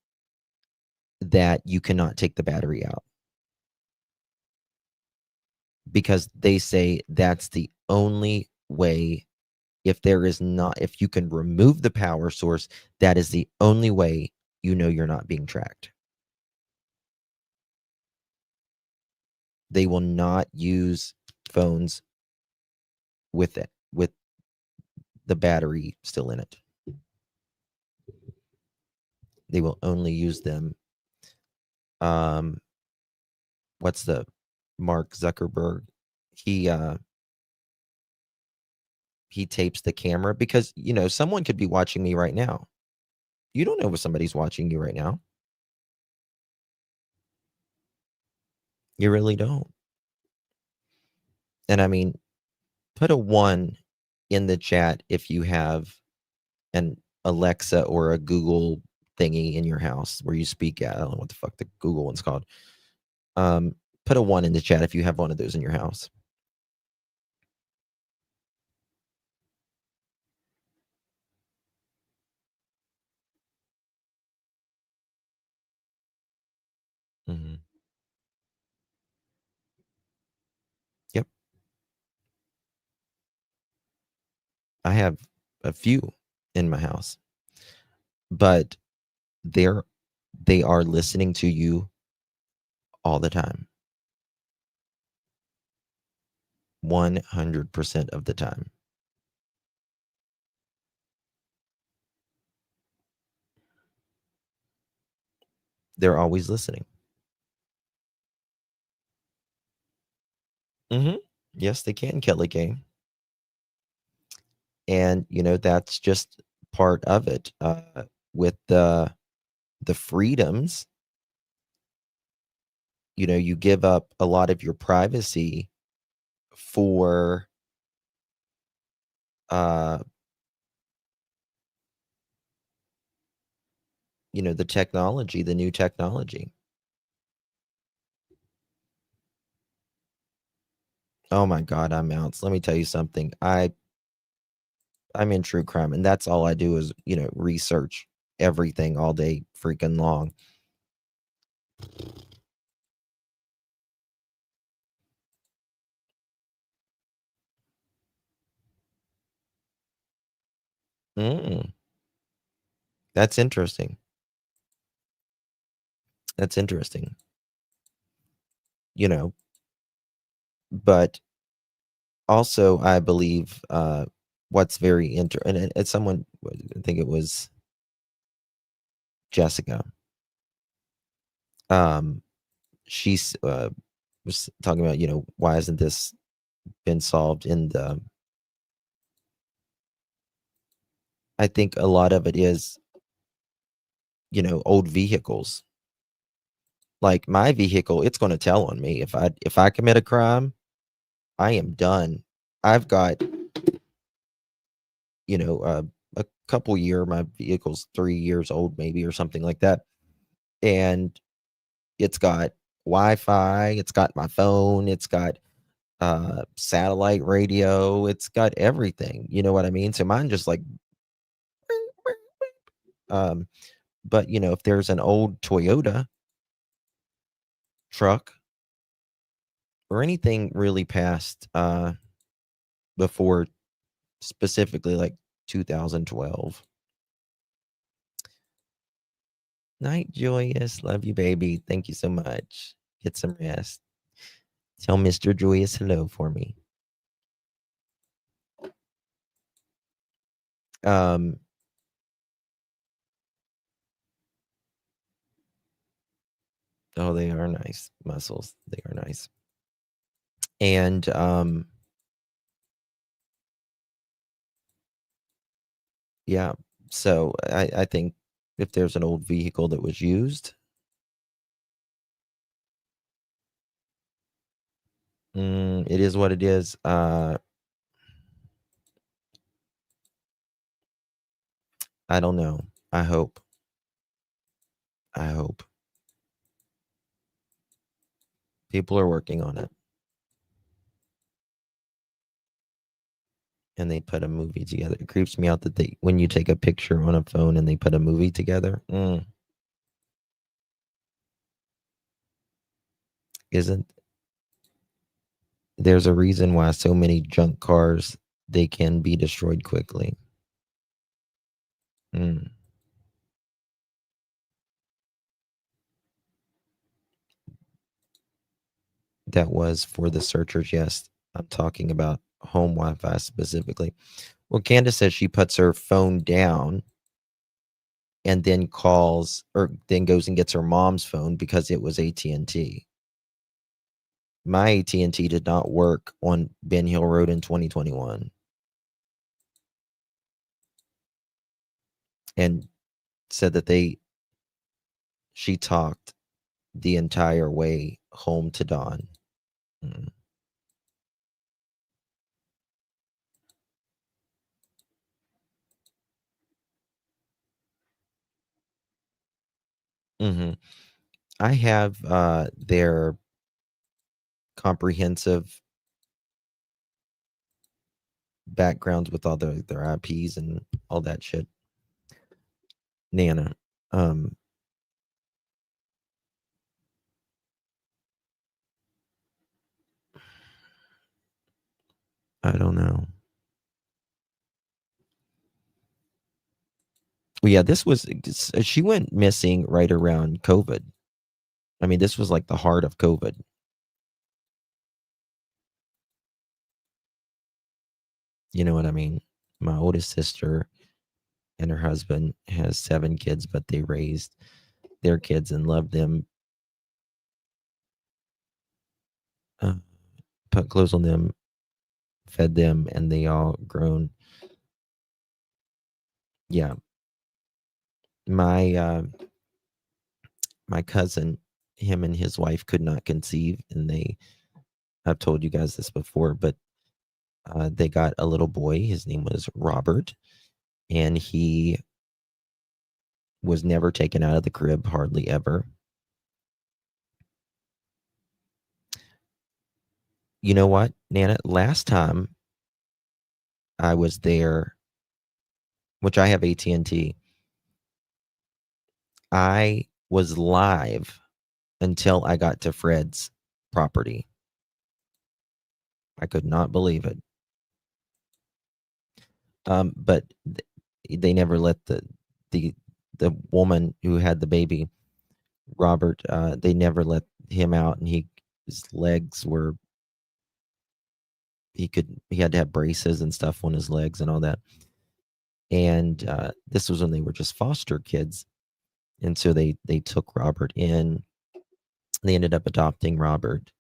Speaker 1: that you cannot take the battery out, because they say that's the only way. If you can remove the power source, that is the only way you know you're not being tracked. They will not use phones with the battery still in it. They will only use them. What's the Mark Zuckerberg? He tapes the camera because, someone could be watching me right now. You don't know if somebody's watching you right now. You really don't. And I mean, put a 1 in the chat if you have an Alexa or a Google thingy in your house where you speak at. I don't know what the fuck the Google one's called. Put a 1 in the chat if you have one of those in your house. Mm-hmm. Yep. I have a few in my house, but they are listening to you all the time. 100% of the time. They're always listening. Mm-hmm. Yes, they can, Kelly Kane. And, that's just part of it. With the freedoms, you give up a lot of your privacy for the technology, the new technology. Oh my God, I'm out. So let me tell you something. I'm in true crime, and that's all I do is, research everything all day freaking long. That's interesting. That's interesting. But also I believe what's very and it's someone, I think it was Jessica. She's was talking about, why hasn't this been solved in the, I think a lot of it is, old vehicles. Like my vehicle, it's going to tell on me if I commit a crime, I am done. I've got, a couple year, my vehicle's 3 years old maybe or something like that. And it's got Wi-Fi, it's got my phone, it's got satellite radio, it's got everything. You know what I mean? So mine just like but if there's an old Toyota truck or anything really past before specifically like 2012. Night, Joyous. Love you, baby. Thank you so much. Get some rest. Tell Mr. Joyous hello for me. Oh, they are nice mussels. They are nice. And yeah, so I think if there's an old vehicle that was used, it is what it is. I don't know. I hope. People are working on it. And they put a movie together. It creeps me out that when you take a picture on a phone and they put a movie together. There's a reason why so many junk cars, they can be destroyed quickly. That was for the searchers, yes. I'm talking about home Wi-Fi specifically. Well, Candus says she puts her phone down and then calls, or then goes and gets her mom's phone because it was AT&T. My AT&T did not work on Ben Hill Road in 2021. And said that she talked the entire way home to Dawn. I have their comprehensive backgrounds with all their IPs and all that shit. Nana. I don't know. Well, yeah, she went missing right around COVID. I mean, this was like the heart of COVID. You know what I mean? My oldest sister and her husband has 7 kids, but they raised their kids and loved them, put clothes on them, fed them, and they all grown. Yeah. My cousin, him and his wife could not conceive, and I've told you guys this before, but they got a little boy. His name was Robert, and he was never taken out of the crib, hardly ever. You know what, Nana? Last time I was there, which I have AT&T, I was live until I got to Fred's property. I could not believe it. But they never let the woman who had the baby, Robert, they never let him out, and his legs were, he had to have braces and stuff on his legs and all that. And this was when they were just foster kids. And so they took Robert in. They ended up adopting Robert.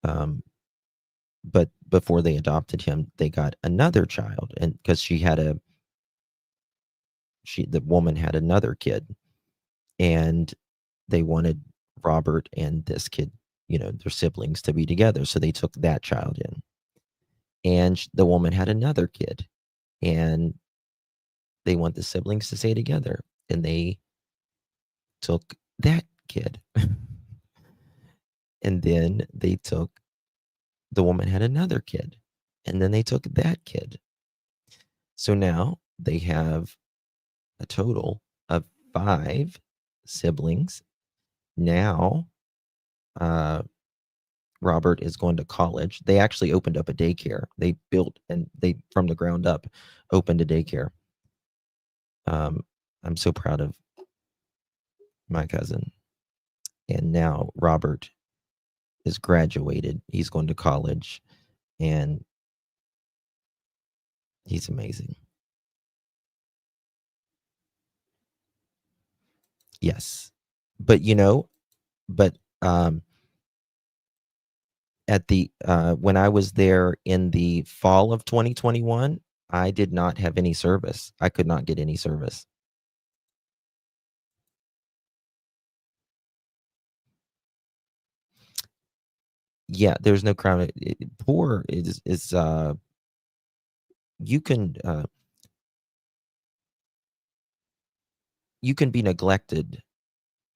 Speaker 1: But before they adopted him, they got another child, and because the woman had another kid, and they wanted Robert and this kid, their siblings, to be together. So they took that child in, and the woman had another kid, and they want the siblings to stay together, and they took that kid. And then the woman had another kid, and then they took that kid. So now they have a total of 5 siblings. Now, Robert is going to college. They actually opened up a daycare. They built, and they, from the ground up, opened a daycare. I'm so proud of my cousin. And now Robert is graduated. He's going to college, and he's amazing. Yes. But at the when I was there in the fall of 2021, I did not have any service. I could not get any service. Yeah, there's no crown. Poor is you can be neglected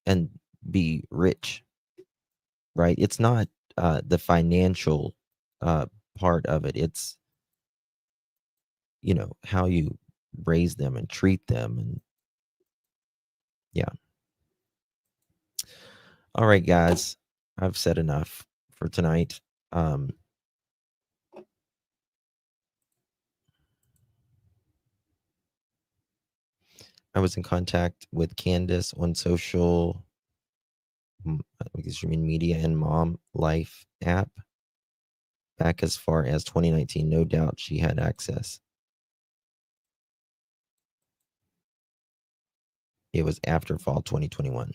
Speaker 1: and be rich, right? It's not the financial part of it. It's how you raise them and treat them. And yeah. All right, guys, I've said enough for tonight. I was in contact with Candus on social media and Mom Life app back as far as 2019. No doubt she had access. It was after fall 2021.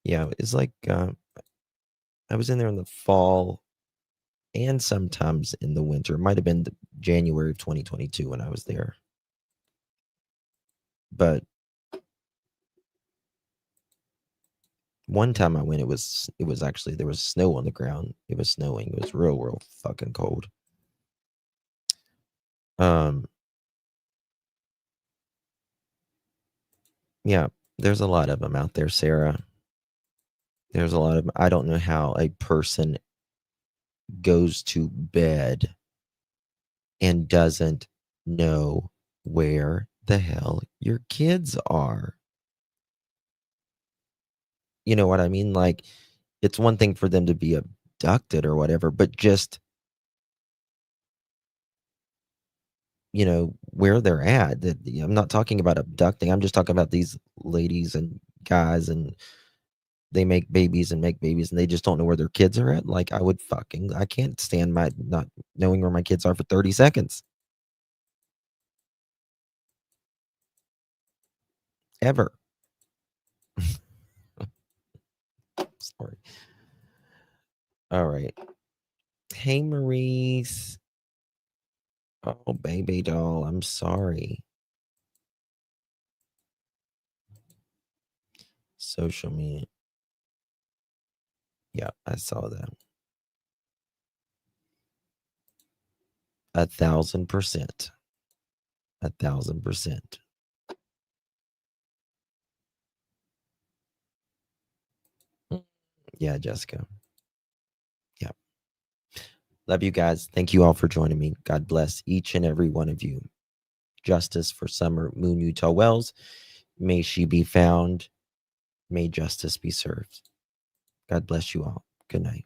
Speaker 1: Yeah, it's like I was in there in the fall and sometimes in the winter. It might have been January of 2022 when I was there. But one time I went, it was actually, there was snow on the ground. It was snowing. It was real fucking cold. Yeah, there's a lot of them out there, Sarah. There's a lot of them. I don't know how a person goes to bed and doesn't know where the hell your kids are. You know what I mean? Like, it's one thing for them to be abducted or whatever, but just, where they're at. I'm not talking about abducting. I'm just talking about these ladies and guys, and they make babies and they just don't know where their kids are at. Like, I can't stand my not knowing where my kids are for 30 seconds. Ever. Sorry. All right. Hey, Maurice. Oh, baby doll, I'm sorry. Social media. Yeah, I saw that. 1,000%. 1,000%. Yeah, Jessica. Yeah. Love you guys. Thank you all for joining me. God bless each and every one of you. Justice for Summer Moon Utah Wells. May she be found. May justice be served. God bless you all. Good night.